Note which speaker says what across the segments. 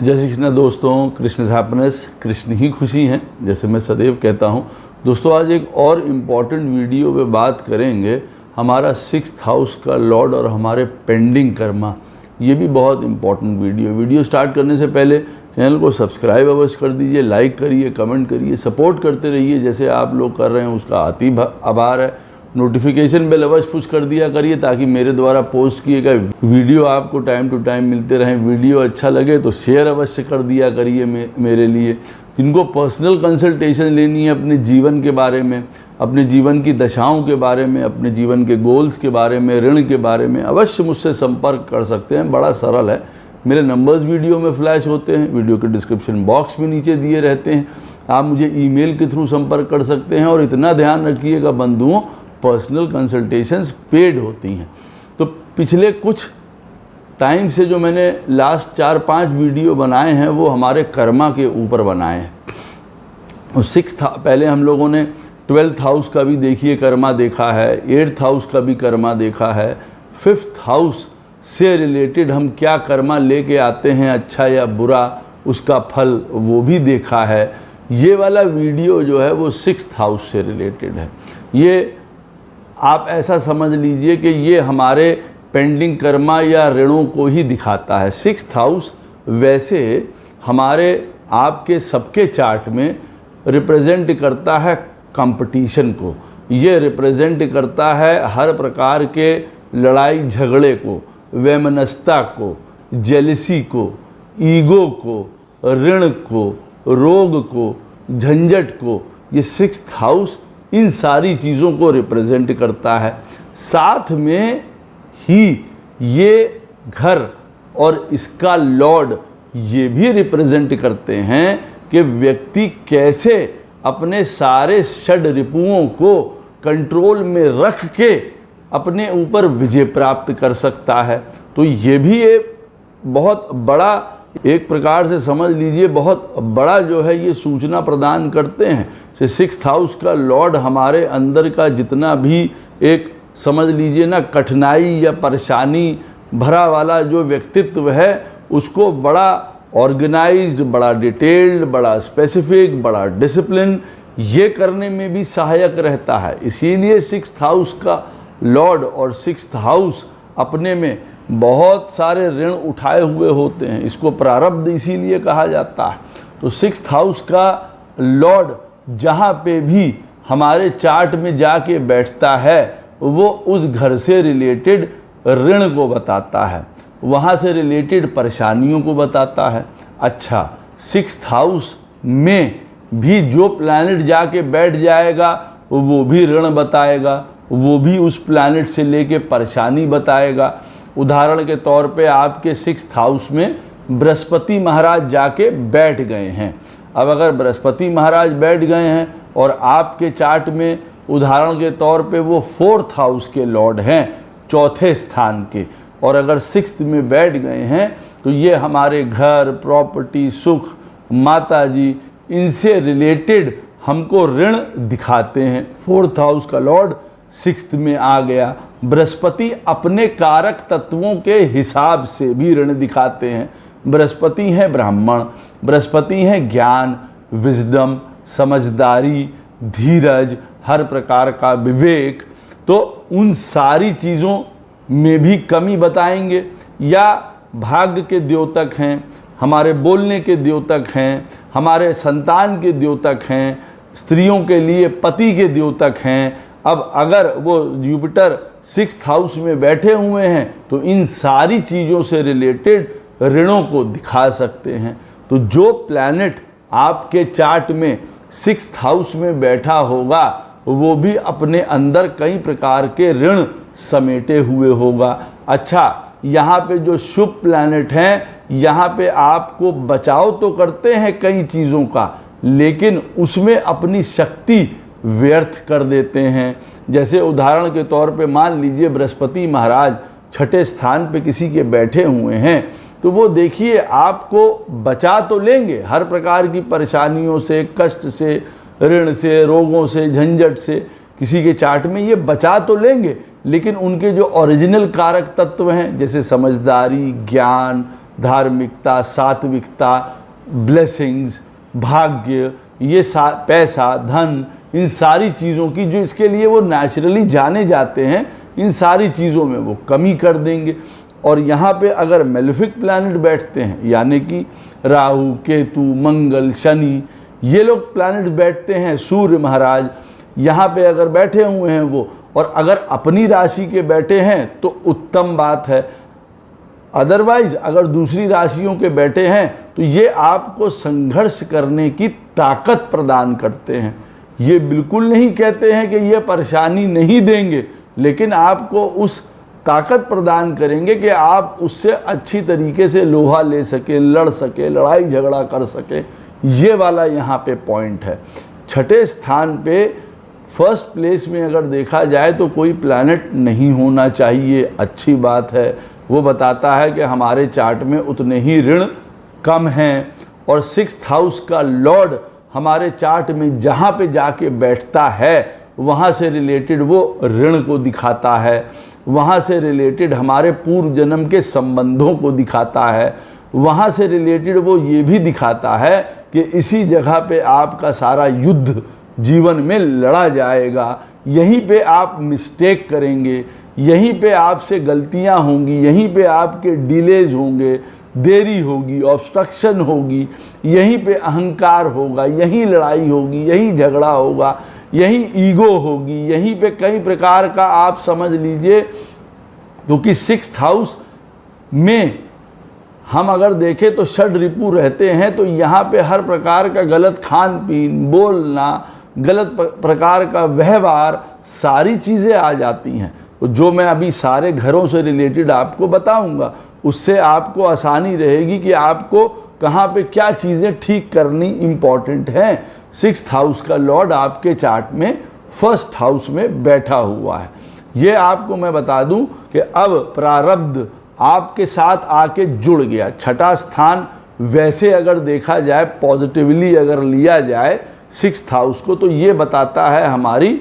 Speaker 1: जय श्री कृष्ण दोस्तों, कृष्ण हैप्पीनेस, कृष्ण ही खुशी हैं, जैसे मैं सदैव कहता हूं। दोस्तों आज एक और इम्पॉर्टेंट वीडियो पे बात करेंगे हमारा 6th हाउस का लॉर्ड और हमारे पेंडिंग कर्मा। ये भी बहुत इम्पॉर्टेंट वीडियो स्टार्ट करने से पहले चैनल को सब्सक्राइब अवश्य कर दीजिए, लाइक करिए, कमेंट करिए, सपोर्ट करते रहिए जैसे आप लोग कर रहे हैं, उसका अति आभार है। नोटिफिकेशन बेल अवश्य पुश कर दिया करिए ताकि मेरे द्वारा पोस्ट किए गए वीडियो आपको टाइम टू टाइम मिलते रहें। वीडियो अच्छा लगे तो शेयर अवश्य कर दिया करिए मेरे लिए। जिनको पर्सनल कंसल्टेशन लेनी है अपने जीवन के बारे में, अपने जीवन की दशाओं के बारे में, अपने जीवन के गोल्स के बारे में, ऋण के बारे में, अवश्य मुझसे संपर्क कर सकते हैं। बड़ा सरल है, मेरे नंबर्स वीडियो में फ्लैश होते हैं, वीडियो के डिस्क्रिप्शन बॉक्स में नीचे दिए रहते हैं। आप मुझे ईमेल के थ्रू संपर्क कर सकते हैं। और इतना ध्यान रखिएगा बंधुओं, पर्सनल कंसल्टेशंस पेड होती हैं। तो पिछले कुछ टाइम से जो मैंने लास्ट 4-5 वीडियो बनाए हैं वो हमारे कर्मा के ऊपर बनाए हैं। और 6th पहले हम लोगों ने 12th हाउस का भी देखिए कर्मा देखा है, 8th हाउस का भी कर्मा देखा है, 5th हाउस से रिलेटेड हम क्या कर्मा लेके आते हैं, अच्छा या बुरा, उसका फल वो भी देखा है। ये वाला वीडियो जो है वो 6th हाउस से रिलेटेड है। ये आप ऐसा समझ लीजिए कि ये हमारे पेंडिंग कर्मा या ऋणों को ही दिखाता है। 6th हाउस वैसे हमारे आपके सबके चार्ट में रिप्रेजेंट करता है कंपटीशन को, ये रिप्रेजेंट करता है हर प्रकार के लड़ाई झगड़े को, वैमनस्यता को, जेलिसी को, ईगो को, ऋण को, रोग को, झंझट को। ये 6th हाउस इन सारी चीज़ों को रिप्रेजेंट करता है। साथ में ही ये घर और इसका लॉर्ड ये भी रिप्रेजेंट करते हैं कि व्यक्ति कैसे अपने सारे षड रिपुओं को कंट्रोल में रख के अपने ऊपर विजय प्राप्त कर सकता है। तो ये भी एक बहुत बड़ा, एक प्रकार से समझ लीजिए बहुत बड़ा जो है ये सूचना प्रदान करते हैं। 6th हाउस का लॉर्ड हमारे अंदर का जितना भी एक समझ लीजिए ना कठिनाई या परेशानी भरा वाला जो व्यक्तित्व है उसको बड़ा ऑर्गेनाइज्ड, बड़ा डिटेल्ड, बड़ा स्पेसिफिक, बड़ा डिसिप्लिन ये करने में भी सहायक रहता है। इसीलिए 6th हाउस का लॉर्ड और 6th हाउस अपने में बहुत सारे ऋण उठाए हुए होते हैं। इसको प्रारब्ध इसीलिए कहा जाता है। तो 6th हाउस का लॉर्ड जहाँ पे भी हमारे चार्ट में जाके बैठता है वो उस घर से रिलेटेड ऋण को बताता है, वहाँ से रिलेटेड परेशानियों को बताता है। अच्छा, 6th हाउस में भी जो प्लैनेट जाके बैठ जाएगा वो भी ऋण बताएगा, वो भी उस प्लैनेट से लेके परेशानी बताएगा। उदाहरण के तौर पे आपके 6th हाउस में बृहस्पति महाराज जाके बैठ गए हैं। अब अगर बृहस्पति महाराज बैठ गए हैं और आपके चार्ट में उदाहरण के तौर पे वो 4th हाउस के लॉर्ड हैं, चौथे स्थान के, और अगर 6th में बैठ गए हैं तो ये हमारे घर, प्रॉपर्टी, सुख, माताजी, इनसे रिलेटेड हमको ऋण दिखाते हैं। 4th हाउस का लॉर्ड 6th में आ गया। बृहस्पति अपने कारक तत्वों के हिसाब से भी ऋण दिखाते हैं। बृहस्पति हैं ब्राह्मण, बृहस्पति हैं ज्ञान, विजडम, समझदारी, धीरज, हर प्रकार का विवेक। तो उन सारी चीज़ों में भी कमी बताएंगे। या भाग्य के द्योतक हैं, हमारे बोलने के द्योतक हैं, हमारे संतान के द्योतक हैं, स्त्रियों के लिए पति के द्योतक हैं। अब अगर वो जुपिटर 6th हाउस में बैठे हुए हैं तो इन सारी चीज़ों से रिलेटेड ऋणों को दिखा सकते हैं। तो जो प्लैनेट आपके चार्ट में 6th हाउस में बैठा होगा वो भी अपने अंदर कई प्रकार के ऋण समेटे हुए होगा। अच्छा, यहाँ पे जो शुभ प्लैनेट हैं यहाँ पे आपको बचाव तो करते हैं कई चीज़ों का, लेकिन उसमें अपनी शक्ति व्यर्थ कर देते हैं। जैसे उदाहरण के तौर पे मान लीजिए बृहस्पति महाराज 6ठे स्थान पे किसी के बैठे हुए हैं तो वो देखिए आपको बचा तो लेंगे हर प्रकार की परेशानियों से, कष्ट से, ऋण से, रोगों से, झंझट से। किसी के चार्ट में ये बचा तो लेंगे, लेकिन उनके जो ओरिजिनल कारक तत्व हैं जैसे समझदारी, ज्ञान, धार्मिकता, सात्विकता, ब्लेसिंग्स, भाग्य, ये पैसा, धन, इन सारी चीज़ों की जो इसके लिए वो नेचुरली जाने जाते हैं, इन सारी चीज़ों में वो कमी कर देंगे। और यहाँ पे अगर मेलेफिक प्लैनेट बैठते हैं, यानी कि राहु, केतु, मंगल, शनि, ये लोग प्लैनेट बैठते हैं, सूर्य महाराज यहाँ पे अगर बैठे हुए हैं वो, और अगर अपनी राशि के बैठे हैं तो उत्तम बात है। अदरवाइज अगर दूसरी राशियों के बैठे हैं तो ये आपको संघर्ष करने की ताकत प्रदान करते हैं। ये बिल्कुल नहीं कहते हैं कि ये परेशानी नहीं देंगे, लेकिन आपको उस ताकत प्रदान करेंगे कि आप उससे अच्छी तरीके से लोहा ले सके, लड़ सके, लड़ाई झगड़ा कर सके। ये वाला यहाँ पे पॉइंट है। छठे स्थान पे फर्स्ट प्लेस में अगर देखा जाए तो कोई प्लैनेट नहीं होना चाहिए, अच्छी बात है। वो बताता है कि हमारे चार्ट में उतने ही ऋण कम हैं, और 6th हाउस का लॉर्ड हमारे चार्ट में जहाँ पे जाके बैठता है वहाँ से रिलेटेड वो ऋण को दिखाता है, वहाँ से रिलेटेड हमारे पूर्व जन्म के संबंधों को दिखाता है, वहाँ से रिलेटेड वो ये भी दिखाता है कि इसी जगह पे आपका सारा युद्ध जीवन में लड़ा जाएगा, यहीं पे आप मिस्टेक करेंगे, यहीं पे आपसे गलतियां होंगी, यहीं पे आपके डिलेज होंगे, देरी होगी, ऑब्स्ट्रक्शन होगी, यहीं पे अहंकार होगा, यहीं लड़ाई होगी, यहीं झगड़ा होगा, यहीं ईगो होगी, यहीं पे कई प्रकार का आप समझ लीजिए। क्योंकि 6th हाउस में हम अगर देखें तो षड रिपु रहते हैं, तो यहाँ पे हर प्रकार का गलत खान पीन, बोलना, गलत प्रकार का व्यवहार, सारी चीज़ें आ जाती हैं। जो मैं अभी सारे घरों से रिलेटेड आपको बताऊंगा, उससे आपको आसानी रहेगी कि आपको कहाँ पे क्या चीज़ें ठीक करनी इम्पॉर्टेंट हैं। 6th हाउस का लॉर्ड आपके चार्ट में 1st हाउस में बैठा हुआ है। ये आपको मैं बता दूं कि अब प्रारब्ध आपके साथ आके जुड़ गया। छठा स्थान वैसे अगर देखा जाए, पॉजिटिवली अगर लिया जाए 6th हाउस को, तो ये बताता है हमारी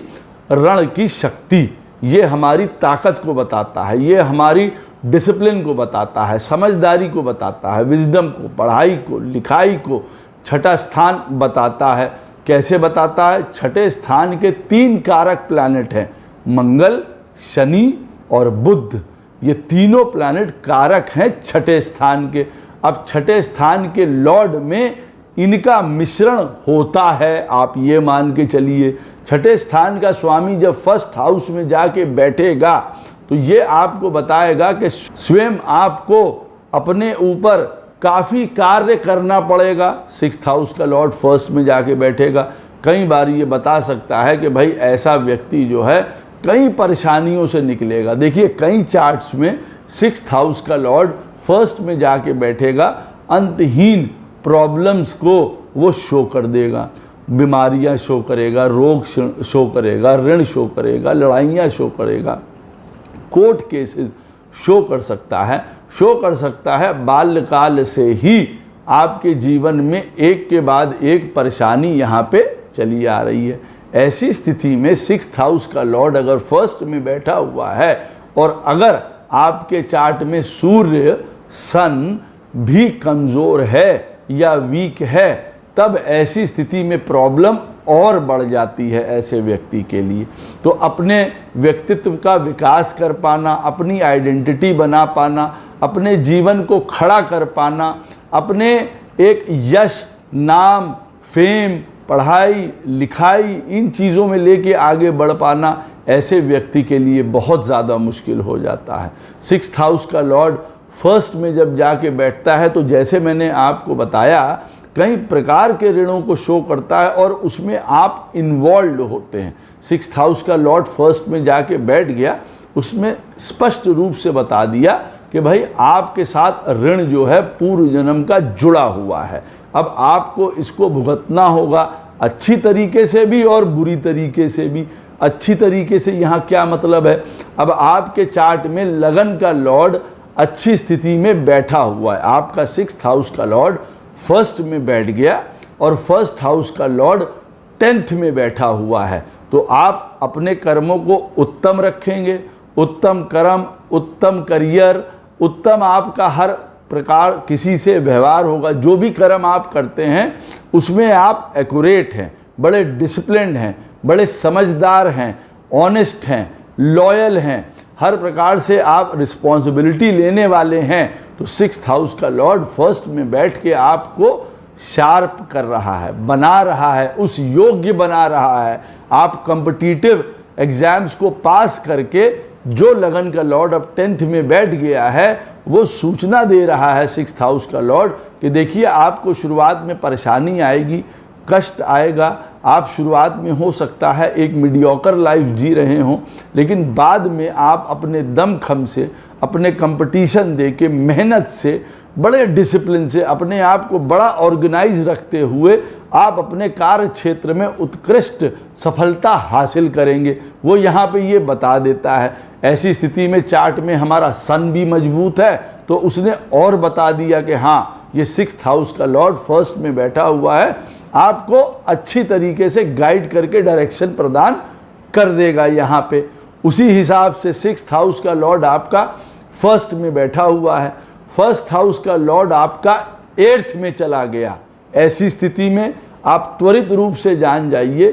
Speaker 1: रण की शक्ति, ये हमारी ताकत को बताता है, ये हमारी डिसिप्लिन को बताता है, समझदारी को बताता है, विजडम को, पढ़ाई को, लिखाई को छठा स्थान बताता है। कैसे बताता है? छठे स्थान के 3 कारक प्लैनेट हैं, मंगल, शनि और बुध। ये तीनों प्लैनेट कारक हैं छठे स्थान के। अब छठे स्थान के लॉर्ड में इनका मिश्रण होता है, आप ये मान के चलिए। छठे स्थान का स्वामी जब 1st हाउस में जाके बैठेगा तो ये आपको बताएगा कि स्वयं आपको अपने ऊपर काफ़ी कार्य करना पड़ेगा। 6th हाउस का लॉर्ड 1st में जाके बैठेगा। कई बार ये बता सकता है कि भाई ऐसा व्यक्ति जो है कई परेशानियों से निकलेगा। देखिए कई चार्ट्स में 6th हाउस का लॉर्ड 1st में जाके बैठेगा, अंतहीन प्रॉब्लम्स को वो शो कर देगा, बीमारियां शो करेगा, रोग शो करेगा, ऋण शो करेगा, लड़ाइयाँ शो करेगा, कोर्ट केसेस शो कर सकता है। बाल्यकाल से ही आपके जीवन में एक के बाद एक परेशानी यहाँ पे चली आ रही है। ऐसी स्थिति में 6th हाउस का लॉर्ड अगर 1st में बैठा हुआ है और अगर आपके चार्ट में सूर्य सन भी कमज़ोर है या वीक है, तब ऐसी स्थिति में प्रॉब्लम और बढ़ जाती है ऐसे व्यक्ति के लिए। तो अपने व्यक्तित्व का विकास कर पाना, अपनी आइडेंटिटी बना पाना, अपने जीवन को खड़ा कर पाना, अपने एक यश, नाम, फेम, पढ़ाई लिखाई, इन चीज़ों में लेके आगे बढ़ पाना ऐसे व्यक्ति के लिए बहुत ज़्यादा मुश्किल हो जाता है। 6th हाउस का लॉर्ड 1st में जब जाके बैठता है तो जैसे मैंने आपको बताया कई प्रकार के ऋणों को शो करता है और उसमें आप इन्वॉल्व होते हैं। 6th हाउस का लॉर्ड 1st में जाके बैठ गया, उसमें स्पष्ट रूप से बता दिया कि भाई आपके साथ ऋण जो है पूर्व जन्म का जुड़ा हुआ है। अब आपको इसको भुगतना होगा, अच्छी तरीके से भी और बुरी तरीके से भी। अच्छी तरीके से यहाँ क्या मतलब है? अब आपके चार्ट में लगन का लॉर्ड अच्छी स्थिति में बैठा हुआ है, आपका 6th हाउस का लॉर्ड 1st में बैठ गया और 1st हाउस का लॉर्ड 10th में बैठा हुआ है, तो आप अपने कर्मों को उत्तम रखेंगे। उत्तम कर्म, उत्तम करियर, उत्तम आपका हर प्रकार किसी से व्यवहार होगा, जो भी कर्म आप करते हैं उसमें आप एक्यूरेट हैं, बड़े डिसिप्लिन्ड हैं, बड़े समझदार हैं, ऑनेस्ट हैं, लॉयल हैं, हर प्रकार से आप रिस्पॉन्सिबिलिटी लेने वाले हैं, तो 6th हाउस का लॉर्ड फर्स्ट में बैठ के आपको शार्प कर रहा है, बना रहा है, उस योग्य बना रहा है। आप कॉम्पिटिटिव एग्जाम्स को पास करके जो लगन का लॉर्ड अब 10th में बैठ गया है, वो सूचना दे रहा है 6th हाउस का लॉर्ड कि देखिए आपको शुरुआत में परेशानी आएगी, कष्ट आएगा, आप शुरुआत में हो सकता है एक मीडियोकर लाइफ जी रहे हों, लेकिन बाद में आप अपने दमखम से, अपने कंपटीशन दे के, मेहनत से, बड़े डिसिप्लिन से, अपने आप को बड़ा ऑर्गेनाइज रखते हुए आप अपने कार्य क्षेत्र में उत्कृष्ट सफलता हासिल करेंगे। वो यहाँ पे ये बता देता है। ऐसी स्थिति में चार्ट में हमारा सन भी मजबूत है, तो उसने और बता दिया कि हाँ, ये 6th हाउस का लॉर्ड फर्स्ट में बैठा हुआ है, आपको अच्छी तरीके से गाइड करके डायरेक्शन प्रदान कर देगा। यहाँ पे उसी हिसाब से 6th हाउस का लॉर्ड आपका फर्स्ट में बैठा हुआ है, 1st हाउस का लॉर्ड आपका 8th में चला गया। ऐसी स्थिति में आप त्वरित रूप से जान जाइए,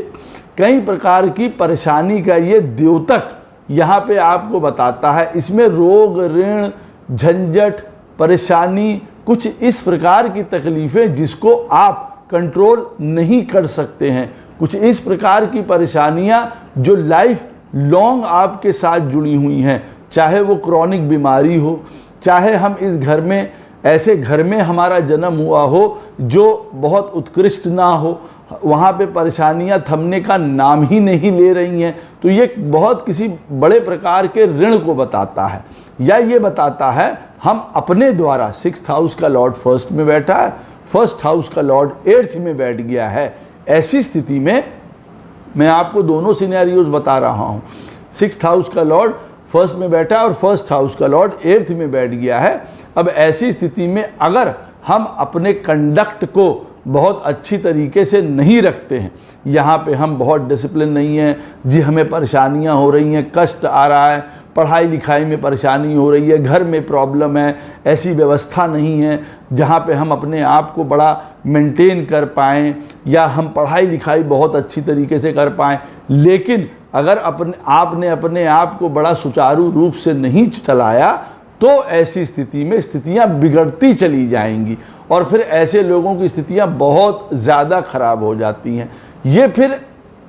Speaker 1: कई प्रकार की परेशानी का ये द्योतक यहाँ पे आपको बताता है। इसमें रोग, ऋण, झंझट, परेशानी, कुछ इस प्रकार की तकलीफ़ें जिसको आप कंट्रोल नहीं कर सकते हैं, कुछ इस प्रकार की परेशानियां जो लाइफ लॉन्ग आपके साथ जुड़ी हुई हैं, चाहे वो क्रॉनिक बीमारी हो, चाहे हम इस घर में, ऐसे घर में हमारा जन्म हुआ हो जो बहुत उत्कृष्ट ना हो, वहाँ पे परेशानियाँ थमने का नाम ही नहीं ले रही हैं, तो ये बहुत किसी बड़े प्रकार के ऋण को बताता है। या ये बताता है हम अपने द्वारा, 6th हाउस का लॉर्ड फर्स्ट में बैठा है, 1st हाउस का लॉर्ड 8th में बैठ गया है। ऐसी स्थिति में मैं आपको दोनों सिनेरियोज बता रहा हूँ। 6th हाउस का लॉर्ड फर्स्ट में बैठा है और 1st हाउस का लॉर्ड 8th में बैठ गया है। अब ऐसी स्थिति में अगर हम अपने कंडक्ट को बहुत अच्छी तरीके से नहीं रखते हैं, यहाँ पे हम बहुत डिसिप्लिन नहीं हैं जी, हमें परेशानियाँ हो रही हैं, कष्ट आ रहा है, पढ़ाई लिखाई में परेशानी हो रही है, घर में प्रॉब्लम है, ऐसी व्यवस्था नहीं है जहाँ पे हम अपने आप को बड़ा मेंटेन कर पाएँ या हम पढ़ाई लिखाई बहुत अच्छी तरीके से कर पाएँ, लेकिन अगर आपने अपने आप को बड़ा सुचारू रूप से नहीं चलाया तो ऐसी स्थिति में स्थितियां बिगड़ती चली जाएंगी और फिर ऐसे लोगों की स्थितियां बहुत ज़्यादा खराब हो जाती हैं। ये फिर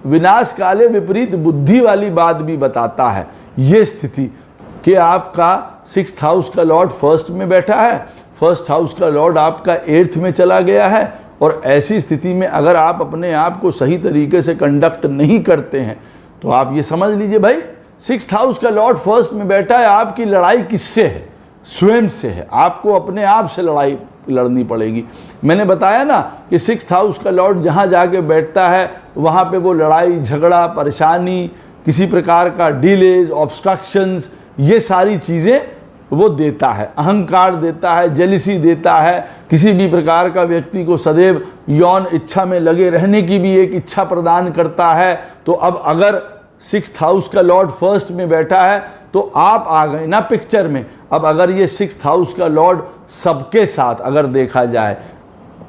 Speaker 1: विनाश काले विपरीत बुद्धि वाली बात भी बताता है ये स्थिति कि आपका 6th हाउस का लॉर्ड फर्स्ट में बैठा है, 1st हाउस का लॉर्ड आपका 8th में चला गया है, और ऐसी स्थिति में अगर आप अपने आप को सही तरीके से कंडक्ट नहीं करते हैं तो आप ये समझ लीजिए भाई 6th हाउस का लॉर्ड फर्स्ट में बैठा है, आपकी लड़ाई किससे है? स्वयं से है। आपको अपने आप से लड़ाई लड़नी पड़ेगी। मैंने बताया ना कि 6th हाउस का लॉर्ड जहाँ जाके बैठता है वहाँ पे वो लड़ाई झगड़ा, परेशानी, किसी प्रकार का डिलेज, ऑब्स्ट्रक्शंस, ये सारी चीज़ें वो देता है। अहंकार देता है, जेलिसी देता है, किसी भी प्रकार का व्यक्ति को सदैव यौन इच्छा में लगे रहने की भी एक इच्छा प्रदान करता है। तो अब अगर 6th हाउस का लॉर्ड फर्स्ट में बैठा है तो आप आ गए ना पिक्चर में। अब अगर ये 6th हाउस का लॉर्ड सबके साथ अगर देखा जाए,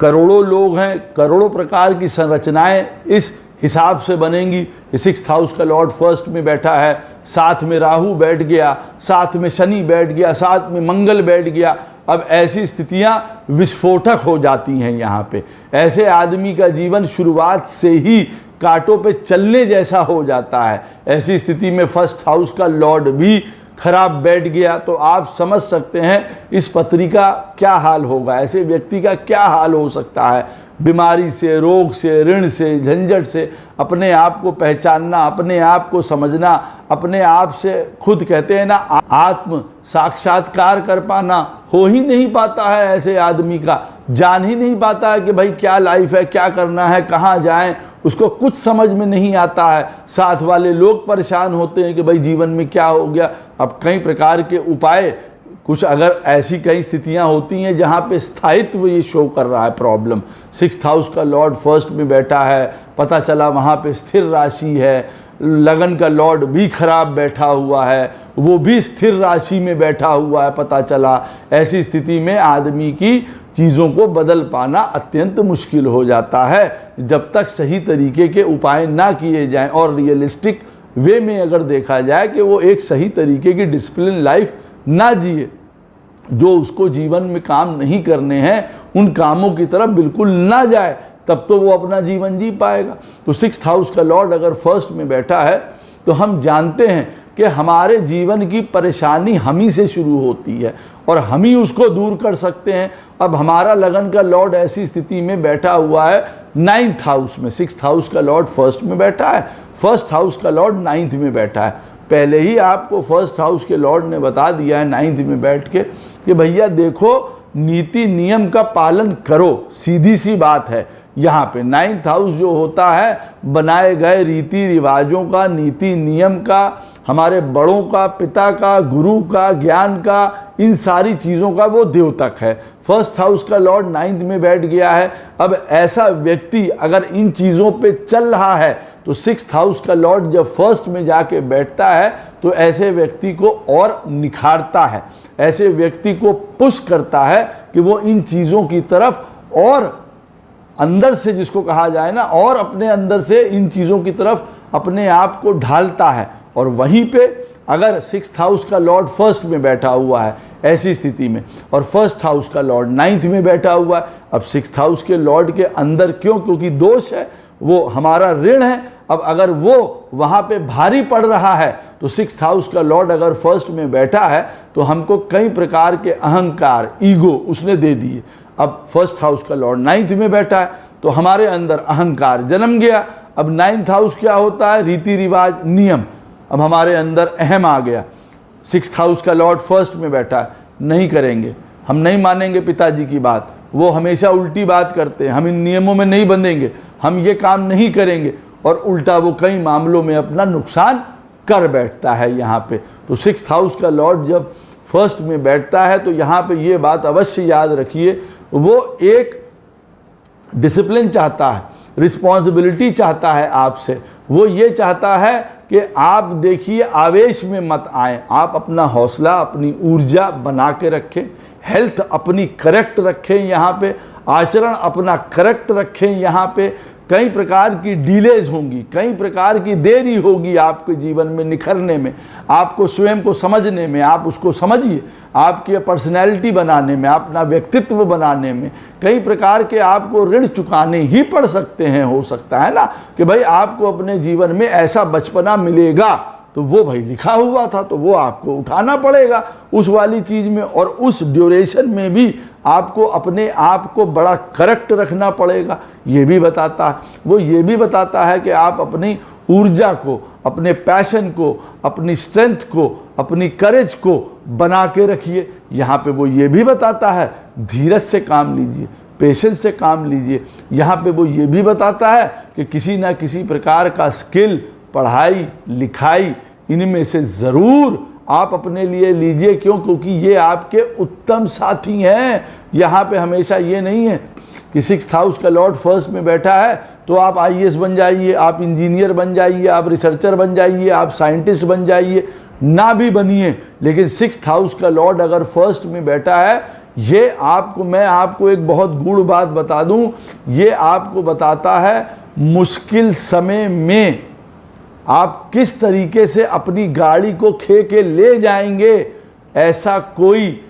Speaker 1: करोड़ों लोग हैं, करोड़ों प्रकार की संरचनाएं इस हिसाब से बनेंगी कि 6th हाउस का लॉर्ड फर्स्ट में बैठा है, साथ में राहु बैठ गया, साथ में शनि बैठ गया, साथ में मंगल बैठ गया। अब ऐसी स्थितियां विस्फोटक हो जाती हैं। यहाँ पे ऐसे आदमी का जीवन शुरुआत से ही कांटों पे चलने जैसा हो जाता है। ऐसी स्थिति में 1st हाउस का लॉर्ड भी खराब बैठ गया तो आप समझ सकते हैं इस पत्री का क्या हाल होगा, ऐसे व्यक्ति का क्या हाल हो सकता है। बीमारी से, रोग से, ऋण से, झंझट से अपने आप को पहचानना, अपने आप को समझना, अपने आप से खुद कहते हैं ना आत्म साक्षात्कार कर पाना हो ही नहीं पाता है। ऐसे आदमी का जान ही नहीं पाता है कि भाई क्या लाइफ है, क्या करना है, कहाँ जाएं, उसको कुछ समझ में नहीं आता है। साथ वाले लोग परेशान होते हैं कि भाई जीवन में क्या हो गया। अब कई प्रकार के उपाय, कुछ अगर ऐसी कई स्थितियां होती हैं जहां पे स्थायित्व ये शो कर रहा है प्रॉब्लम। 6th हाउस का लॉर्ड फर्स्ट में बैठा है, पता चला वहां पे स्थिर राशि है, लगन का लॉर्ड भी खराब बैठा हुआ है, वो भी स्थिर राशि में बैठा हुआ है पता चला। ऐसी स्थिति में आदमी की चीज़ों को बदल पाना अत्यंत मुश्किल हो जाता है जब तक सही तरीके के उपाय ना किए जाएं और रियलिस्टिक वे में अगर देखा जाए कि वो एक सही तरीके की डिसिप्लिन लाइफ ना जिए, जो उसको जीवन में काम नहीं करने हैं उन कामों की तरफ बिल्कुल ना जाए, तब तो वो अपना जीवन जी पाएगा। तो 6th हाउस का लॉर्ड अगर फर्स्ट में बैठा है तो हम जानते हैं कि हमारे जीवन की परेशानी हम ही से शुरू होती है और हम ही उसको दूर कर सकते हैं। अब हमारा लगन का लॉर्ड ऐसी स्थिति में बैठा हुआ है 9th हाउस में, 6th हाउस का लॉर्ड फर्स्ट में बैठा है, 1st हाउस का लॉर्ड 9th में बैठा है। पहले ही आपको 1st हाउस के लॉर्ड ने बता दिया है 9th में बैठ के कि भैया देखो नीति नियम का पालन करो, सीधी सी बात है। यहाँ पे 9th हाउस जो होता है बनाए गए रीति रिवाजों का, नीति नियम का, हमारे बड़ों का, पिता का, गुरु का, ज्ञान का, इन सारी चीज़ों का वो द्योतक है। 1st हाउस का लॉर्ड 9th में बैठ गया है। अब ऐसा व्यक्ति अगर इन चीज़ों पे चल रहा है तो 6th हाउस का लॉर्ड जब 1st में जाके बैठता है तो ऐसे व्यक्ति को और निखारता है, ऐसे व्यक्ति को पुश करता है कि वो इन चीज़ों की तरफ और अंदर से, जिसको कहा जाए ना, और अपने अंदर से इन चीज़ों की तरफ अपने आप को ढालता है। और वहीं पे अगर 6th हाउस का लॉर्ड 1st में बैठा हुआ है ऐसी स्थिति में और 1st हाउस का लॉर्ड 9th में बैठा हुआ है, अब 6th हाउस के लॉर्ड के अंदर क्यों? क्योंकि दोष है, वो हमारा ऋण है। अब अगर वो वहाँ पे भारी पड़ रहा है तो 6th हाउस का लॉर्ड अगर 1st में बैठा है तो हमको कई प्रकार के अहंकार, ईगो उसने दे दिए। अब 1st हाउस का लॉर्ड 9th में बैठा है तो हमारे अंदर अहंकार जन्म गया। अब 9th हाउस क्या होता है? रीति रिवाज, नियम। अब हमारे अंदर अहम आ गया। 6th हाउस का लॉर्ड 1st में बैठा है, नहीं करेंगे, हम नहीं मानेंगे पिताजी की बात, वो हमेशा उल्टी बात करते हैं, हम इन नियमों में नहीं बंधेंगे, हम ये काम नहीं करेंगे, और उल्टा वो कई मामलों में अपना नुकसान कर बैठता है यहाँ पे। तो 6th हाउस का लॉर्ड जब 1st में बैठता है तो यहाँ पे ये बात अवश्य याद रखिए, वो एक डिसिप्लिन चाहता है, रिस्पॉन्सिबिलिटी चाहता है आपसे। वो ये चाहता है कि आप देखिए आवेश में मत आए, आप अपना हौसला, अपनी ऊर्जा बना के रखें, हेल्थ अपनी करेक्ट रखें, यहाँ पे आचरण अपना करेक्ट रखें। यहाँ पे कई प्रकार की डिलेज होंगी, कई प्रकार की देरी होगी आपके जीवन में निखरने में, आपको स्वयं को समझने में, आप उसको समझिए, आपकी पर्सनैलिटी बनाने में, अपना व्यक्तित्व बनाने में कई प्रकार के आपको ऋण चुकाने ही पड़ सकते हैं। हो सकता है ना कि भाई आपको अपने जीवन में ऐसा बचपना मिलेगा तो वो भाई लिखा हुआ था तो वो आपको उठाना पड़ेगा उस वाली चीज़ में, और उस ड्यूरेशन में भी आपको अपने आप को बड़ा करेक्ट रखना पड़ेगा। ये भी बताता है, वो ये भी बताता है कि आप अपनी ऊर्जा को, अपने पैशन को, अपनी स्ट्रेंथ को, अपनी करेज को बना के रखिए। यहाँ पे वो ये भी बताता है धीरज से काम लीजिए, पेशेंस से काम लीजिए। यहाँ पे वो ये भी बताता है कि किसी ना किसी प्रकार का स्किल, पढ़ाई लिखाई, इनमें से ज़रूर आप अपने लिए लीजिए। क्यों? क्योंकि ये आपके उत्तम साथी हैं। यहाँ पे हमेशा ये नहीं है कि 6th हाउस का लॉर्ड 1st में बैठा है तो आप IAS बन जाइए, आप इंजीनियर बन जाइए, आप रिसर्चर बन जाइए, आप साइंटिस्ट बन जाइए, ना भी बनिए, लेकिन 6th हाउस का लॉर्ड अगर 1st में बैठा है, ये आपको, मैं आपको एक बहुत गूढ़ बात बता दूं, ये आपको बताता है मुश्किल समय में आप किस तरीके से अपनी गाड़ी को खे के ले जाएंगे। ऐसा कोई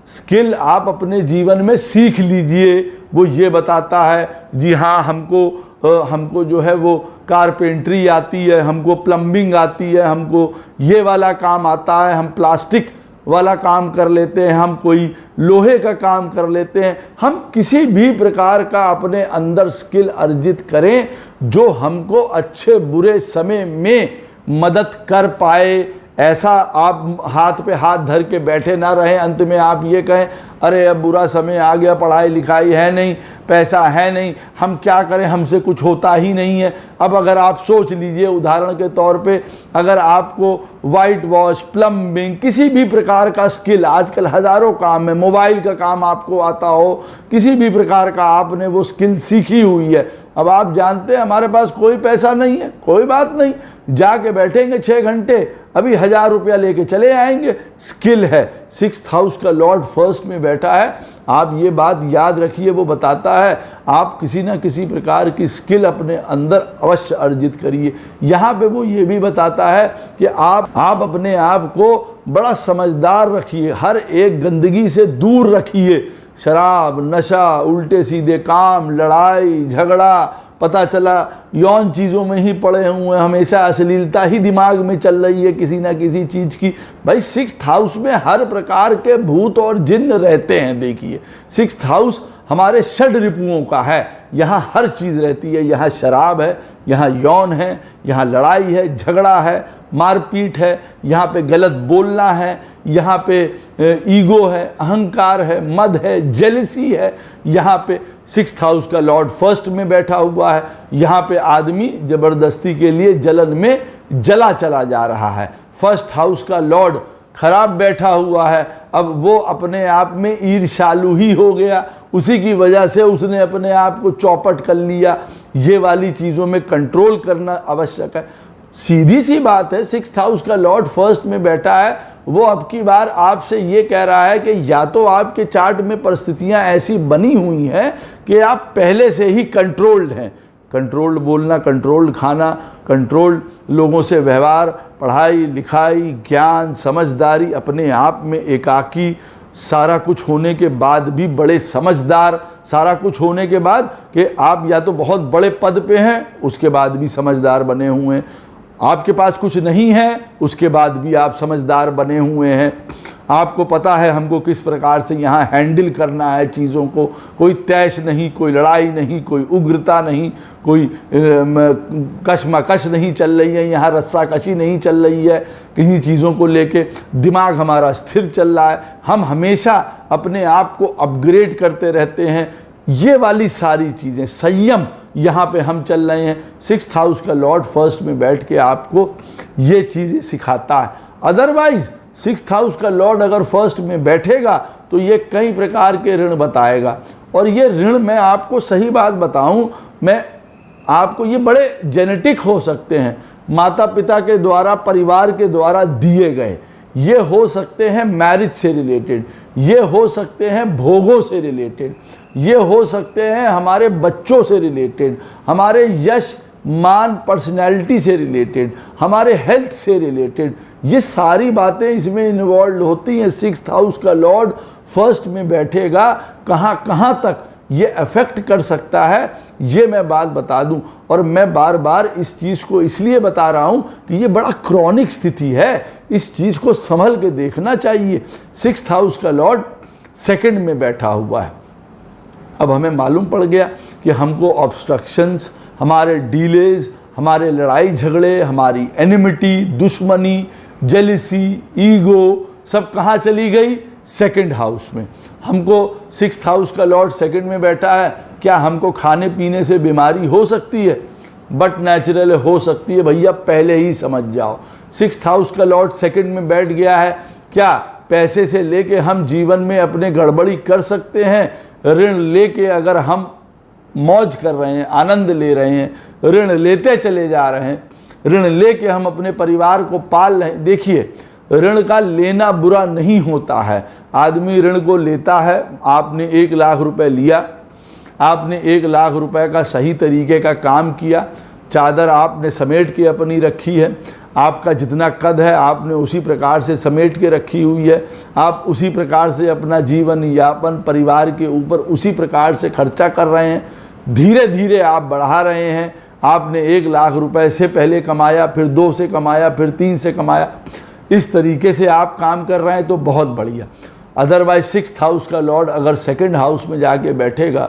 Speaker 1: स्किल आप अपने जीवन में सीख लीजिए। वो ये बताता है, जी हाँ, हमको जो है वो कारपेंट्री आती है, हमको प्लम्बिंग आती है, हमको ये वाला काम आता है, हम प्लास्टिक वाला काम कर लेते हैं, हम कोई लोहे का काम कर लेते हैं। हम किसी भी प्रकार का अपने अंदर स्किल अर्जित करें जो हमको अच्छे बुरे समय में मदद कर पाए। ऐसा आप हाथ पे हाथ धर के बैठे ना रहें, अंत में आप ये कहें अरे अब बुरा समय आ गया, पढ़ाई लिखाई है नहीं, पैसा है नहीं, हम क्या करें, हमसे कुछ होता ही नहीं है। अब अगर आप सोच लीजिए, उदाहरण के तौर पे अगर आपको वाइट वॉश, प्लम्बिंग, किसी भी प्रकार का स्किल, आजकल हज़ारों काम है, मोबाइल का काम आपको आता हो, किसी भी प्रकार का आपने वो स्किल सीखी हुई है, अब आप जानते हैं हमारे पास कोई पैसा नहीं है, कोई बात नहीं, जाके बैठेंगे 6 घंटे, अभी 1000 रुपया लेके चले आएंगे। स्किल है, 6th हाउस का लॉर्ड फर्स्ट में बैठा है। आप ये बात याद रखिए, वो बताता है आप किसी ना किसी प्रकार की स्किल अपने अंदर अवश्य अर्जित करिए। यहाँ पे वो ये भी बताता है कि आप अपने आप को बड़ा समझदार रखिए, हर एक गंदगी से दूर रखिए। शराब, नशा, उल्टे सीधे काम, लड़ाई झगड़ा, पता चला यौन चीज़ों में ही पड़े हुए, हमेशा अश्लीलता ही दिमाग में चल रही है किसी ना किसी चीज़ की। भाई 6th हाउस में हर प्रकार के भूत और जिन्न रहते हैं। देखिए 6th हाउस हमारे षड रिपुओं का है, यहाँ हर चीज़ रहती है। यहाँ शराब है, यहाँ यौन है, यहाँ लड़ाई है, झगड़ा है, मारपीट है, यहाँ पे गलत बोलना है, यहाँ पे ईगो है, अहंकार है, मद है, जेलसी है। यहाँ पे 6th हाउस का लॉर्ड फर्स्ट में बैठा हुआ है। यहाँ पे आदमी ज़बरदस्ती के लिए जलन में जला चला जा रहा है। 1st हाउस का लॉर्ड खराब बैठा हुआ है, अब वो अपने आप में ईर्ष्यालु ही हो गया, उसी की वजह से उसने अपने आप को चौपट कर लिया। ये वाली चीज़ों में कंट्रोल करना आवश्यक है। सीधी सी बात है, 6th हाउस का लॉर्ड फर्स्ट में बैठा है, वो अब की बार आपसे ये कह रहा है कि या तो आपके चार्ट में परिस्थितियां ऐसी बनी हुई हैं कि आप पहले से ही कंट्रोल्ड हैं। कंट्रोल्ड बोलना, कंट्रोल्ड खाना, कंट्रोल्ड लोगों से व्यवहार, पढ़ाई लिखाई, ज्ञान, समझदारी, अपने आप में एकाकी, सारा कुछ होने के बाद भी बड़े समझदार, सारा कुछ होने के बाद कि आप या तो बहुत बड़े पद पे हैं, उसके बाद भी समझदार बने हुए हैं, आपके पास कुछ नहीं है, उसके बाद भी आप समझदार बने हुए हैं। आपको पता है हमको किस प्रकार से यहाँ हैंडल करना है चीज़ों को, कोई तैश नहीं, कोई लड़ाई नहीं, कोई उग्रता नहीं, कोई कशमकश नहीं चल रही है, यहाँ रस्साकशी नहीं चल रही है, किन्हीं चीज़ों को लेके दिमाग हमारा स्थिर चल रहा है, हम हमेशा अपने आप को अपग्रेड करते रहते हैं। ये वाली सारी चीज़ें, संयम, यहाँ पे हम चल रहे हैं। 6th हाउस का लॉर्ड फर्स्ट में बैठ के आपको ये चीज़ें सिखाता है। अदरवाइज 6th हाउस का लॉर्ड अगर फर्स्ट में बैठेगा तो ये कई प्रकार के ऋण बताएगा, और ये ऋण मैं आपको सही बात बताऊं, मैं आपको, ये बड़े जेनेटिक हो सकते हैं, माता पिता के द्वारा, परिवार के द्वारा दिए गए, ये हो सकते हैं मैरिज से रिलेटेड, ये हो सकते हैं भोगों से रिलेटेड, ये हो सकते हैं हमारे बच्चों से रिलेटेड, हमारे यश मान पर्सनैलिटी से रिलेटेड, हमारे हेल्थ से रिलेटेड, ये सारी बातें इसमें इन्वॉल्व होती हैं। 6th हाउस का लॉर्ड फर्स्ट में बैठेगा, कहाँ कहाँ तक ये अफेक्ट कर सकता है, ये मैं बात बता दूं। और मैं बार बार इस चीज़ को इसलिए बता रहा हूं कि ये बड़ा क्रॉनिक स्थिति है, इस चीज़ को संभल के देखना चाहिए। 6th हाउस का लॉर्ड सेकंड में बैठा हुआ है। अब हमें मालूम पड़ गया कि हमको ऑब्स्ट्रक्शंस, हमारे डिलेज, हमारे लड़ाई झगड़े, हमारी एनिमिटी, दुश्मनी, जेलिसी, ईगो, सब कहाँ चली गई? 2nd हाउस में। हमको 6th हाउस का लॉर्ड सेकंड में बैठा है, क्या हमको खाने पीने से बीमारी हो सकती है? बट नेचुरल हो सकती है भैया, पहले ही समझ जाओ। 6th हाउस का लॉर्ड सेकंड में बैठ गया है, क्या पैसे से लेके हम जीवन में अपने गड़बड़ी कर सकते हैं? ऋण लेके अगर हम मौज कर रहे हैं, आनंद ले रहे हैं, ऋण लेते चले जा रहे हैं, ऋण लेके हम अपने परिवार को पाल रहे हैं। देखिए, ऋण का लेना बुरा नहीं होता है, आदमी ऋण को लेता है। आपने 1 लाख रुपए लिया, आपने 1 लाख रुपए का सही तरीके का काम किया, चादर आपने समेट के अपनी रखी है, आपका जितना कद है आपने उसी प्रकार से समेट के रखी हुई है, आप उसी प्रकार से अपना जीवन यापन परिवार के ऊपर उसी प्रकार से खर्चा कर रहे हैं, धीरे धीरे आप बढ़ा रहे हैं। आपने 1 लाख रुपए से पहले कमाया, फिर 2 से कमाया, फिर 3 से कमाया, इस तरीके से आप काम कर रहे हैं तो बहुत बढ़िया। अदरवाइज 6th हाउस का लॉर्ड अगर 2nd हाउस में जाके बैठेगा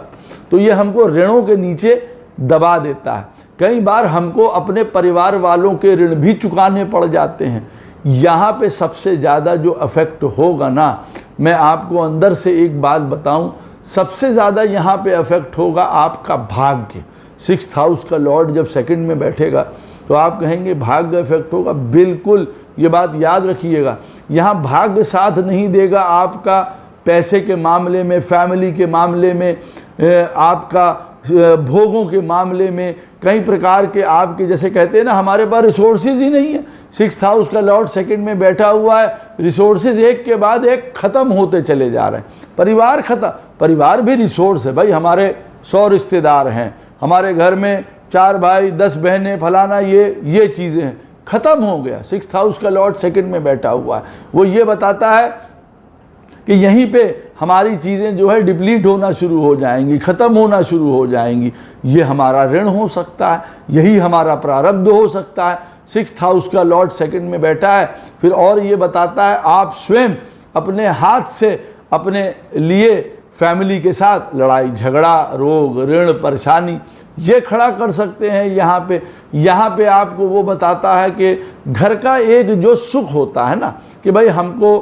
Speaker 1: तो ये हमको ऋणों के नीचे दबा देता है। कई बार हमको अपने परिवार वालों के ऋण भी चुकाने पड़ जाते हैं। यहाँ पे सबसे ज़्यादा जो अफेक्ट होगा ना, मैं आपको अंदर से एक बात बताऊं, सबसे ज़्यादा यहाँ पे अफेक्ट होगा आपका भाग्य। 6th हाउस का लॉर्ड जब सेकंड में बैठेगा तो आप कहेंगे भाग्य इफेक्ट होगा, बिल्कुल ये बात याद रखिएगा। यहाँ भाग्य साथ नहीं देगा आपका पैसे के मामले में, फैमिली के मामले में, आपका भोगों के मामले में, कई प्रकार के आपके, जैसे कहते हैं ना हमारे पास रिसोर्सेज ही नहीं है। 6th हाउस का लॉर्ड सेकंड में बैठा हुआ है, रिसोर्सेज एक के बाद एक ख़त्म होते चले जा रहे हैं। परिवार ख़त्म, परिवार भी रिसोर्स है भाई। हमारे 100 रिश्तेदार हैं, हमारे घर में 4 भाई 10 बहनें, फलाना, ये चीज़ें हैं, ख़त्म हो गया। 6th हाउस का लॉर्ड सेकंड में बैठा हुआ है, वो ये बताता है कि यहीं पे हमारी चीज़ें जो है डिप्लीट होना शुरू हो जाएंगी, ख़त्म होना शुरू हो जाएंगी। ये हमारा ऋण हो सकता है, यही हमारा प्रारब्ध हो सकता है। 6th हाउस का लॉर्ड सेकंड में बैठा है। फिर और ये बताता है आप स्वयं अपने हाथ से अपने लिए फैमिली के साथ लड़ाई झगड़ा, रोग, ऋण, परेशानी ये खड़ा कर सकते हैं। यहाँ पे आपको वो बताता है कि घर का एक जो सुख होता है ना, कि भाई हमको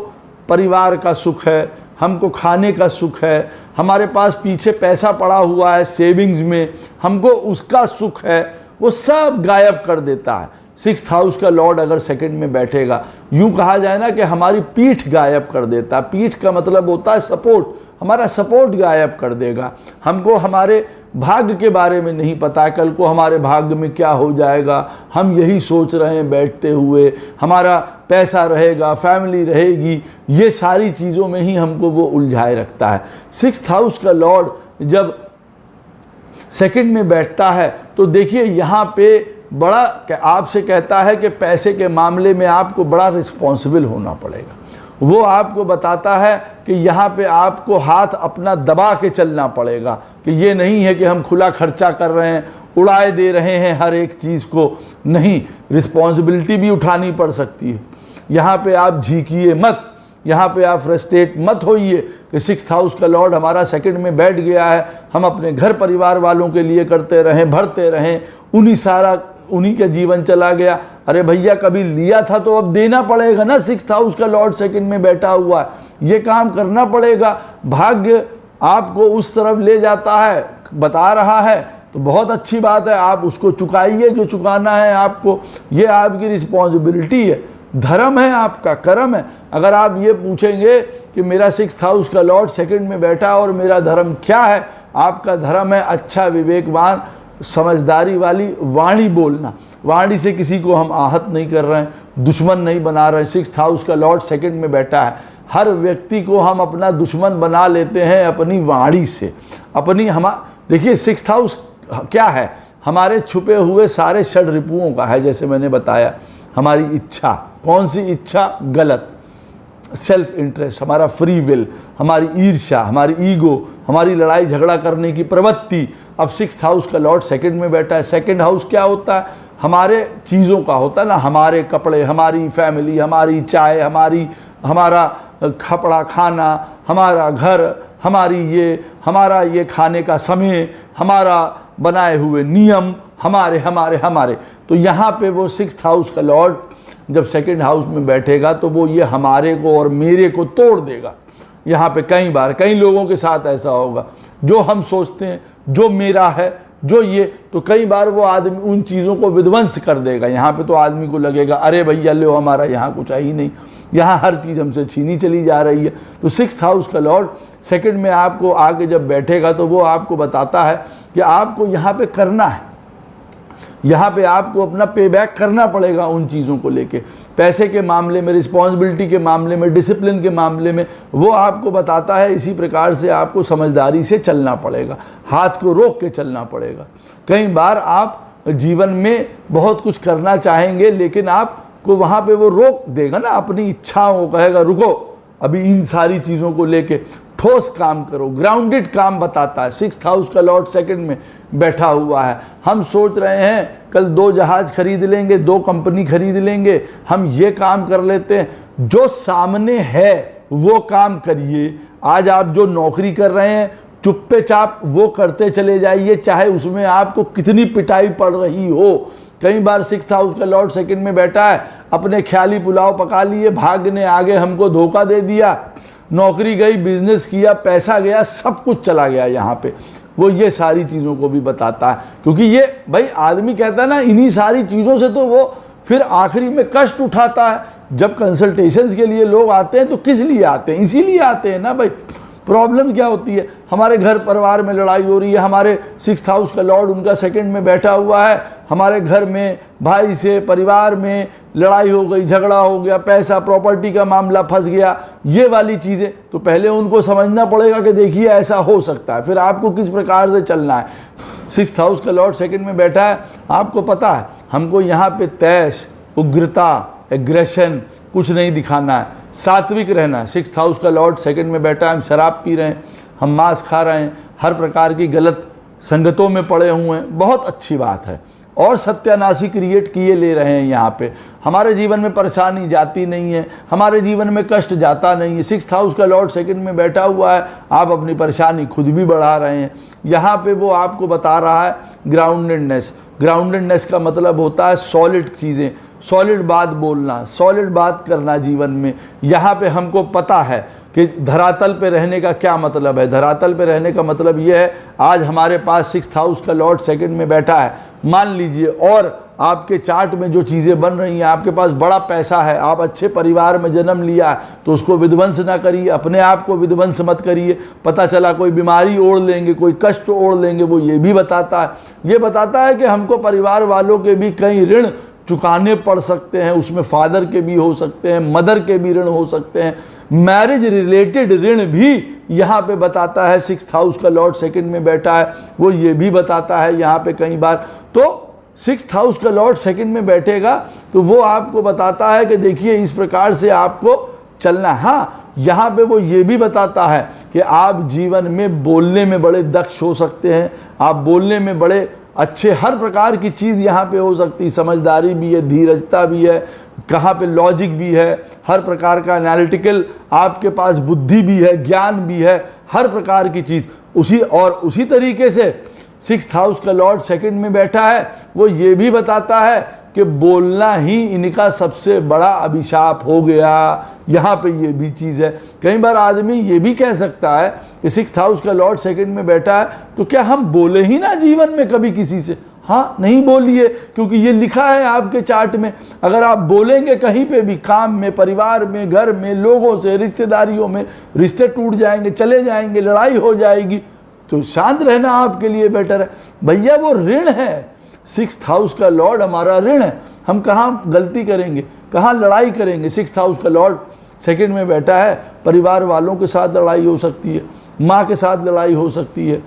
Speaker 1: परिवार का सुख है, हमको खाने का सुख है, हमारे पास पीछे पैसा पड़ा हुआ है सेविंग्स में, हमको उसका सुख है, वो सब गायब कर देता है। 6th हाउस का लॉर्ड अगर सेकंड में बैठेगा, यूँ कहा जाए ना कि हमारी पीठ गायब कर देता है। पीठ का मतलब होता है सपोर्ट, हमारा सपोर्ट गायब कर देगा। हमको हमारे भाग्य के बारे में नहीं पता है, कल को हमारे भाग्य में क्या हो जाएगा, हम यही सोच रहे हैं बैठते हुए, हमारा पैसा रहेगा, फैमिली रहेगी, ये सारी चीज़ों में ही हमको वो उलझाए रखता है। 6th हाउस का लॉर्ड जब सेकंड में बैठता है तो देखिए यहाँ पे बड़ा आपसे कहता है कि पैसे के मामले में आपको बड़ा रिस्पॉन्सिबल होना पड़ेगा। वो आपको बताता है कि यहाँ पे आपको हाथ अपना दबा के चलना पड़ेगा, कि ये नहीं है कि हम खुला खर्चा कर रहे हैं, उड़ाए दे रहे हैं हर एक चीज़ को, नहीं, रिस्पॉन्सिबिलिटी भी उठानी पड़ सकती है। यहाँ पे आप झीकिए मत, यहाँ पे आप फ्रस्ट्रेट मत होइए कि 6th हाउस का लॉर्ड हमारा सेकंड में बैठ गया है, हम अपने घर परिवार वालों के लिए करते रहें, भरते रहें, उन्हीं का जीवन चला गया। अरे भैया कभी लिया था तो अब देना पड़ेगा ना। 6th हाउस का लॉर्ड सेकंड में बैठा हुआ है, ये काम करना पड़ेगा। भाग्य आपको उस तरफ ले जाता है, बता रहा है, तो बहुत अच्छी बात है, आप उसको चुकाइए जो चुकाना है आपको, ये आपकी रिस्पॉन्सिबिलिटी है, धर्म है, आपका कर्म है। अगर आप ये पूछेंगे कि मेरा 6th हाउस का लॉर्ड सेकंड में बैठा और मेरा धर्म क्या है, आपका धर्म है अच्छा, विवेकवान, समझदारी वाली वाणी बोलना। वाणी से किसी को हम आहत नहीं कर रहे हैं, दुश्मन नहीं बना रहे हैं। 6th हाउस का लॉर्ड सेकंड में बैठा है, हर व्यक्ति को हम अपना दुश्मन बना लेते हैं अपनी वाणी से, देखिए 6th हाउस क्या है, हमारे छुपे हुए सारे षड रिपुओं का है। जैसे मैंने बताया, हमारी इच्छा, कौन सी इच्छा? गलत, सेल्फ इंटरेस्ट, हमारा फ्री विल, हमारी ईर्ष्या, हमारी ईगो, हमारी लड़ाई झगड़ा करने की प्रवृत्ति। अब 6th हाउस का लॉर्ड सेकंड में बैठा है। सेकंड हाउस क्या होता है? हमारे चीज़ों का होता है ना, हमारे कपड़े, हमारी फैमिली, हमारी चाय, हमारा कपड़ा खाना, हमारा घर, हमारा ये खाने का समय, हमारा बनाए हुए नियम, हमारे। तो यहाँ पे वो 6th हाउस का लॉर्ड जब सेकंड हाउस में बैठेगा तो वो ये हमारे को और मेरे को तोड़ देगा। यहाँ पे कई लोगों के साथ ऐसा होगा, जो हम सोचते हैं जो मेरा है, जो ये, तो कई बार वो आदमी उन चीज़ों को विध्वंस कर देगा। यहाँ पे तो आदमी को लगेगा अरे भैया लो, हमारा यहाँ कुछ है ही नहीं, यहाँ हर चीज़ हमसे छीनी चली जा रही है। तो 6th हाउस का लॉर्ड सेकंड में आपको आके जब बैठेगा तो वो आपको बताता है कि आपको यहाँ पे करना है, यहाँ पे आपको अपना पे बैक करना पड़ेगा उन चीज़ों को लेके, पैसे के मामले में, रिस्पॉन्सिबिलिटी के मामले में, डिसिप्लिन के मामले में। वो आपको बताता है इसी प्रकार से आपको समझदारी से चलना पड़ेगा, हाथ को रोक के चलना पड़ेगा। कई बार आप जीवन में बहुत कुछ करना चाहेंगे लेकिन आपको वहाँ पे वो रोक देगा ना, अपनी इच्छाओं को कहेगा रुको, अभी इन सारी चीज़ों को लेके ठोस काम करो, ग्राउंडेड काम बताता है। 6th हाउस का लॉर्ड सेकंड में बैठा हुआ है। हम सोच रहे हैं कल 2 जहाज खरीद लेंगे, 2 कंपनी खरीद लेंगे, हम ये काम कर लेते हैं। जो सामने है वो काम करिए। आज आप जो नौकरी कर रहे हैं चुप्पे चाप वो करते चले जाइए, चाहे उसमें आपको कितनी पिटाई पड़ रही हो। कई बार 6th हाउस का लॉर्ड सेकंड में बैठा है, अपने ख्याली पुलाव पका लिए, भाग्य ने आगे हमको धोखा दे दिया, नौकरी गई, बिजनेस किया, पैसा गया, सब कुछ चला गया यहाँ पे। वो ये सारी चीज़ों को भी बताता है, क्योंकि ये भाई आदमी कहता है ना, इन्हीं सारी चीज़ों से तो वो फिर आखिरी में कष्ट उठाता है। जब कंसल्टेशंस के लिए लोग आते हैं तो किस लिए आते हैं? इसीलिए आते हैं ना भाई। प्रॉब्लम क्या होती है? हमारे घर परिवार में लड़ाई हो रही है, हमारे 6th हाउस का लॉर्ड उनका 2nd में बैठा हुआ है, हमारे घर में भाई से, परिवार में लड़ाई हो गई, झगड़ा हो गया, पैसा प्रॉपर्टी का मामला फंस गया, ये वाली चीज़ें। तो पहले उनको समझना पड़ेगा कि देखिए ऐसा हो सकता है, फिर आपको किस प्रकार से चलना है। 6th हाउस का लॉर्ड 2nd में बैठा है, आपको पता है हमको यहाँ पे तैश, उग्रता, एग्रेशन कुछ नहीं दिखाना है, सात्विक रहना है। 6th हाउस का लॉर्ड 2nd में बैठा है, हम शराब पी रहे हैं, हम मांस खा रहे हैं, हर प्रकार की गलत संगतों में पड़े हुए हैं, बहुत अच्छी बात है, और सत्यानाशी क्रिएट किए ले रहे हैं यहाँ पे। हमारे जीवन में परेशानी जाती नहीं है, हमारे जीवन में कष्ट जाता नहीं है। 6th हाउस का लॉर्ड 2nd में बैठा हुआ है, आप अपनी परेशानी खुद भी बढ़ा रहे हैं। यहाँ पे वो आपको बता रहा है ग्राउंडेडनेस। ग्राउंडेडनेस का मतलब होता है सॉलिड चीज़ें, सॉलिड बात बोलना, सॉलिड बात करना जीवन में। यहाँ पे हमको पता है कि धरातल पे रहने का क्या मतलब है। धरातल पे रहने का मतलब ये है, आज हमारे पास 6th हाउस का लॉर्ड 2nd में बैठा है, मान लीजिए, और आपके चार्ट में जो चीज़ें बन रही हैं, आपके पास बड़ा पैसा है, आप अच्छे परिवार में जन्म लिया है, तो उसको विध्वंस ना करिए, अपने आप को विध्वंस मत करिए। पता चला कोई बीमारी ओढ़ लेंगे, कोई कष्ट ओढ़ लेंगे, वो ये भी बताता है। ये बताता है कि हमको परिवार वालों के भी कई ऋण चुकाने पड़ सकते हैं, उसमें फादर के भी हो सकते हैं, मदर के भी ऋण हो सकते हैं, मैरिज रिलेटेड ऋण भी यहाँ पे बताता है। 6th हाउस का लॉर्ड 2nd में बैठा है, वो ये भी बताता है यहाँ पे कई बार। तो 6th हाउस का लॉर्ड 2nd में बैठेगा तो वो आपको बताता है कि देखिए इस प्रकार से आपको चलना। हाँ, यहाँ पे वो ये भी बताता है कि आप जीवन में बोलने में बड़े दक्ष हो सकते हैं, आप बोलने में बड़े अच्छे, हर प्रकार की चीज़ यहाँ पे हो सकती है। समझदारी भी है, धीरजता भी है, कहाँ पे लॉजिक भी है, हर प्रकार का एनालिटिकल आपके पास बुद्धि भी है, ज्ञान भी है, हर प्रकार की चीज़। उसी तरीके से 6th हाउस का लॉर्ड 2nd में बैठा है, वो ये भी बताता है कि बोलना ही इनका सबसे बड़ा अभिशाप हो गया। यहाँ पे ये भी चीज़ है। कई बार आदमी ये भी कह सकता है कि 6th हाउस का लॉर्ड 2nd में बैठा है, तो क्या हम बोले ही ना जीवन में कभी किसी से? हाँ, नहीं बोलिए, क्योंकि ये लिखा है आपके चार्ट में। अगर आप बोलेंगे कहीं पे भी, काम में, परिवार में, घर में, लोगों से, रिश्तेदारियों में, रिश्ते टूट जाएंगे, चले जाएंगे, लड़ाई हो जाएगी, तो शांत रहना आपके लिए बेटर है। भैया वो ऋण है, 6th हाउस का लॉर्ड हमारा ऋण है। हम कहाँ गलती करेंगे, कहाँ लड़ाई करेंगे? 6th हाउस का लॉर्ड 2nd में बैठा है, परिवार वालों के साथ लड़ाई हो सकती है, माँ के साथ लड़ाई हो सकती है,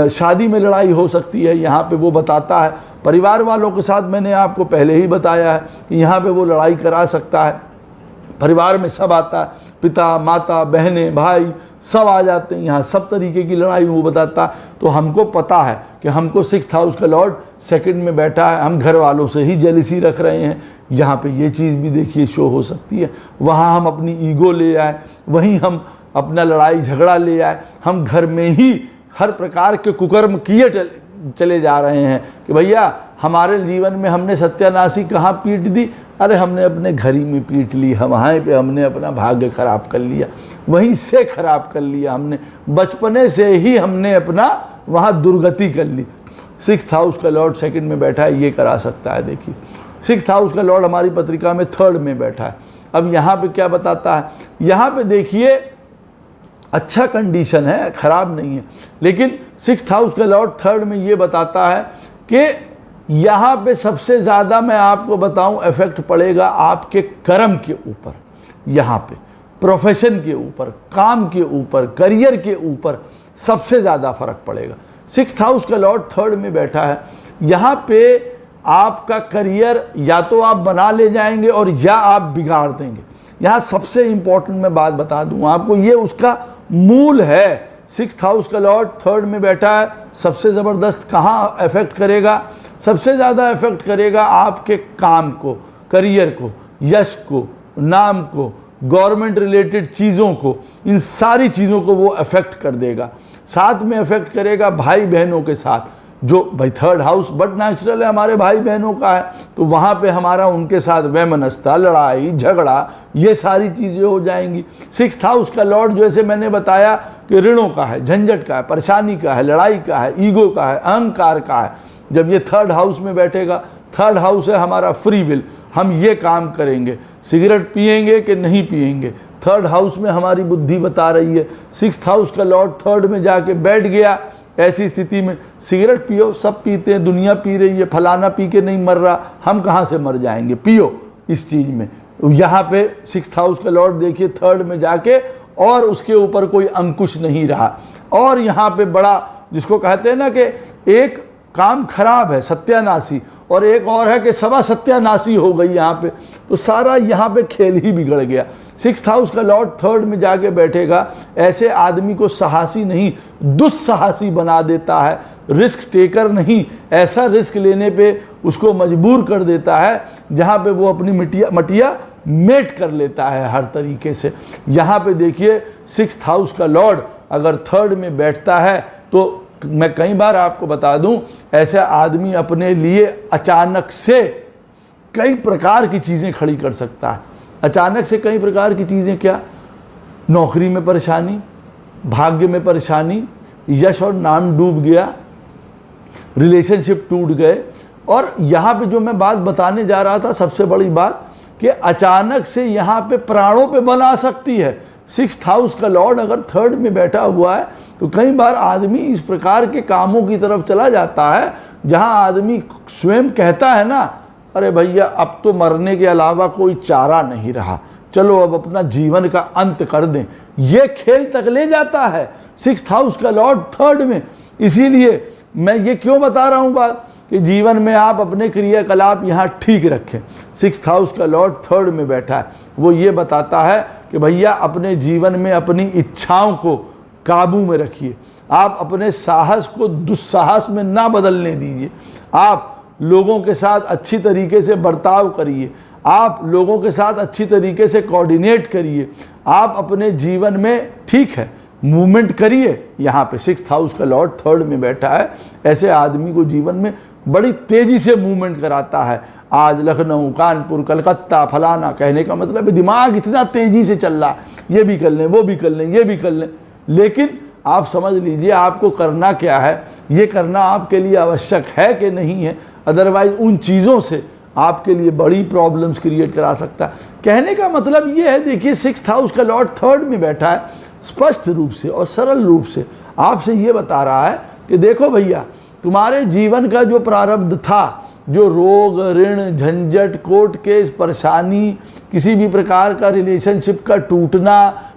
Speaker 1: शादी में लड़ाई हो सकती है। यहाँ पे वो बताता है परिवार वालों के साथ, मैंने आपको पहले ही बताया है कि यहाँ पे वो लड़ाई करा सकता है। परिवार में सब आता है, पिता, माता, बहनें, भाई सब आ जाते हैं, यहाँ सब तरीके की लड़ाई वो बताता है। तो हमको पता है कि हमको 6th हाउस का लॉर्ड 2nd में बैठा है, हम घर वालों से ही जेलिसी रख रहे हैं। यहाँ पे ये चीज़ भी देखिए शो हो सकती है। वहाँ हम अपनी ईगो ले आए, वहीं हम अपना लड़ाई झगड़ा ले आए, हम घर में ही हर प्रकार के कुकर्म किए चले जा रहे हैं कि भैया हमारे जीवन में हमने सत्यानाशी कहाँ पीट दी? अरे हमने अपने घर ही में पीट ली, वहाँ पे हमने अपना भाग्य खराब कर लिया, वहीं से खराब कर लिया हमने, बचपने से ही हमने अपना वहाँ दुर्गति कर ली। 6th हाउस का लॉर्ड 2nd में बैठा है, ये करा सकता है। देखिए 6th हाउस का लॉर्ड हमारी पत्रिका में 3rd में बैठा है। अब यहाँ पे क्या बताता है? यहाँ पे देखिए अच्छा कंडीशन है, ख़राब नहीं है, लेकिन 6th हाउस का लॉर्ड 3rd में ये बताता है कि यहाँ पे सबसे ज़्यादा मैं आपको बताऊँ इफेक्ट पड़ेगा आपके कर्म के ऊपर, यहाँ पे प्रोफेशन के ऊपर, काम के ऊपर, करियर के ऊपर सबसे ज़्यादा फर्क पड़ेगा। 6th हाउस का लॉर्ड 3rd में बैठा है, यहाँ पे आपका करियर या तो आप बना ले जाएंगे और या आप बिगाड़ देंगे। यहाँ सबसे इम्पोर्टेंट मैं बात बता दूँ आपको, ये उसका मूल है। 6th हाउस का लॉर्ड 3rd में बैठा है, सबसे ज़बरदस्त कहाँ इफेक्ट करेगा? सबसे ज़्यादा इफेक्ट करेगा आपके काम को, करियर को, यश को, नाम को, गवर्नमेंट रिलेटेड चीज़ों को, इन सारी चीज़ों को वो इफेक्ट कर देगा। साथ में इफेक्ट करेगा भाई बहनों के साथ। जो भाई थर्ड हाउस बट नेचुरल है, हमारे भाई बहनों का है, तो वहाँ पे हमारा उनके साथ वैमनस्यता, लड़ाई झगड़ा, ये सारी चीज़ें हो जाएंगी। सिक्स्थ हाउस का लॉर्ड जैसे मैंने बताया कि ऋणों का है, झंझट का है, परेशानी का है, लड़ाई का है, ईगो का है, अहंकार का है। जब ये थर्ड हाउस में बैठेगा, थर्ड हाउस है हमारा फ्री विल, हम ये काम करेंगे, सिगरेट पिएंगे कि नहीं पिएंगे, थर्ड हाउस में हमारी बुद्धि बता रही है। सिक्स्थ हाउस का लॉर्ड थर्ड में जाके बैठ गया, ऐसी स्थिति में सिगरेट पियो, सब पीते हैं, दुनिया पी रही है, फलाना पी के नहीं मर रहा, हम कहाँ से मर जाएंगे, पियो इस चीज़ में। यहाँ पे सिक्स्थ हाउस का लॉर्ड देखिए थर्ड में जाके, और उसके ऊपर कोई अंकुश नहीं रहा। और यहाँ पे बड़ा जिसको कहते हैं ना कि एक काम खराब है सत्यानाशी, और एक और है कि सभा सत्यानाशी हो गई यहाँ पे, तो सारा यहाँ पे खेल ही बिगड़ गया। सिक्स्थ हाउस का लॉर्ड थर्ड में जाके बैठेगा, ऐसे आदमी को साहसी नहीं दुस्साहसी बना देता है, रिस्क टेकर नहीं, ऐसा रिस्क लेने पे उसको मजबूर कर देता है जहाँ पे वो अपनी मटिया मेट कर लेता है हर तरीके से। यहाँ पे देखिए सिक्स्थ हाउस का लॉर्ड अगर थर्ड में बैठता है तो मैं कई बार आपको बता दूं, ऐसे आदमी अपने लिए अचानक से कई प्रकार की चीज़ें खड़ी कर सकता है। अचानक से कई प्रकार की चीज़ें क्या, नौकरी में परेशानी, भाग्य में परेशानी, यश और नाम डूब गया, रिलेशनशिप टूट गए। और यहाँ पे जो मैं बात बताने जा रहा था, सबसे बड़ी बात कि अचानक से यहाँ पे प्राणों पे बन आ सकती है। सिक्स्थ हाउस का लॉर्ड अगर थर्ड में बैठा हुआ है तो कई बार आदमी इस प्रकार के कामों की तरफ चला जाता है जहां आदमी स्वयं कहता है ना, अरे भैया अब तो मरने के अलावा कोई चारा नहीं रहा, चलो अब अपना जीवन का अंत कर दें, ये खेल तक ले जाता है सिक्स्थ हाउस का लॉर्ड थर्ड में। इसीलिए मैं ये क्यों बता रहा हूँ बात कि जीवन में आप अपने क्रियाकलाप यहाँ ठीक रखें। सिक्स्थ हाउस का लॉर्ड थर्ड में बैठा है, वो ये बताता है कि भैया अपने जीवन में अपनी इच्छाओं को काबू में रखिए, आप अपने साहस को दुस्साहस में ना बदलने दीजिए, आप लोगों के साथ अच्छी तरीके से बर्ताव करिए, आप लोगों के साथ अच्छी तरीके से कोऑर्डिनेट करिए, आप अपने जीवन में ठीक है मूवमेंट करिए। यहाँ पे सिक्स्थ हाउस का लॉर्ड थर्ड में बैठा है, ऐसे आदमी को जीवन में बड़ी तेज़ी से मूवमेंट कराता है। आज लखनऊ, कानपुर, कलकत्ता, फलाना, कहने का मतलब है दिमाग इतना तेज़ी से चल रहा है, ये भी कर लें, वो भी कर लें, ये भी कर लें, लेकिन आप समझ लीजिए आपको करना क्या है, ये करना आपके लिए आवश्यक है कि नहीं है, अदरवाइज उन चीज़ों से आपके लिए बड़ी प्रॉब्लम्स क्रिएट करा सकता है। कहने का मतलब ये है, देखिए सिक्स्थ हाउस का लॉर्ड थर्ड में बैठा है, स्पष्ट रूप से और सरल रूप से आपसे ये बता रहा है कि देखो भैया तुम्हारे जीवन का जो प्रारब्ध था, जो रोग, ऋण, झंझट, कोर्ट केस, परेशानी, किसी भी प्रकार का रिलेशनशिप का टूटना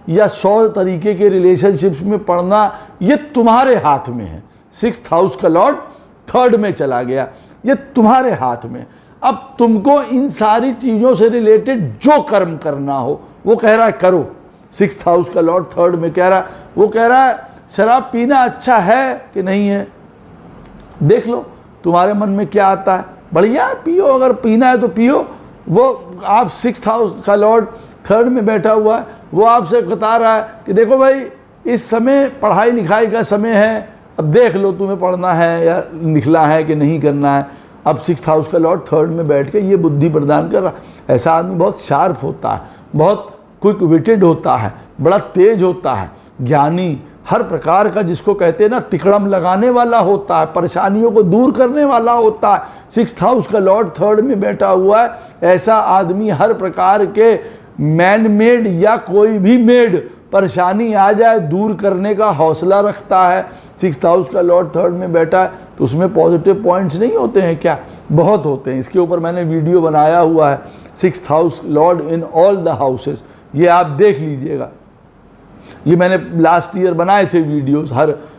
Speaker 1: या 100 तरीके के रिलेशनशिप्स में पड़ना, ये तुम्हारे हाथ में है। सिक्स्थ हाउस का लॉर्ड थर्ड में चला गया, ये तुम्हारे हाथ में। अब तुमको इन सारी चीज़ों से रिलेटेड जो कर्म करना हो वो कह रहा है करो। सिक्स्थ हाउस का लॉर्ड थर्ड में कह रहा है, वो कह रहा है शराब पीना अच्छा है कि नहीं है, देख लो तुम्हारे मन में क्या आता है, बढ़िया पियो, अगर पीना है तो पियो। वो आप सिक्स्थ हाउस का लॉर्ड थर्ड में बैठा हुआ है, वो आपसे बता रहा है कि देखो भाई इस समय पढ़ाई लिखाई का समय है, अब देख लो तुम्हें पढ़ना है या लिखना है कि नहीं करना है। अब सिक्स्थ हाउस का लॉर्ड थर्ड में बैठ के ये बुद्धि प्रदान कर रहा है। ऐसा आदमी बहुत शार्प होता है, बहुत क्विक विटेड होता है, बड़ा तेज होता है, ज्ञानी, हर प्रकार का जिसको कहते हैं ना तिकड़म लगाने वाला होता है, परेशानियों को दूर करने वाला होता है। सिक्स्थ हाउस का लॉर्ड थर्ड में बैठा हुआ है, ऐसा आदमी हर प्रकार के मैन मेड या कोई भी मेड परेशानी आ जाए दूर करने का हौसला रखता है। सिक्स्थ हाउस का लॉर्ड थर्ड में बैठा है तो उसमें पॉजिटिव पॉइंट्स नहीं होते हैं क्या, बहुत होते हैं। इसके ऊपर मैंने वीडियो बनाया हुआ है, sixth house Lord in all the houses, ये आप देख लीजिएगा। ये मैंने लास्ट ईयर बनाए थे वीडियोस,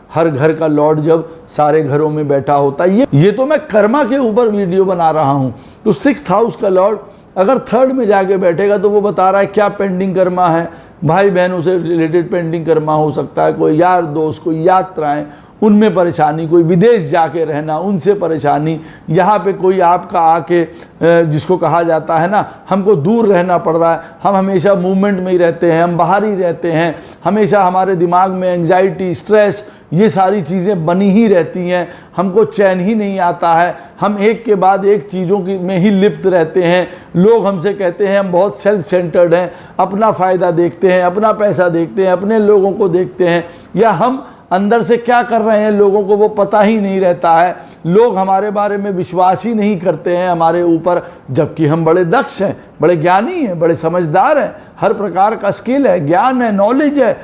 Speaker 1: हर घर का लॉर्ड जब सारे घरों में बैठा होता है। ये तो मैं कर्मा के ऊपर वीडियो बना रहा हूँ। तो सिक्स्थ हाउस का लॉर्ड अगर थर्ड में जाके बैठेगा तो वो बता रहा है क्या पेंडिंग कर्मा है, भाई बहनों से रिलेटेड पेंडिंग कर्मा हो सकता है, कोई यार दोस्त, कोई यात्राएं, उनमें परेशानी, कोई विदेश जाके रहना उनसे परेशानी, यहाँ पे कोई आपका आके जिसको कहा जाता है ना हमको दूर रहना पड़ रहा है, हम हमेशा मूवमेंट में ही रहते हैं, हम बाहर ही रहते हैं, हमेशा हमारे दिमाग में एंग्जाइटी, स्ट्रेस, ये सारी चीज़ें बनी ही रहती हैं, हमको चैन ही नहीं आता है, हम एक के बाद एक चीज़ों की में ही लिप्त रहते हैं। लोग हमसे कहते हैं हम बहुत सेल्फ सेंटर्ड हैं, अपना फ़ायदा देखते हैं, अपना पैसा देखते हैं, अपने लोगों को देखते हैं, या हम अंदर से क्या कर रहे हैं लोगों को वो पता ही नहीं रहता है। लोग हमारे बारे में विश्वास ही नहीं करते हैं हमारे ऊपर, जबकि हम बड़े दक्ष हैं, बड़े ज्ञानी हैं, बड़े समझदार हैं, हर प्रकार का स्किल है, ज्ञान है, नॉलेज है,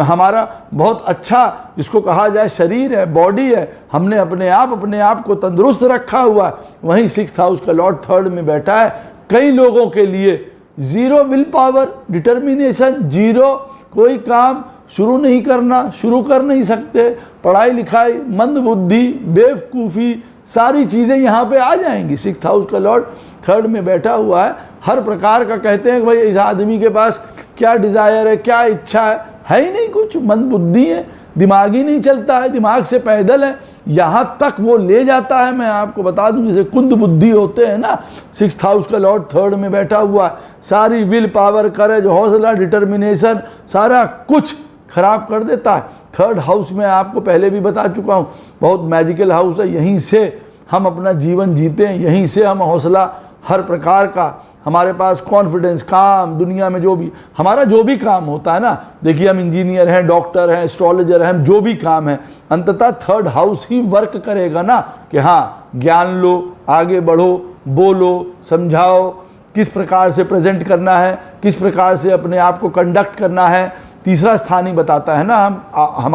Speaker 1: हमारा बहुत अच्छा जिसको कहा जाए शरीर है, बॉडी है, हमने अपने आप को तंदुरुस्त रखा हुआ है। वहीं 6th हाउस का लॉर्ड 3rd में बैठा है। कई लोगों के लिए zero will power, determination, zero, कोई काम शुरू नहीं करना, शुरू कर नहीं सकते, पढ़ाई लिखाई, मंद बुद्धि, बेवकूफ़ी, सारी चीज़ें यहाँ पे आ जाएंगी। 6th हाउस का लॉर्ड 3rd में बैठा हुआ है। हर प्रकार का कहते हैं कि भाई इस आदमी के पास क्या डिज़ायर है, क्या इच्छा है ही नहीं कुछ, मंद बुद्धि है, दिमाग ही नहीं चलता है, दिमाग से पैदल है, यहाँ तक वो ले जाता है। मैं आपको बता दूं जैसे कुंद बुद्धि होते हैं ना, 6th हाउस का लॉर्ड 3rd में बैठा हुआ, सारी विल पावर, करेज, हौसला, डिटर्मिनेशन, सारा कुछ खराब कर देता है। 3rd हाउस में आपको पहले भी बता चुका हूँ बहुत मैजिकल हाउस है, यहीं से हम अपना जीवन जीते हैं, यहीं से हम हौसला, हर प्रकार का हमारे पास कॉन्फिडेंस, काम, दुनिया में जो भी हमारा जो भी काम होता है ना, देखिए हम इंजीनियर हैं, डॉक्टर हैं, एस्ट्रोलॉजर हैं, हम जो भी काम है अंततः 3rd हाउस ही वर्क करेगा ना कि हाँ ज्ञान लो, आगे बढ़ो, बोलो, समझाओ, किस प्रकार से प्रेजेंट करना है, किस प्रकार से अपने आप को कंडक्ट करना है। तीसरा स्थान ही बताता है ना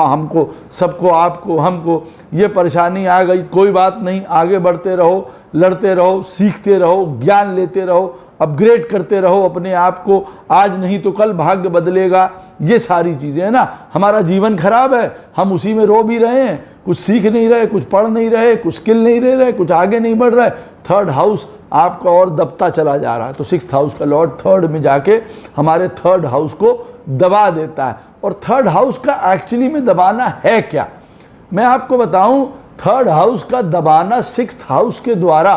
Speaker 1: हमको, सबको, आपको, हमको, ये परेशानी आ गई, कोई बात नहीं, आगे बढ़ते रहो, लड़ते रहो, सीखते रहो, ज्ञान लेते रहो, अपग्रेड करते रहो अपने आप को, आज नहीं तो कल भाग्य बदलेगा। ये सारी चीज़ें है ना, हमारा जीवन खराब है, हम उसी में रो भी रहे हैं, कुछ सीख नहीं रहे, कुछ पढ़ नहीं रहे, कुछ स्किल नहीं ले रहे, कुछ आगे नहीं बढ़ रहा है। 3rd हाउस आपका और दबता चला जा रहा है। तो 6th हाउस का लॉर्ड 3rd में जाके हमारे 3rd हाउस को दबा देता है। और 3rd हाउस का एक्चुअली में दबाना है क्या, मैं आपको बताऊं। 3rd हाउस का दबाना 6th हाउस के द्वारा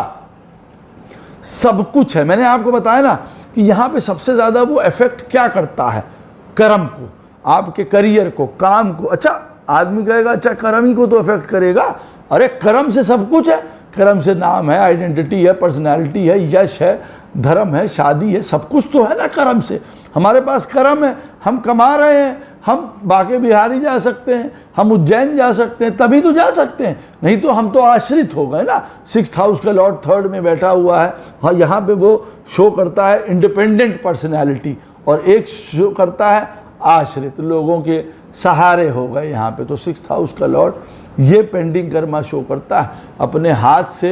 Speaker 1: सब कुछ है। मैंने आपको बताया ना कि यहाँ पे सबसे ज़्यादा वो इफेक्ट क्या करता है, कर्म को, आपके करियर को, काम को। अच्छा आदमी कहेगा अच्छा कर्म ही को तो इफेक्ट करेगा, अरे कर्म से सब कुछ है, कर्म से नाम है, आइडेंटिटी है, पर्सनालिटी है, यश है, धर्म है, शादी है, सब कुछ तो है ना कर्म से। हमारे पास कर्म है, हम कमा रहे हैं, हम बाके बिहारी जा सकते हैं, हम उज्जैन जा सकते हैं, तभी तो जा सकते हैं, नहीं तो हम तो आश्रित हो गए ना। 6th हाउस का लॉर्ड 3rd में बैठा हुआ है। हाँ, यहाँ पे वो शो करता है इंडिपेंडेंट पर्सनैलिटी, और एक शो करता है आश्रित, लोगों के सहारे हो गए यहाँ पे। तो 6th हाउस का लॉर्ड ये पेंडिंग कर्मा शो करता है, अपने हाथ से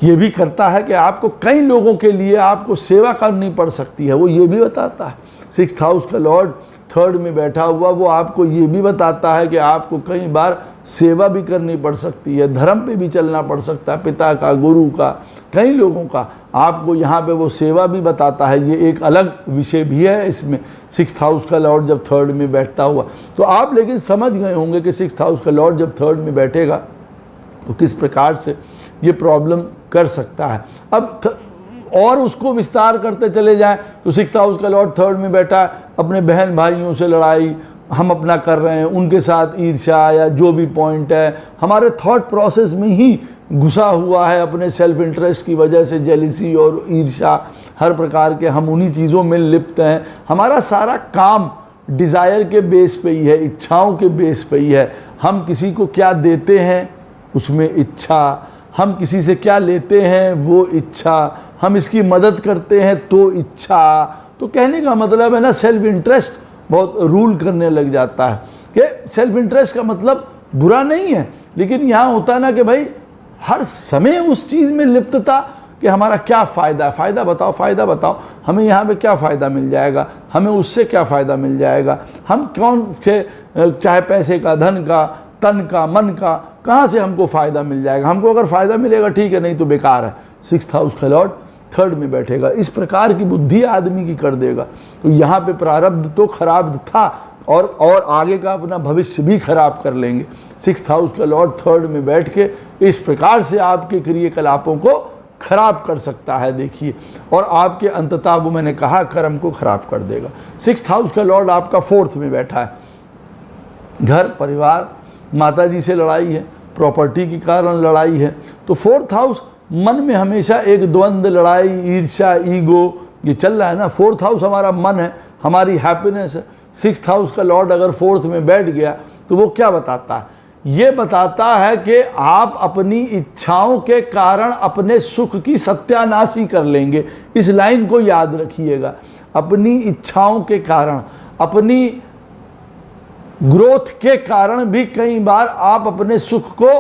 Speaker 1: ये भी करता है कि आपको कई लोगों के लिए आपको सेवा करनी पड़ सकती है, वो ये भी बताता है। 6th हाउस का लॉर्ड 3rd में बैठा हुआ वो आपको ये भी बताता है कि आपको कई बार सेवा भी करनी पड़ सकती है, धर्म पे भी चलना पड़ सकता है, पिता का, गुरु का, कई लोगों का, आपको यहाँ पे वो सेवा भी बताता है। ये एक अलग विषय भी है इसमें, 6th हाउस का लॉर्ड जब 3rd में बैठता हुआ। तो आप लेकिन समझ गए होंगे कि 6th हाउस का लॉर्ड जब 3rd में बैठेगा तो किस प्रकार से ये प्रॉब्लम कर सकता है। अब और उसको विस्तार करते चले जाएं तो 6th हाउस का लॉर्ड 3rd में बैठा है, अपने बहन भाइयों से लड़ाई हम अपना कर रहे हैं, उनके साथ ईर्ष्या या जो भी पॉइंट है हमारे थॉट प्रोसेस में ही घुसा हुआ है, अपने सेल्फ इंटरेस्ट की वजह से जेलिसी और ईर्ष्या, हर प्रकार के हम उन्हीं चीज़ों में लिप्त हैं। हमारा सारा काम डिज़ायर के बेस पे ही है, इच्छाओं के बेस पे ही है। हम किसी को क्या देते हैं उसमें इच्छा, हम किसी से क्या लेते हैं वो इच्छा, हम इसकी मदद करते हैं तो इच्छा। तो कहने का मतलब है ना, सेल्फ इंटरेस्ट बहुत रूल करने लग जाता है। कि सेल्फ इंटरेस्ट का मतलब बुरा नहीं है, लेकिन यहाँ होता है ना कि भाई हर समय उस चीज़ में लिप्तता कि हमारा क्या फ़ायदा है, फ़ायदा बताओ, फ़ायदा बताओ, हमें यहाँ पे क्या फ़ायदा मिल जाएगा, हमें उससे क्या फ़ायदा मिल जाएगा, हम कौन से, चाहे पैसे का, धन का, तन का, मन का, कहाँ से हमको फ़ायदा मिल जाएगा। हमको अगर फ़ायदा मिलेगा ठीक है, नहीं तो बेकार है। 6th हाउस का लॉर्ड 3rd में बैठेगा, इस प्रकार की बुद्धि आदमी की कर देगा। तो यहाँ पे प्रारब्ध तो खराब था, और आगे का अपना भविष्य भी खराब कर लेंगे। 6th हाउस का लॉर्ड 3rd में बैठ के इस प्रकार से आपके क्रियाकलापों को खराब कर सकता है, देखिए, और आपके अंततः वो मैंने कहा कर्म को खराब कर देगा। 6th हाउस का लॉर्ड आपका 4th में बैठा है। घर परिवार, माता जी से लड़ाई है, प्रॉपर्टी के कारण लड़ाई है। तो 4th हाउस मन में हमेशा एक द्वंद्व, लड़ाई, ईर्ष्या, ईगो ये चल रहा है ना। 4th हाउस हमारा मन है, हमारी हैप्पीनेस है। 6th हाउस का लॉर्ड अगर 4th में बैठ गया तो वो क्या बताता है? ये बताता है कि आप अपनी इच्छाओं के कारण अपने सुख की सत्यानाशी कर लेंगे। इस लाइन को याद रखिएगा। अपनी इच्छाओं के कारण, अपनी ग्रोथ के कारण भी कई बार आप अपने सुख को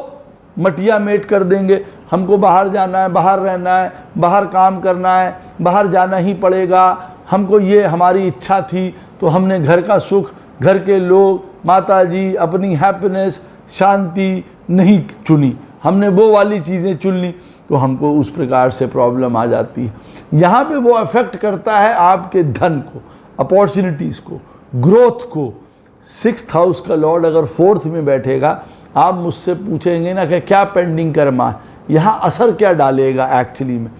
Speaker 1: मटिया मेट कर देंगे। हमको बाहर जाना है, बाहर रहना है, बाहर काम करना है, बाहर जाना ही पड़ेगा, हमको ये हमारी इच्छा थी, तो हमने घर का सुख, घर के लोग, माता जी, अपनी हैप्पीनेस, शांति नहीं चुनी, हमने वो वाली चीज़ें चुन ली, तो हमको उस प्रकार से प्रॉब्लम आ जाती है। यहाँ पे वो अफेक्ट करता है आपके धन को, अपॉर्चुनिटीज़ को, ग्रोथ को। 6th हाउस का लॉर्ड अगर 4th में बैठेगा, आप मुझसे पूछेंगे ना कि क्या पेंडिंग कर्मा है, यहाँ असर क्या डालेगा? एक्चुअली में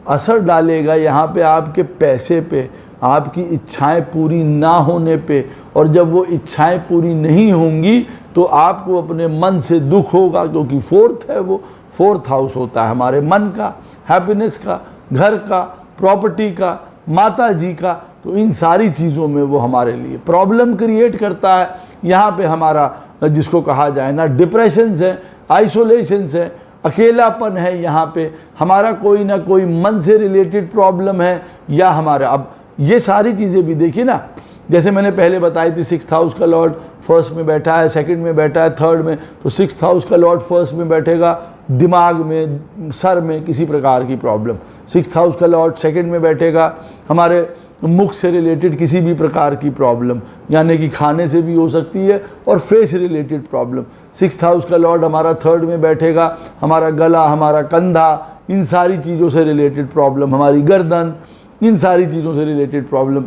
Speaker 1: असर डालेगा यहाँ पे आपके पैसे पे, आपकी इच्छाएं पूरी ना होने पे। और जब वो इच्छाएं पूरी नहीं होंगी तो आपको अपने मन से दुख होगा, क्योंकि 4th है वो। 4th हाउस होता है हमारे मन का, हैप्पीनेस का, घर का, प्रॉपर्टी का, माता जी का। तो इन सारी चीज़ों में वो हमारे लिए प्रॉब्लम क्रिएट करता है। यहाँ पे हमारा जिसको कहा जाए ना डिप्रेशंस है, आइसोलेशंस है, अकेलापन है। यहाँ पे हमारा कोई ना कोई मन से रिलेटेड प्रॉब्लम है, या हमारा अब ये सारी चीज़ें भी देखिए ना, जैसे मैंने पहले बताई थी 6th हाउस का लॉर्ड 1st में बैठा है, 2nd में बैठा है, 3rd में। तो 6th हाउस का लॉर्ड 1st में बैठेगा, दिमाग में, सर में किसी प्रकार की प्रॉब्लम। 6th हाउस का लॉर्ड 2nd में बैठेगा, हमारे मुख से रिलेटेड किसी भी प्रकार की प्रॉब्लम, यानी कि खाने से भी हो सकती है, और face related problem. 6th house का लॉर्ड हमारा 3rd में बैठेगा, हमारा गला, हमारा कंधा, इन सारी चीज़ों से रिलेटेड प्रॉब्लम, हमारी गर्दन, इन सारी चीज़ों से रिलेटेड प्रॉब्लम।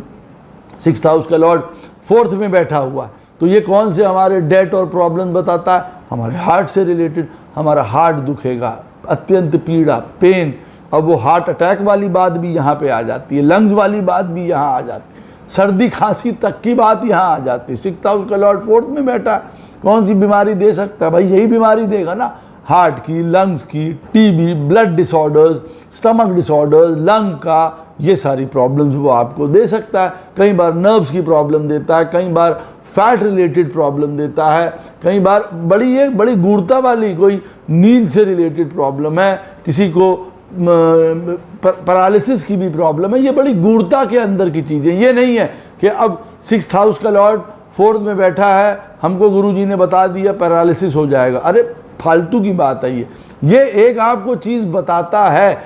Speaker 1: 6th हाउस का लॉर्ड 4th में बैठा हुआ है, तो ये कौन से हमारे डेट और प्रॉब्लम बताता है? हमारे हार्ट से रिलेटेड। हमारा हार्ट दुखेगा, अत्यंत पीड़ा, पेन। अब वो हार्ट अटैक वाली बात भी यहाँ पे आ जाती है, लंग्स वाली बात भी यहाँ आ जाती है, सर्दी खांसी तक की बात यहाँ आ जाती है। 6th हाउस का लॉर्ड 4th में बैठा है, कौन सी बीमारी दे सकता है? भाई यही बीमारी देगा ना, हार्ट की, लंग्स की, TB, blood disorders, stomach disorders, lung का, ये सारी प्रॉब्लम्स वो आपको दे सकता है। कई बार नर्व्स की प्रॉब्लम देता है, कई बार फैट रिलेटेड प्रॉब्लम देता है, कई बार बड़ी गूढ़ता वाली कोई नींद से रिलेटेड प्रॉब्लम है, किसी को पैरालिसिस की भी प्रॉब्लम है। ये बड़ी गूढ़ता के अंदर की चीज़ें, ये नहीं है कि अब 6th हाउस का लॉर्ड 4th में बैठा है, हमको गुरुजी ने बता दिया पैरालिसिस हो जाएगा। अरे फालतू की बात है ये एक आपको चीज़ बताता है,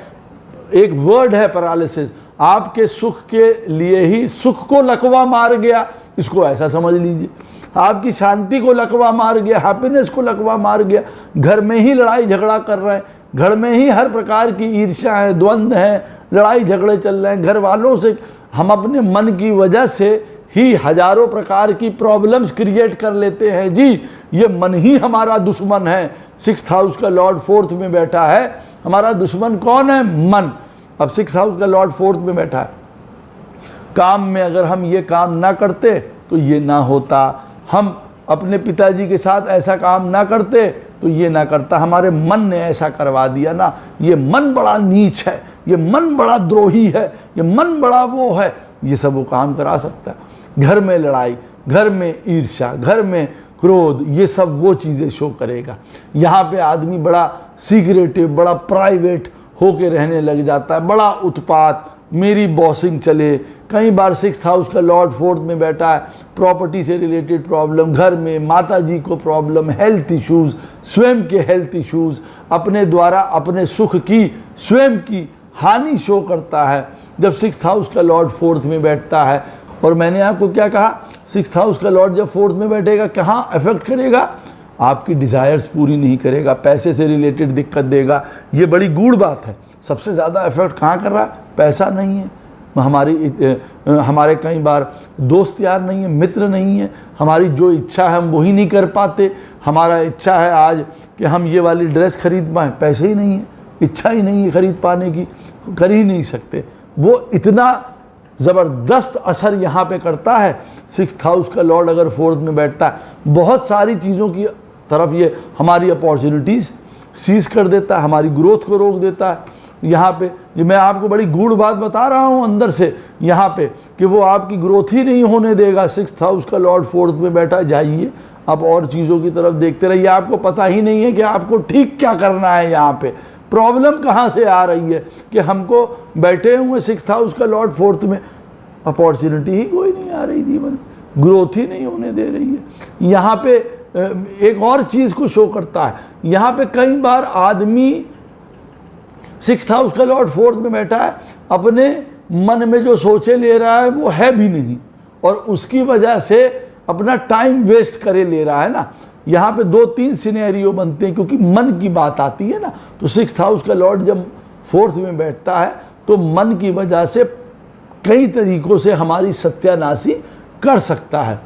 Speaker 1: एक वर्ड है पैरालिसिस, आपके सुख के लिए ही सुख को लकवा मार गया, इसको ऐसा समझ लीजिए। आपकी शांति को लकवा मार गया, हैप्पीनेस को लकवा मार गया। घर में ही लड़ाई झगड़ा कर रहे हैं, घर में ही हर प्रकार की ईर्ष्या है, द्वंद्व है, लड़ाई झगड़े चल रहे हैं घर वालों से। हम अपने मन की वजह से ही हजारों प्रकार की प्रॉब्लम्स क्रिएट कर लेते हैं जी। ये मन ही हमारा दुश्मन है। 6th हाउस का लॉर्ड 4th में बैठा है, हमारा दुश्मन कौन है? मन। अब 6th हाउस का लॉर्ड 4th में बैठा है, काम में अगर हम ये काम ना करते तो ये ना होता, हम अपने पिताजी के साथ ऐसा काम ना करते तो ये ना करता, हमारे मन ने ऐसा करवा दिया ना। ये मन बड़ा नीच है, ये मन बड़ा द्रोही है, ये मन बड़ा वो है, ये सब वो काम करा सकता है। घर में लड़ाई, घर में ईर्ष्या, घर में क्रोध, ये सब वो चीज़ें शो करेगा। यहाँ पे आदमी बड़ा सीक्रेटिव, बड़ा प्राइवेट होके रहने लग जाता है, बड़ा उत्पात, मेरी बॉसिंग चले। कई बार 6th हाउस का लॉर्ड 4th में बैठा है, प्रॉपर्टी से रिलेटेड प्रॉब्लम, घर में माता जी को प्रॉब्लम, हेल्थ इश्यूज़, स्वयं के हेल्थ इश्यूज़, अपने द्वारा अपने सुख की स्वयं की हानि शो करता है जब 6th हाउस का लॉर्ड 4th में बैठता है। और मैंने आपको क्या कहा, 6th हाउस का लॉर्ड जब 4th में बैठेगा कहाँ अफेक्ट करेगा? आपकी डिज़ायर्स पूरी नहीं करेगा, पैसे से रिलेटेड दिक्कत देगा। ये बड़ी गूढ़ बात है। सबसे ज़्यादा इफेक्ट कहाँ कर रहा है? पैसा नहीं है, हमारे कई बार दोस्त यार नहीं है, मित्र नहीं है, हमारी जो इच्छा है हम वही नहीं कर पाते। हमारा इच्छा है आज कि हम ये वाली ड्रेस खरीद पाएँ, पैसे ही नहीं है, इच्छा ही नहीं है खरीद पाने की, कर ही नहीं सकते। वो इतना ज़बरदस्त असर यहाँ पे करता है। 6th हाउस का लॉर्ड अगर 4th में बैठता है, बहुत सारी चीज़ों की तरफ ये हमारी अपॉर्चुनिटीज़ सीज कर देता है, हमारी ग्रोथ को रोक देता है। यहाँ पे ये मैं आपको बड़ी गूढ़ बात बता रहा हूँ अंदर से यहाँ पे, कि वो आपकी ग्रोथ ही नहीं होने देगा। 6th हाउस का लॉर्ड 4th में बैठा, जाइए आप और चीज़ों की तरफ देखते रहिए। आपको पता ही नहीं है कि आपको ठीक क्या करना है। यहाँ पे प्रॉब्लम कहाँ से आ रही है कि हमको बैठे हुए 6th हाउस का लॉर्ड 4th में, अपॉर्चुनिटी ही कोई नहीं आ रही, जीवन ग्रोथ ही नहीं होने दे रही है। यहाँ पे एक और चीज़ को शो करता है। यहाँ पे कई बार आदमी 6th हाउस का लॉर्ड 4th में बैठा है, अपने मन में जो सोचे ले रहा है वो है भी नहीं, और उसकी वजह से अपना टाइम वेस्ट करे ले रहा है ना। यहाँ पे 2-3 सिनेरियो बनते हैं, क्योंकि मन की बात आती है ना। तो 6th हाउस का लॉर्ड जब 4th में बैठता है तो मन की वजह से कई तरीक़ों से हमारी सत्यानाशी कर सकता है।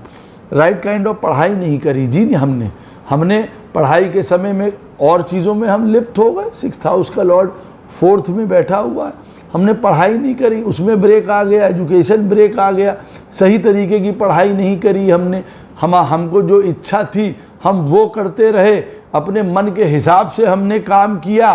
Speaker 1: राइट काइंड ऑफ पढ़ाई नहीं करी जी हमने पढ़ाई के समय में और चीज़ों में हम लिप्त हो गए। 6th हाउस का लॉर्ड 4th में बैठा हुआ है, हमने पढ़ाई नहीं करी, उसमें ब्रेक आ गया, एजुकेशन ब्रेक आ गया, सही तरीके की पढ़ाई नहीं करी हमने। हमको जो इच्छा थी हम वो करते रहे, अपने मन के हिसाब से हमने काम किया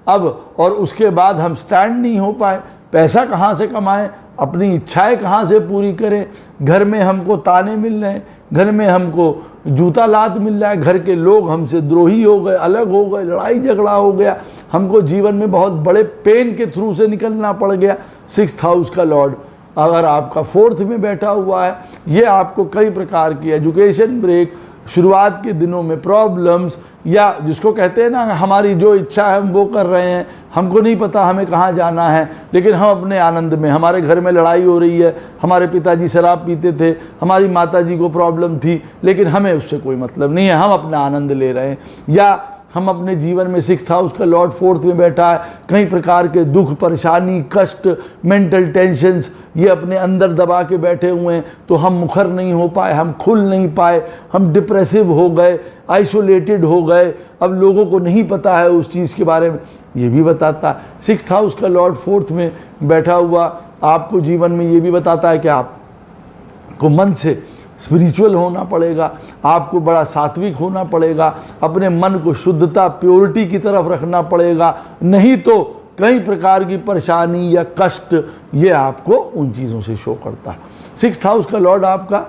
Speaker 1: अब, और उसके बाद हम स्टैंड नहीं हो पाए। पैसा कहाँ से कमाएं, अपनी इच्छाएं कहाँ से पूरी करें। घर में हमको ताने मिल रहे हैं, घर में हमको जूता लात मिल रहा है, घर के लोग हमसे द्रोही हो गए, अलग हो गए, लड़ाई झगड़ा हो गया, हमको जीवन में बहुत बड़े पेन के थ्रू से निकलना पड़ गया। 6th हाउस का लॉर्ड अगर आपका 4th में बैठा हुआ है, ये आपको कई प्रकार की एजुकेशन ब्रेक, शुरुआत के दिनों में प्रॉब्लम्स, या जिसको कहते हैं ना हमारी जो इच्छा है हम वो कर रहे हैं, हमको नहीं पता हमें कहाँ जाना है, लेकिन हम अपने आनंद में, हमारे घर में लड़ाई हो रही है, हमारे पिताजी शराब पीते थे, हमारी माताजी को प्रॉब्लम थी, लेकिन हमें उससे कोई मतलब नहीं है, हम अपना आनंद ले रहे हैं। या हम अपने जीवन में 6th हाउस का लॉर्ड 4th में बैठा है, कई प्रकार के दुख, परेशानी, कष्ट, मेंटल टेंशन्स ये अपने अंदर दबा के बैठे हुए हैं, तो हम मुखर नहीं हो पाए, हम खुल नहीं पाए, हम डिप्रेसिव हो गए, आइसोलेटेड हो गए। अब लोगों को नहीं पता है उस चीज़ के बारे में, ये भी बताता है। 6th हाउस का लॉर्ड 4th में बैठा हुआ आपको जीवन में ये भी बताता है कि आपको मन से स्पिरिचुअल होना पड़ेगा, आपको बड़ा सात्विक होना पड़ेगा, अपने मन को शुद्धता, प्योरिटी की तरफ रखना पड़ेगा, नहीं तो कई प्रकार की परेशानी या कष्ट ये आपको उन चीज़ों से शो करता है। 6th हाउस का लॉर्ड आपका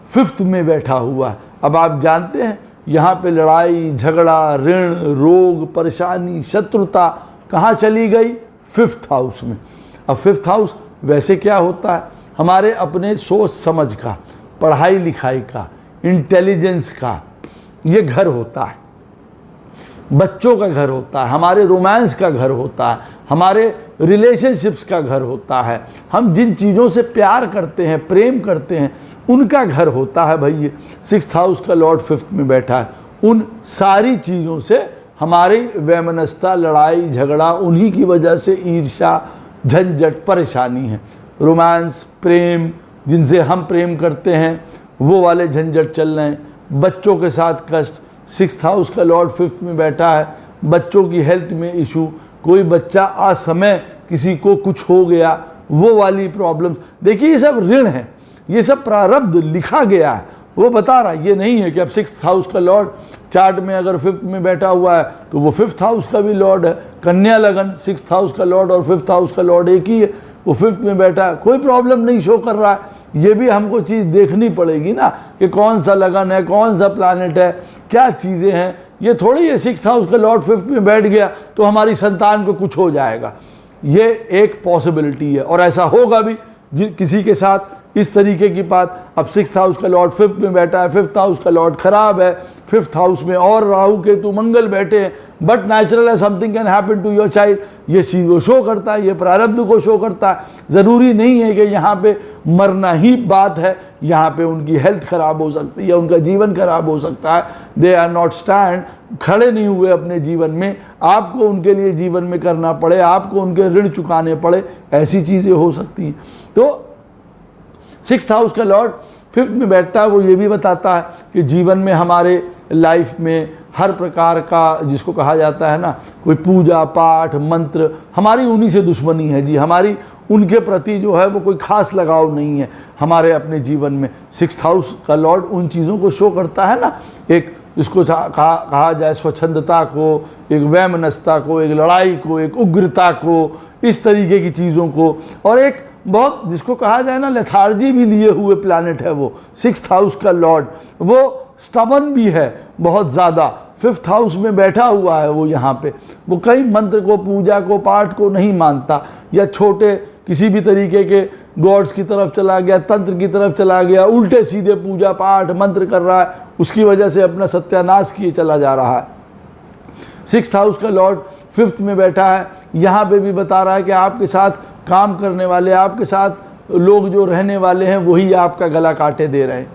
Speaker 1: 5th में बैठा हुआ है। अब आप जानते हैं यहाँ पे लड़ाई झगड़ा, ऋण, रोग, परेशानी, शत्रुता कहाँ चली गई? 5th हाउस में। अब 5th हाउस वैसे क्या होता है? हमारे अपने सोच समझ का, पढ़ाई लिखाई का, इंटेलिजेंस का ये घर होता है, बच्चों का घर होता है, हमारे रोमांस का घर होता है, हमारे रिलेशनशिप्स का घर होता है, हम जिन चीज़ों से प्यार करते हैं, प्रेम करते हैं, उनका घर होता है भाई ये। 6th हाउस का लॉर्ड 5th में बैठा है, उन सारी चीज़ों से हमारी वैमनस्यता, लड़ाई झगड़ा, उन्हीं की वजह से ईर्ष्या, झंझट, परेशानी है। रोमांस, प्रेम, जिनसे हम प्रेम करते हैं वो वाले झंझट चल रहे हैं। बच्चों के साथ कष्ट, 6th हाउस का लॉर्ड 5th में बैठा है, बच्चों की हेल्थ में इशू, कोई बच्चा असमय किसी को कुछ हो गया, वो वाली प्रॉब्लम्स। देखिए ये सब ऋण है, ये सब प्रारब्ध लिखा गया है, वो बता रहा है। ये नहीं है कि अब 6th हाउस का लॉर्ड चार्ट में अगर 5th में बैठा हुआ है तो वो 5th हाउस का भी लॉर्ड है। कन्या लगन 6th हाउस का लॉर्ड और 5th हाउस का लॉर्ड एक ही है, वो 5th में बैठा है, कोई प्रॉब्लम नहीं शो कर रहा है। ये भी हमको चीज़ देखनी पड़ेगी ना कि कौन सा लगन है, कौन सा प्लैनेट है, क्या चीज़ें हैं। ये थोड़ी है 6th हाउस का लॉर्ड 5th में बैठ गया तो हमारी संतान को कुछ हो जाएगा। ये एक पॉसिबिलिटी है और ऐसा होगा भी किसी के साथ इस तरीके की बात। अब 6th हाउस का लॉर्ड 5th में बैठा है, 5th हाउस का लॉर्ड खराब है, 5th हाउस में और राहु केतु मंगल बैठे हैं, बट नेचुरल है something can happen to your child. ये चीज़ को शो करता है, ये प्रारब्ध को शो करता है। ज़रूरी नहीं है कि यहाँ पे मरना ही बात है, यहाँ पे उनकी हेल्थ खराब हो सकती है, उनका जीवन खराब हो सकता है। दे आर नॉट स्टैंड, खड़े नहीं हुए अपने जीवन में, आपको उनके लिए जीवन में करना पड़े, आपको उनके ऋण चुकाने पड़े, ऐसी चीज़ें हो सकती हैं। तो 6th हाउस का लॉर्ड 5th में बैठता है, वो ये भी बताता है कि जीवन में हमारे लाइफ में हर प्रकार का, जिसको कहा जाता है ना, कोई पूजा पाठ मंत्र, हमारी उन्हीं से दुश्मनी है जी, हमारी उनके प्रति जो है वो कोई खास लगाव नहीं है हमारे अपने जीवन में। 6th हाउस का लॉर्ड उन चीज़ों को शो करता है ना, एक इसको कहा जाए स्वच्छंदता को, एक वैमनस्यता को, एक लड़ाई को, एक उग्रता को, इस तरीके की चीज़ों को, और एक बहुत जिसको कहा जाए ना लेथार्जी भी लिए हुए प्लैनेट है वो 6th हाउस का लॉर्ड। वो स्टबन भी है बहुत ज़्यादा, 5th हाउस में बैठा हुआ है वो यहाँ पे। वो कई मंत्र को, पूजा को, पाठ को नहीं मानता, या छोटे किसी भी तरीके के गॉड्स की तरफ चला गया, तंत्र की तरफ चला गया, उल्टे सीधे पूजा पाठ मंत्र कर रहा है, उसकी वजह से अपना सत्यानाश किए चला जा रहा है। 6th हाउस का लॉर्ड 5th में बैठा है, यहाँ पे भी बता रहा है कि आपके साथ काम करने वाले, आपके साथ लोग जो रहने वाले हैं वही आपका गला काटे दे रहे हैं,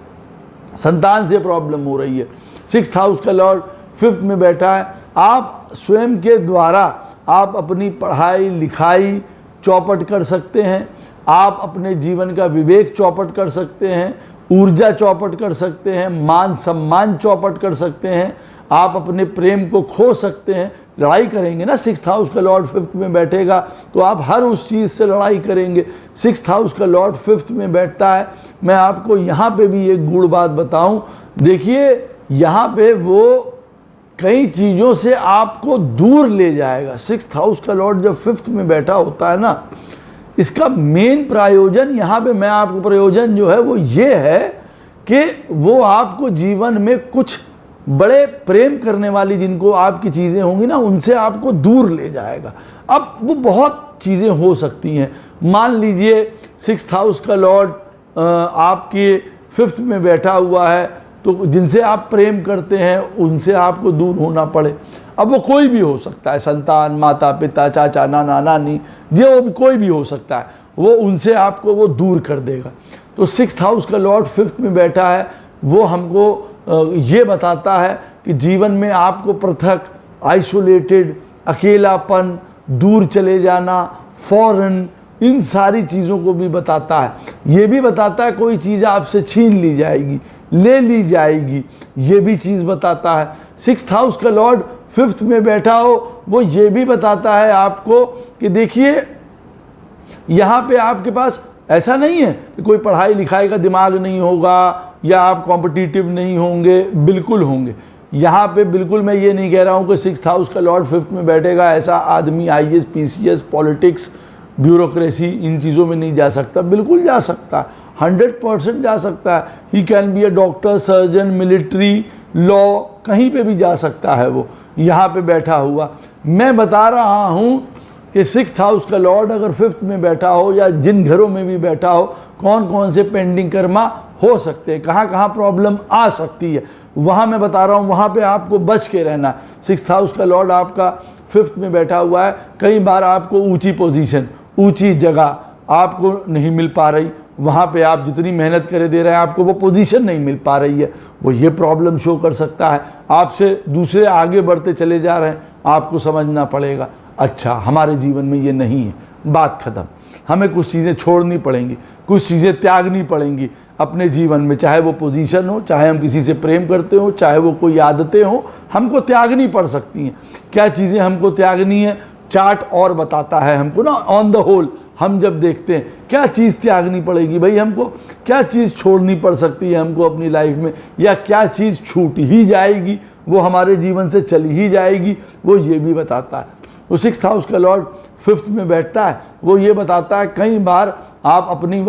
Speaker 1: संतान से प्रॉब्लम हो रही है। 6th हाउस का लॉर्ड 5th में बैठा है, आप स्वयं के द्वारा आप अपनी पढ़ाई लिखाई चौपट कर सकते हैं, आप अपने जीवन का विवेक चौपट कर सकते हैं, ऊर्जा चौपट कर सकते हैं, मान सम्मान चौपट कर सकते हैं, आप अपने प्रेम को खो सकते हैं। लड़ाई करेंगे ना, 6th हाउस का लॉर्ड 5th में बैठेगा तो आप हर उस चीज़ से लड़ाई करेंगे। 6th हाउस का लॉर्ड 5th में बैठता है। मैं आपको यहाँ पे भी एक गूढ़ बात बताऊँ, देखिए यहाँ पे वो कई चीज़ों से आपको दूर ले जाएगा। 6th हाउस का लॉर्ड जब 5th में बैठा होता है ना, इसका मेन प्रयोजन यहाँ पे मैं आपको प्रयोजन जो है वो ये है कि वो आपको जीवन में कुछ बड़े प्रेम करने वाली जिनको आपकी चीज़ें होंगी ना, उनसे आपको दूर ले जाएगा। अब वो बहुत चीज़ें हो सकती हैं। मान लीजिए 6th हाउस का लॉर्ड आपके 5th में बैठा हुआ है, तो जिनसे आप प्रेम करते हैं उनसे आपको दूर होना पड़े। अब वो कोई भी हो सकता है, संतान, माता पिता, चाचा, नाना नानी, जो भी कोई भी हो सकता है, वो उनसे आपको वो दूर कर देगा। तो 6th हाउस का लॉर्ड 5th में बैठा है, वो हमको ये बताता है कि जीवन में आपको पृथक, आइसोलेटेड, अकेलापन, दूर चले जाना, फॉरेन, इन सारी चीज़ों को भी बताता है। ये भी बताता है कोई चीज़ आपसे छीन ली जाएगी, ले ली जाएगी, ये भी चीज़ बताता है। 6th हाउस का लॉर्ड 5th में बैठा हो, वो ये भी बताता है आपको कि देखिए यहाँ पे आपके पास ऐसा नहीं है कि कोई पढ़ाई लिखाई का दिमाग नहीं होगा या आप कॉम्पिटिटिव नहीं होंगे, बिल्कुल होंगे। यहाँ पे बिल्कुल मैं ये नहीं कह रहा हूँ कि 6th हाउस का लॉर्ड 5th में बैठेगा ऐसा आदमी IAS PCS पॉलिटिक्स ब्यूरोक्रेसी इन चीज़ों में नहीं जा सकता, बिल्कुल जा सकता है, 100% जा सकता है। He can be a doctor, surgeon, military, law, कहीं पे भी जा सकता है वो यहाँ पे बैठा हुआ। मैं बता रहा हूँ कि 6th हाउस का लॉर्ड अगर 5th में बैठा हो या जिन घरों में भी बैठा हो, कौन कौन से पेंडिंग कर्मा हो सकते हैं, कहाँ कहाँ प्रॉब्लम आ सकती है, वहाँ मैं बता रहा हूँ, वहाँ पे आपको बच के रहना है। 6th हाउस का लॉर्ड आपका 5th में बैठा हुआ है, कई बार आपको ऊंची पोजीशन, ऊंची जगह आपको नहीं मिल पा रही, वहाँ पे आप जितनी मेहनत करे दे रहे हैं आपको वो पोजीशन नहीं मिल पा रही है, वो ये प्रॉब्लम शो कर सकता है। आपसे दूसरे आगे बढ़ते चले जा रहे हैं, आपको समझना पड़ेगा अच्छा हमारे जीवन में ये नहीं है, बात ख़त्म। हमें कुछ चीज़ें छोड़नी पड़ेंगी, कुछ चीज़ें त्यागनी पड़ेंगी अपने जीवन में, चाहे वो पोजीशन हो, चाहे हम किसी से प्रेम करते हो, चाहे वो कोई आदतें हो, हमको त्यागनी पड़ सकती हैं। क्या चीज़ें हमको त्यागनी है, चार्ट और बताता है हमको ना, ऑन द होल हम जब देखते हैं क्या चीज़ त्यागनी पड़ेगी भाई, हमको क्या चीज़ छोड़नी पड़ सकती है हमको अपनी लाइफ में, या क्या चीज़ छूट ही जाएगी, वो हमारे जीवन से चली ही जाएगी, वो ये भी बताता है। वो 6th हाउस का लॉर्ड 5th में बैठता है, वो ये बताता है कई बार आप अपनी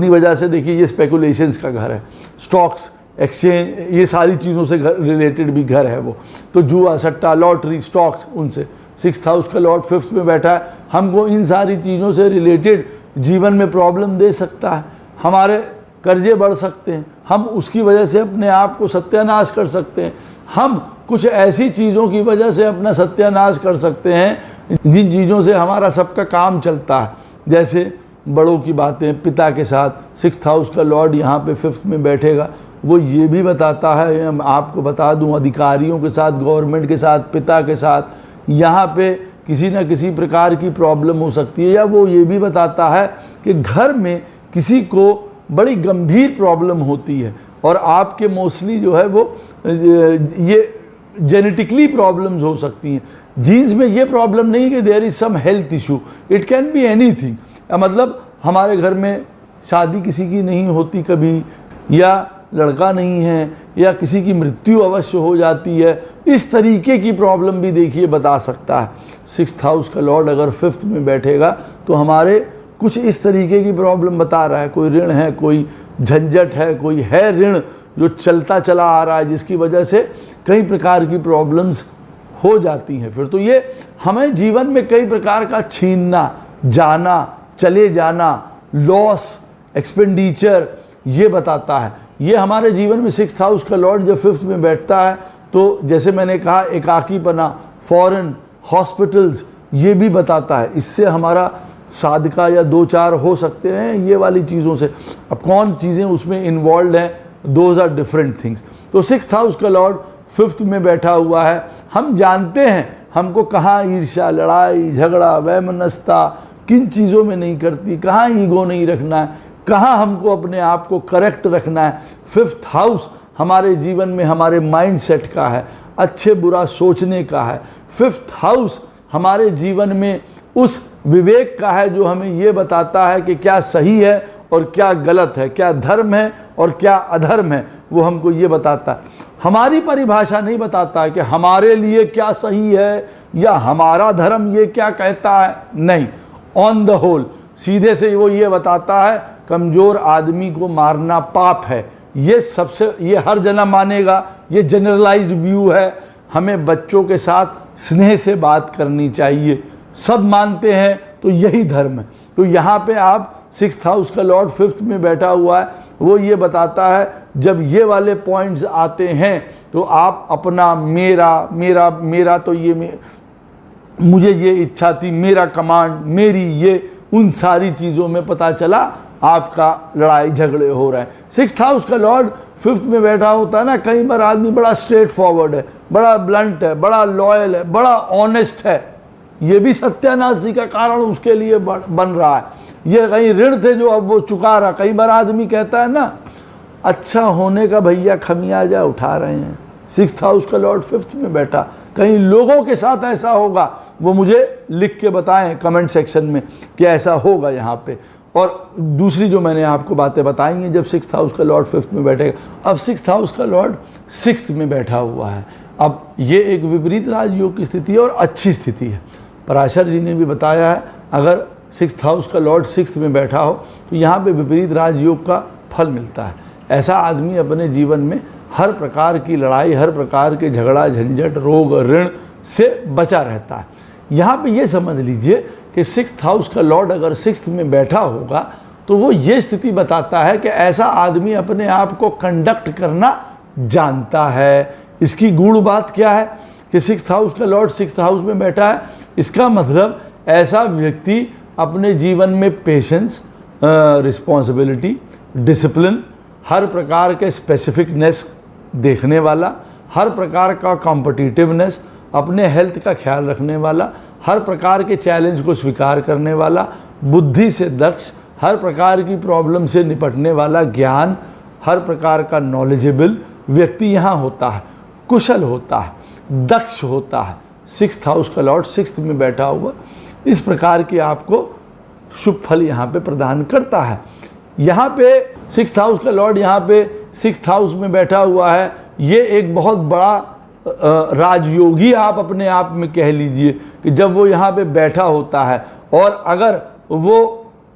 Speaker 1: वजह से देखिए, ये स्पेकुलेशंस का घर है, स्टॉक्स, एक्सचेंज, ये सारी चीज़ों से रिलेटेड भी घर है वो, तो जुआ, सट्टा, लॉटरी, स्टॉक्स, उनसे 6th हाउस का लॉर्ड 5th में बैठा है, हमको इन सारी चीज़ों से रिलेटेड जीवन में प्रॉब्लम दे सकता है, हमारे कर्जे बढ़ सकते हैं, हम उसकी वजह से अपने आप को सत्यानाश कर सकते हैं, हम कुछ ऐसी चीज़ों की वजह से अपना सत्यानाश कर सकते हैं जिन चीज़ों से हमारा सबका काम चलता है। जैसे बड़ों की बातें, पिता के साथ 6th हाउस का लॉर्ड यहाँ पे 5th में बैठेगा, वो ये भी बताता है, आपको बता दूं, अधिकारियों के साथ, गवर्नमेंट के साथ, पिता के साथ यहाँ पे किसी न किसी प्रकार की प्रॉब्लम हो सकती है। या वो ये भी बताता है कि घर में किसी को बड़ी गंभीर प्रॉब्लम होती है और आपके मोस्टली जो है वो ये जेनेटिकली प्रॉब्लम्स हो सकती हैं। जीन्स में ये प्रॉब्लम नहीं कि there is some health issue, it can be anything. मतलब हमारे घर में शादी किसी की नहीं होती कभी, या लड़का नहीं है, या किसी की मृत्यु अवश्य हो जाती है, इस तरीके की प्रॉब्लम भी देखिए बता सकता है। 6th हाउस का लॉर्ड अगर 5th में बैठेगा तो हमारे कुछ इस तरीके की प्रॉब्लम बता रहा है। कोई ऋण है, कोई झंझट है, कोई है ऋण जो चलता चला आ रहा है, जिसकी वजह से कई प्रकार की प्रॉब्लम्स हो जाती हैं। फिर तो ये हमें जीवन में कई प्रकार का छीनना, जाना, चले जाना, लॉस, एक्सपेंडिचर ये बताता है। ये हमारे जीवन में 6th हाउस का लॉर्ड जब 5th में बैठता है तो जैसे मैंने कहा, एकाकीपना, फॉरेन, हॉस्पिटल्स ये भी बताता है। इससे हमारा साधका या 2-4 हो सकते हैं ये वाली चीज़ों से। अब कौन चीज़ें उसमें इन्वॉल्व हैं, दोज आर डिफरेंट थिंग्स। तो 6th हाउस का लॉर्ड 5th में बैठा हुआ है। हम जानते हैं हमको कहाँ ईर्ष्या, लड़ाई झगड़ा, वैमनस्यता किन चीज़ों में नहीं करती, कहाँ ईगो नहीं रखना है, कहाँ हमको अपने आप को करेक्ट रखना है। 5th हाउस हमारे जीवन में हमारे माइंड सेट का है, अच्छे बुरा सोचने का है। 5th हाउस हमारे जीवन में उस विवेक का है जो हमें ये बताता है कि क्या सही है और क्या गलत है, क्या धर्म है और क्या अधर्म है, वो हमको ये बताता है। हमारी परिभाषा नहीं बताता है कि हमारे लिए क्या सही है या हमारा धर्म ये क्या कहता है, नहीं। ऑन द होल सीधे से वो ये बताता है कमज़ोर आदमी को मारना पाप है। ये सबसे, ये हर जना मानेगा, ये जनरलाइज्ड व्यू है। हमें बच्चों के साथ स्नेह से बात करनी चाहिए, सब मानते हैं तो यही धर्म है। तो यहाँ पे आप 6th हाउस का लॉर्ड 5th में बैठा हुआ है, वो ये बताता है जब ये वाले पॉइंट्स आते हैं तो आप अपना मेरा मेरा मेरा तो ये मुझे ये इच्छा थी, मेरा कमांड, मेरी ये, उन सारी चीज़ों में पता चला आपका लड़ाई झगड़े हो रहे हैं। 6th हाउस का लॉर्ड 5th में बैठा होता है ना, कई बार आदमी बड़ा स्ट्रेट फॉरवर्ड है, बड़ा ब्लंट है, बड़ा लॉयल है, बड़ा ऑनेस्ट है, ये भी सत्यानाशी का कारण उसके लिए बन रहा है। ये कहीं ऋण थे जो अब वो चुका रहा। कई बार आदमी कहता है ना, अच्छा होने का भैया खमियाजा उठा रहे हैं। 6th हाउस का लॉर्ड 5th में बैठा, कहीं लोगों के साथ ऐसा होगा, वो मुझे लिख के बताएं कमेंट सेक्शन में कि ऐसा होगा यहाँ पे। और दूसरी जो मैंने आपको बातें बताई हैं, जब 6th हाउस का लॉर्ड 5th में बैठेगा। अब 6th हाउस का लॉर्ड 6th में बैठा हुआ है। अब ये एक विपरीत राजयोग की स्थिति है और अच्छी स्थिति है। पराशर जी ने भी बताया है, अगर 6th हाउस का लॉर्ड 6th में बैठा हो तो यहाँ पे विपरीत राजयोग का फल मिलता है। ऐसा आदमी अपने जीवन में हर प्रकार की लड़ाई, हर प्रकार के झगड़ा झंझट, रोग ऋण से बचा रहता है। यहाँ पे ये समझ लीजिए कि 6th हाउस का लॉर्ड अगर 6th में बैठा होगा तो वो ये स्थिति बताता है कि ऐसा आदमी अपने आप को कंडक्ट करना जानता है। इसकी गूढ़ बात क्या है कि 6th हाउस का लॉर्ड 6th हाउस में बैठा है, इसका मतलब ऐसा व्यक्ति अपने जीवन में पेशेंस, रिस्पॉन्सिबिलिटी, डिसिप्लिन, हर प्रकार के स्पेसिफिकनेस देखने वाला, हर प्रकार का कॉम्पिटिटिवनेस, अपने हेल्थ का ख्याल रखने वाला, हर प्रकार के चैलेंज को स्वीकार करने वाला, बुद्धि से दक्ष, हर प्रकार की प्रॉब्लम से निपटने वाला, ज्ञान, हर प्रकार का नॉलेजेबल व्यक्ति यहाँ होता है, कुशल होता है, दक्ष होता है। 6th हाउस का लॉर्ड 6th में बैठा हुआ इस प्रकार के आपको शुभ फल यहाँ पे प्रदान करता है। यहाँ पे 6th हाउस का लॉर्ड यहाँ पे 6th हाउस में बैठा हुआ है। ये एक बहुत बड़ा राजयोगी आप अपने आप में कह लीजिए कि जब वो यहाँ पे बैठा होता है और अगर वो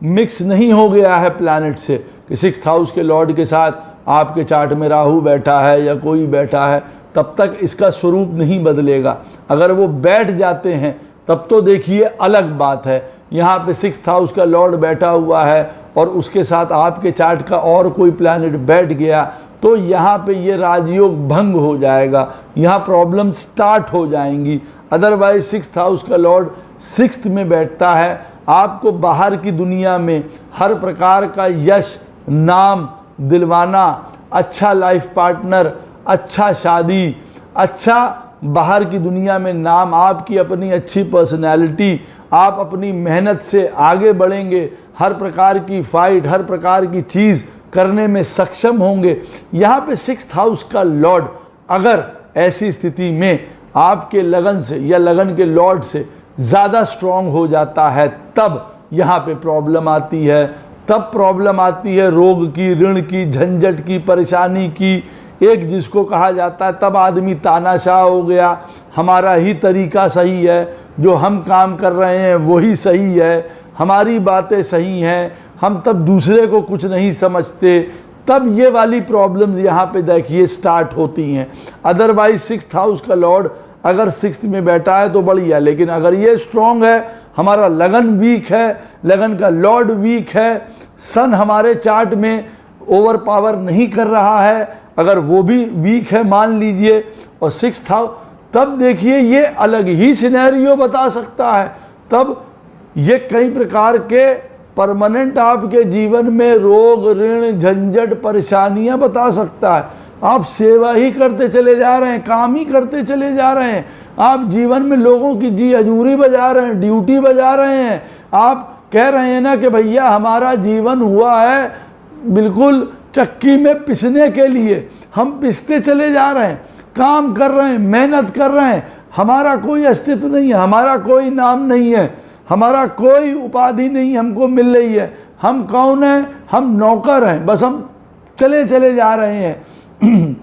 Speaker 1: मिक्स नहीं हो गया है प्लैनेट से कि 6th हाउस के लॉर्ड के साथ आपके चार्ट में राहु बैठा है या कोई बैठा है, तब तक इसका स्वरूप नहीं बदलेगा। अगर वो बैठ जाते हैं तब तो देखिए अलग बात है। यहाँ पे 6th हाउस का लॉर्ड बैठा हुआ है और उसके साथ आपके चार्ट का और कोई प्लैनेट बैठ गया तो यहाँ पे ये राजयोग भंग हो जाएगा, यहाँ प्रॉब्लम स्टार्ट हो जाएंगी। अदरवाइज 6th हाउस का लॉर्ड 6th में बैठता है, आपको बाहर की दुनिया में हर प्रकार का यश, नाम दिलवाना, अच्छा लाइफ पार्टनर, अच्छा शादी, अच्छा बाहर की दुनिया में नाम, आपकी अपनी अच्छी पर्सनैलिटी, आप अपनी मेहनत से आगे बढ़ेंगे, हर प्रकार की फाइट, हर प्रकार की चीज़ करने में सक्षम होंगे। यहाँ पे 6th हाउस का लॉर्ड अगर ऐसी स्थिति में आपके लगन से या लगन के लॉर्ड से ज़्यादा स्ट्रॉन्ग हो जाता है तब यहाँ पे प्रॉब्लम आती है। तब प्रॉब्लम आती है रोग की, ऋण की, झंझट की, परेशानी की। एक जिसको कहा जाता है तब आदमी तानाशाह हो गया, हमारा ही तरीका सही है, जो हम काम कर रहे हैं वही सही है, हमारी बातें सही हैं, हम तब दूसरे को कुछ नहीं समझते। तब ये वाली प्रॉब्लम्स यहाँ पे देखिए स्टार्ट होती हैं। अदरवाइज 6th हाउस का लॉर्ड अगर 6th में बैठा है तो बढ़िया, लेकिन अगर ये स्ट्रॉन्ग है, हमारा लगन वीक है, लगन का लॉर्ड वीक है, सन हमारे चार्ट में ओवर पावर नहीं कर रहा है, अगर वो भी वीक है मान लीजिए, और 6th हाउस, तब देखिए ये अलग ही सिनेरियो बता सकता है। तब ये कई प्रकार के परमानेंट आपके जीवन में रोग, ऋण, झंझट, परेशानियां बता सकता है। आप सेवा ही करते चले जा रहे हैं, काम ही करते चले जा रहे हैं, आप जीवन में लोगों की जी हजूरी बजा रहे हैं, ड्यूटी बजा रहे हैं। आप कह रहे हैं ना कि भैया हमारा जीवन हुआ है बिल्कुल चक्की में पिसने के लिए, हम पिसते चले जा रहे हैं, काम कर रहे हैं, मेहनत कर रहे हैं, हमारा कोई अस्तित्व नहीं है, हमारा कोई नाम नहीं है, हमारा कोई उपाधि नहीं हमको मिल रही है। हम कौन हैं? हम नौकर हैं, बस हम चले चले जा रहे हैं।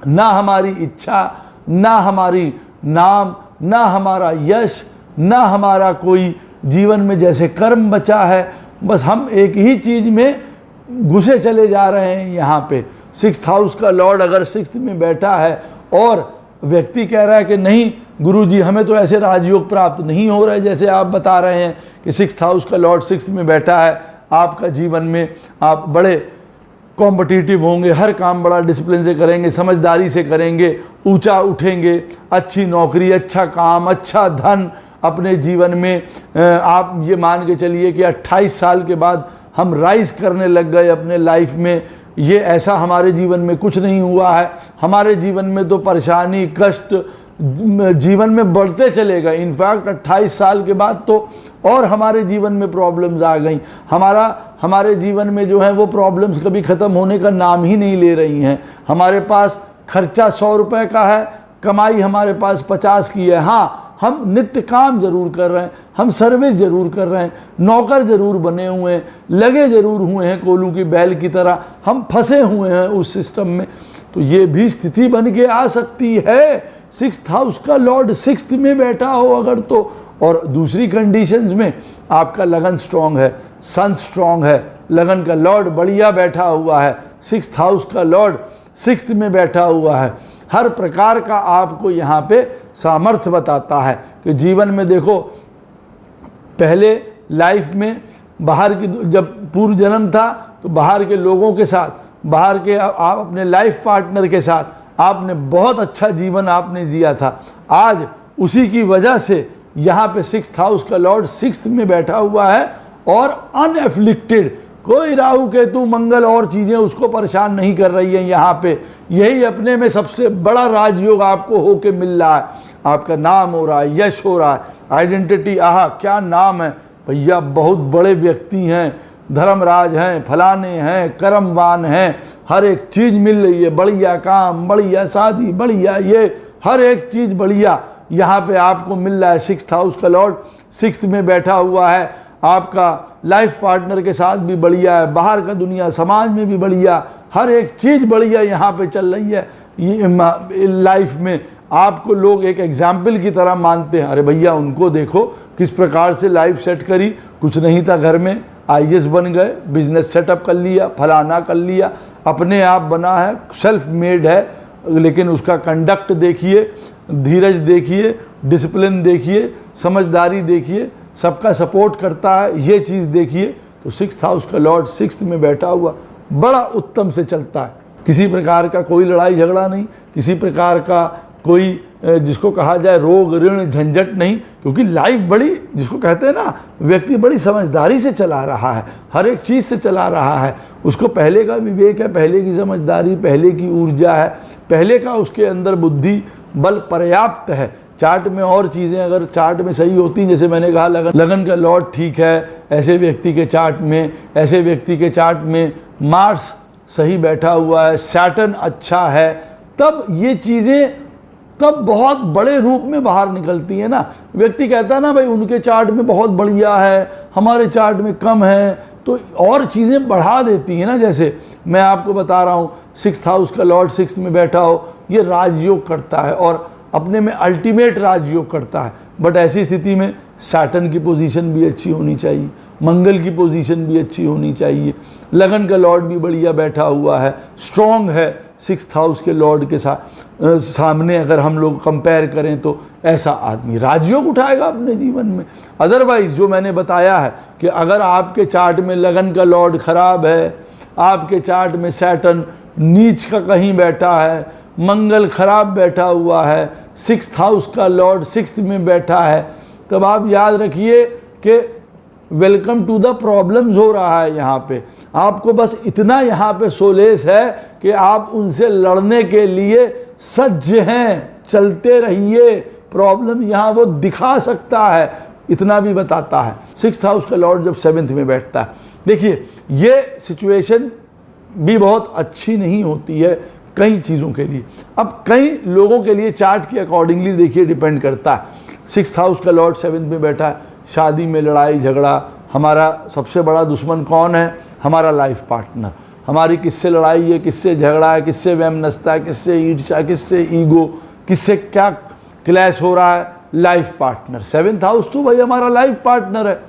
Speaker 1: ना हमारी इच्छा, ना हमारी नाम, ना हमारा यश, ना हमारा कोई जीवन में जैसे कर्म बचा है, बस हम एक ही चीज़ में घुसे चले जा रहे हैं। यहाँ पे 6th हाउस का लॉर्ड अगर 6th में बैठा है और व्यक्ति कह रहा है कि नहीं गुरुजी हमें तो ऐसे राजयोग प्राप्त नहीं हो रहे जैसे आप बता रहे हैं कि 6th हाउस का लॉर्ड 6th में बैठा है, आपका जीवन में आप बड़े कॉम्पिटिटिव होंगे, हर काम बड़ा डिसिप्लिन से करेंगे, समझदारी से करेंगे, ऊंचा उठेंगे, अच्छी नौकरी, अच्छा काम, अच्छा धन अपने जीवन में। आप ये मान के चलिए कि 28 साल के बाद हम राइज करने लग गए अपने लाइफ में। ये ऐसा हमारे जीवन में कुछ नहीं हुआ है। हमारे जीवन में तो परेशानी, कष्ट जीवन में बढ़ते चले गए। इनफैक्ट 28 साल के बाद तो और हमारे जीवन में प्रॉब्लम्स आ गई। हमारे जीवन में जो है वो प्रॉब्लम्स कभी ख़त्म होने का नाम ही नहीं ले रही हैं। हमारे पास खर्चा 100 रुपये का है, कमाई हमारे पास 50 की है। हाँ, हम नित्य काम जरूर कर रहे हैं, हम सर्विस जरूर कर रहे हैं, नौकर जरूर बने हुए हैं, लगे जरूर हुए हैं कोल्हू की बैल की तरह, हम फंसे हुए हैं उस सिस्टम में। तो ये भी स्थिति बन के आ सकती है 6th हाउस का लॉर्ड 6th में बैठा हो अगर तो। और दूसरी कंडीशंस में आपका लगन स्ट्रांग है, सन स्ट्रांग है, लगन का लॉर्ड बढ़िया बैठा हुआ है, 6th हाउस का लॉर्ड 6th में बैठा हुआ है, हर प्रकार का आपको यहाँ पे सामर्थ्य बताता है कि जीवन में देखो पहले लाइफ में बाहर की, जब पूर्व जन्म था तो बाहर के लोगों के साथ, बाहर के आप अपने लाइफ पार्टनर के साथ आपने बहुत अच्छा जीवन आपने जिया था। आज उसी की वजह से यहाँ पे 6th हाउस का लॉर्ड 6th में बैठा हुआ है और अनएफ्लिक्टेड, कोई राहु केतु मंगल और चीज़ें उसको परेशान नहीं कर रही हैं। यहाँ पे यही अपने में सबसे बड़ा राजयोग आपको होके मिल रहा है। आपका नाम हो रहा है, यश हो रहा है, आइडेंटिटी, आहा क्या नाम है भैया, बहुत बड़े व्यक्ति हैं, धर्मराज हैं, फलाने हैं, कर्मवान हैं, हर एक चीज़ मिल रही है, बढ़िया काम, बढ़िया शादी, बढ़िया ये हर एक चीज़ बढ़िया यहाँ पे आपको मिल रहा है। 6th हाउस का लॉर्ड 6th में बैठा हुआ है, आपका लाइफ पार्टनर के साथ भी बढ़िया है, बाहर का दुनिया समाज में भी बढ़िया, हर एक चीज़ बढ़िया यहाँ पे चल रही है। ये लाइफ में आपको लोग एक एग्जाम्पल की तरह मानते हैं, अरे भैया उनको देखो किस प्रकार से लाइफ सेट करी, कुछ नहीं था घर में, IAS बन गए, बिजनेस सेटअप कर लिया, फलाना कर लिया, अपने आप बना है, सेल्फ मेड है, लेकिन उसका कंडक्ट देखिए, धीरज देखिए, डिसिप्लिन देखिए, समझदारी देखिए, सबका सपोर्ट करता है, ये चीज़ देखिए। तो 6th हाउस का लॉर्ड 6th में बैठा हुआ बड़ा उत्तम से चलता है। किसी प्रकार का कोई लड़ाई झगड़ा नहीं, किसी प्रकार का कोई जिसको कहा जाए रोग ऋण झंझट नहीं, क्योंकि लाइफ बड़ी, जिसको कहते हैं ना, व्यक्ति बड़ी समझदारी से चला रहा है, हर एक चीज़ से चला रहा है। उसको पहले का विवेक है, पहले की समझदारी, पहले की ऊर्जा है, पहले का उसके अंदर बुद्धि बल पर्याप्त है। चार्ट में और चीज़ें अगर चार्ट में सही होती, जैसे मैंने कहा लगन का लॉर्ड ठीक है, ऐसे व्यक्ति के चार्ट में, ऐसे व्यक्ति के चार्ट में मार्स सही बैठा हुआ है, सैटर्न अच्छा है, तब ये चीज़ें तब बहुत बड़े रूप में बाहर निकलती है ना। व्यक्ति कहता है ना, भाई उनके चार्ट में बहुत बढ़िया है, हमारे चार्ट में कम है, तो और चीज़ें बढ़ा देती हैं ना। जैसे मैं आपको बता रहा हूँ, 6th हाउस का लॉर्ड 6th में बैठा हो, ये राजयोग करता है और अपने में अल्टीमेट राजयोग करता है। बट ऐसी स्थिति में सैटर्न की पोजीशन भी अच्छी होनी चाहिए, मंगल की पोजीशन भी अच्छी होनी चाहिए, लगन का लॉर्ड भी बढ़िया बैठा हुआ है, स्ट्रॉन्ग है 6th हाउस के लॉर्ड के साथ सामने अगर हम लोग कंपेयर करें तो ऐसा आदमी राजयोग उठाएगा अपने जीवन में। अदरवाइज जो मैंने बताया है कि अगर आपके चार्ट में लगन का लॉर्ड खराब है, आपके चार्ट में सैटर्न नीच का कहीं बैठा है, मंगल खराब बैठा हुआ है, 6th हाउस का लॉर्ड 6th में बैठा है, तब आप याद रखिए कि वेलकम टू द प्रॉब्लम्स हो रहा है यहाँ पे। आपको बस इतना यहाँ पे सोलेस है कि आप उनसे लड़ने के लिए सज्ज हैं, चलते रहिए। प्रॉब्लम यहाँ वो दिखा सकता है, इतना भी बताता है। 6th हाउस का लॉर्ड जब 7th में बैठता है, देखिए ये सिचुएशन भी बहुत अच्छी नहीं होती है कई चीज़ों के लिए। अब कई लोगों के लिए चार्ट के अकॉर्डिंगली देखिए डिपेंड करता है। 6th हाउस का लॉर्ड 7th में बैठा है, शादी में लड़ाई झगड़ा, हमारा सबसे बड़ा दुश्मन कौन है? हमारा लाइफ पार्टनर। हमारी किससे लड़ाई है, किससे झगड़ा है, किससे वैमनस्यता है, किससे ईर्ष्या, किससे ईगो, किससे क्या क्लैश हो रहा है? Life partner. 7th हाउस तो भाई हमारा लाइफ पार्टनर है,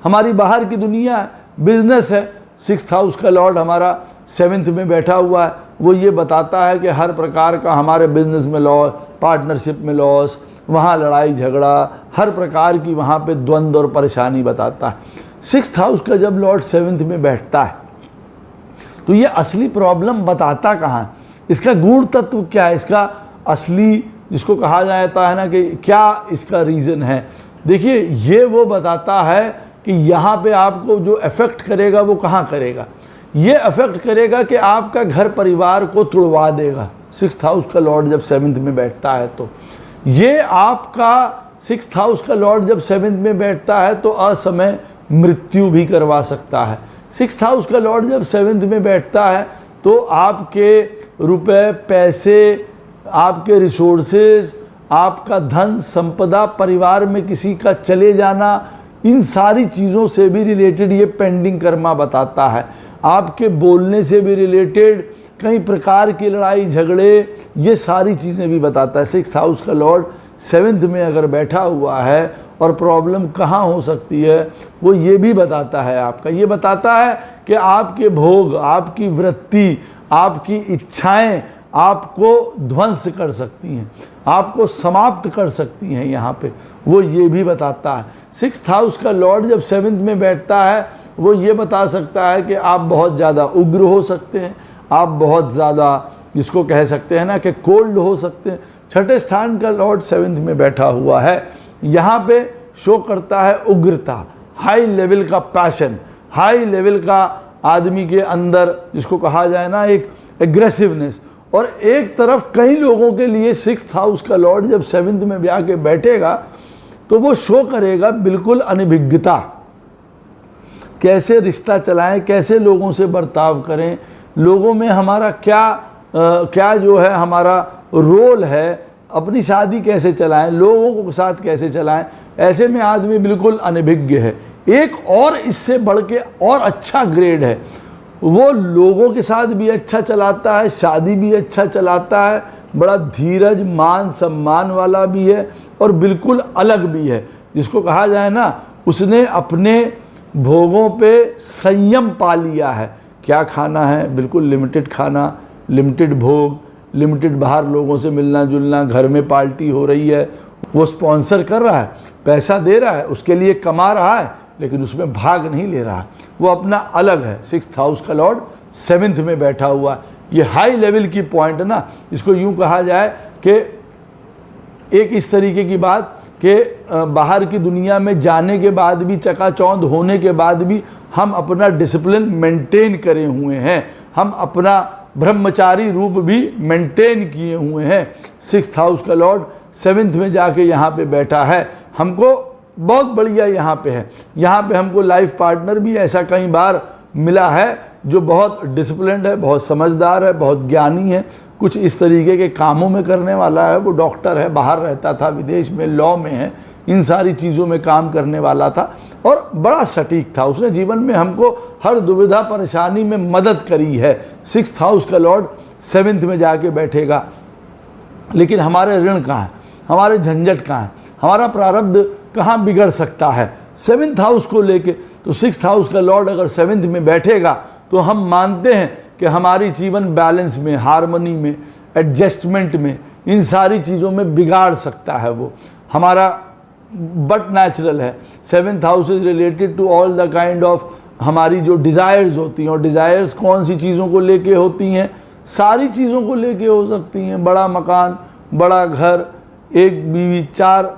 Speaker 1: हमारी बाहर की दुनिया है, बिजनेस है। 6th हाउस का लॉर्ड हमारा 7th में बैठा हुआ है, वो ये बताता है कि हर प्रकार का हमारे बिजनेस में लॉस, पार्टनरशिप में लॉस, वहाँ लड़ाई झगड़ा, हर प्रकार की वहाँ पे द्वंद्व और परेशानी बताता है। 6th हाउस का जब लॉर्ड 7th में बैठता है तो ये असली प्रॉब्लम बताता कहाँ है, इसका गूढ़ तत्व क्या है, इसका असली जिसको कहा जाता है ना कि क्या इसका रीज़न है। देखिए ये वो बताता है कि यहाँ पे आपको जो अफेक्ट करेगा वो कहाँ करेगा। ये अफेक्ट करेगा कि आपका घर परिवार को तुड़वा देगा। 6th हाउस का लॉर्ड जब 7th में बैठता है तो ये आपका 6th हाउस का लॉर्ड जब 7th में बैठता है तो असमय मृत्यु भी करवा सकता है। 6th हाउस का लॉर्ड जब 7th में बैठता है तो आपके रुपए पैसे, आपके रिसोर्सेज, आपका धन संपदा, परिवार में किसी का चले जाना, इन सारी चीज़ों से भी रिलेटेड ये पेंडिंग कर्मा बताता है। आपके बोलने से भी रिलेटेड कई प्रकार की लड़ाई झगड़े, ये सारी चीज़ें भी बताता है। 6th हाउस का लॉर्ड 7th में अगर बैठा हुआ है और प्रॉब्लम कहाँ हो सकती है वो ये भी बताता है। आपका ये बताता है कि आपके भोग, आपकी वृत्ति, आपकी इच्छाएं आपको ध्वंस कर सकती हैं, आपको समाप्त कर सकती हैं, यहाँ पे वो ये भी बताता है। 6th हाउस का लॉर्ड जब 7th में बैठता है वो ये बता सकता है कि आप बहुत ज़्यादा उग्र हो सकते हैं, आप बहुत ज़्यादा जिसको कह सकते हैं ना कि कोल्ड हो सकते हैं। 6ठे स्थान का लॉर्ड 7th में बैठा हुआ है, यहाँ पे शो करता है उग्रता, हाई लेवल का पैशन, हाई लेवल का आदमी के अंदर जिसको कहा जाए ना एक एग्रेसिवनेस। और एक तरफ कई लोगों के लिए 6th हाउस का लॉर्ड जब 7th में भी आके बैठेगा तो वो शो करेगा बिल्कुल अनभिज्ञता, कैसे रिश्ता चलाएं, कैसे लोगों से बर्ताव करें, लोगों में हमारा क्या जो है हमारा रोल है, अपनी शादी कैसे चलाएं, लोगों के साथ कैसे चलाएं। ऐसे में आदमी बिल्कुल अनभिज्ञ है। एक और इससे बढ़ के और अच्छा ग्रेड है, वो लोगों के साथ भी अच्छा चलाता है, शादी भी अच्छा चलाता है, बड़ा धीरज मान सम्मान वाला भी है और बिल्कुल अलग भी है। जिसको कहा जाए ना उसने अपने भोगों पे संयम पा लिया है। क्या खाना है, बिल्कुल लिमिटेड खाना, लिमिटेड भोग, लिमिटेड बाहर लोगों से मिलना जुलना, घर में पार्टी हो रही है वो स्पॉन्सर कर रहा है, पैसा दे रहा है, उसके लिए कमा रहा है, लेकिन उसमें भाग नहीं ले रहा है, वो अपना अलग है। 6th हाउस का लॉर्ड 7th में बैठा हुआ है। ये हाई लेवल की पॉइंट है ना, इसको यूं कहा जाए कि एक इस तरीके की बात कि बाहर की दुनिया में जाने के बाद भी, चकाचौंध होने के बाद भी हम अपना डिसिप्लिन मेंटेन करे हुए हैं, हम अपना ब्रह्मचारी रूप भी मेंटेन किए हुए हैं। 6th हाउस का लॉर्ड 7th में जाके यहाँ पे बैठा है। हमको बहुत बढ़िया यहाँ पे है, यहाँ पे हमको लाइफ पार्टनर भी ऐसा कई बार मिला है जो बहुत डिसिप्लिन्ड है, बहुत समझदार है, बहुत ज्ञानी है, कुछ इस तरीके के कामों में करने वाला है। वो डॉक्टर है, बाहर रहता था, विदेश में लॉ में है, इन सारी चीज़ों में काम करने वाला था और बड़ा सटीक था। उसने जीवन में हमको हर दुविधा परेशानी में मदद करी है। 6th हाउस का लॉर्ड 7th में जाके बैठेगा। लेकिन हमारे ऋण कहाँ हैं, हमारे झंझट कहाँ हैं, हमारा प्रारब्ध कहाँ बिगड़ सकता है 7th हाउस को लेके? तो 6th हाउस का लॉर्ड अगर 7th में बैठेगा तो हम मानते हैं कि हमारी जीवन बैलेंस में, हार्मनी में, एडजस्टमेंट में, इन सारी चीज़ों में बिगाड़ सकता है वो हमारा, बट नेचुरल है। 7th house is related to all the kind of हमारी जो डिज़ायर्स होती हैं, और डिज़ायर्स कौन सी चीज़ों को लेके होती हैं? सारी चीज़ों को लेके हो सकती हैं। बड़ा मकान, बड़ा घर, एक बीवी, 4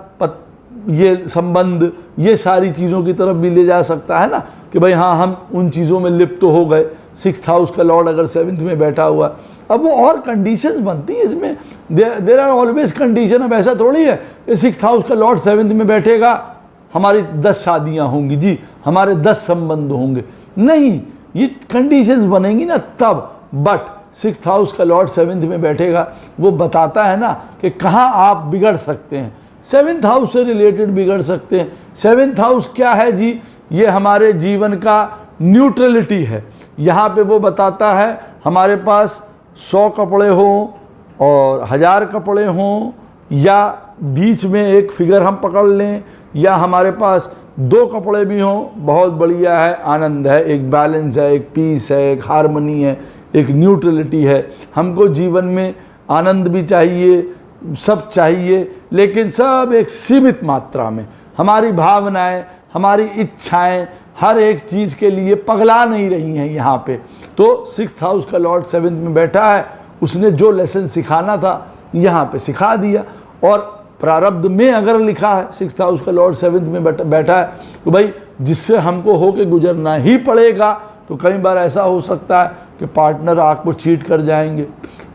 Speaker 1: ये संबंध, ये सारी चीज़ों की तरफ भी ले जा सकता है ना कि भाई हाँ, हम उन चीज़ों में लिप्त तो हो गए। 6th हाउस का लॉर्ड अगर 7th में बैठा हुआ, अब वो और कंडीशंस बनती हैं इसमें, देयर आर ऑलवेज कंडीशन। अब ऐसा थोड़ी है कि 6th हाउस का लॉर्ड 7th में बैठेगा हमारी 10 शादियाँ होंगी जी, हमारे 10 संबंध होंगे, नहीं, ये कंडीशंस बनेंगी ना तब। बट 6th हाउस का लॉर्ड 7th में बैठेगा, वो बताता है ना कि कहाँ आप बिगड़ सकते हैं। 7th हाउस से रिलेटेड बिगड़ सकते हैं। 7th हाउस क्या है जी? ये हमारे जीवन का न्यूट्रलिटी है। यहाँ पे वो बताता है हमारे पास 100 कपड़े हों और 1000 कपड़े हों, या बीच में एक फिगर हम पकड़ लें, या हमारे पास 2 कपड़े भी हों, बहुत बढ़िया है, आनंद है, एक बैलेंस है, एक पीस है, एक हार्मनी है, एक न्यूट्रलिटी है। हमको जीवन में आनंद भी चाहिए, सब चाहिए, लेकिन सब एक सीमित मात्रा में। हमारी भावनाएं, हमारी इच्छाएं हर एक चीज़ के लिए पगला नहीं रही हैं यहाँ पे। तो 6th हाउस का लॉर्ड 7th में बैठा है, उसने जो लेसन सिखाना था यहाँ पे सिखा दिया। और प्रारब्ध में अगर लिखा है 6th हाउस का लॉर्ड 7th में बैठा है तो भाई जिससे हमको होके गुजरना ही पड़ेगा। तो कई बार ऐसा हो सकता है कि पार्टनर आपको चीट कर जाएंगे,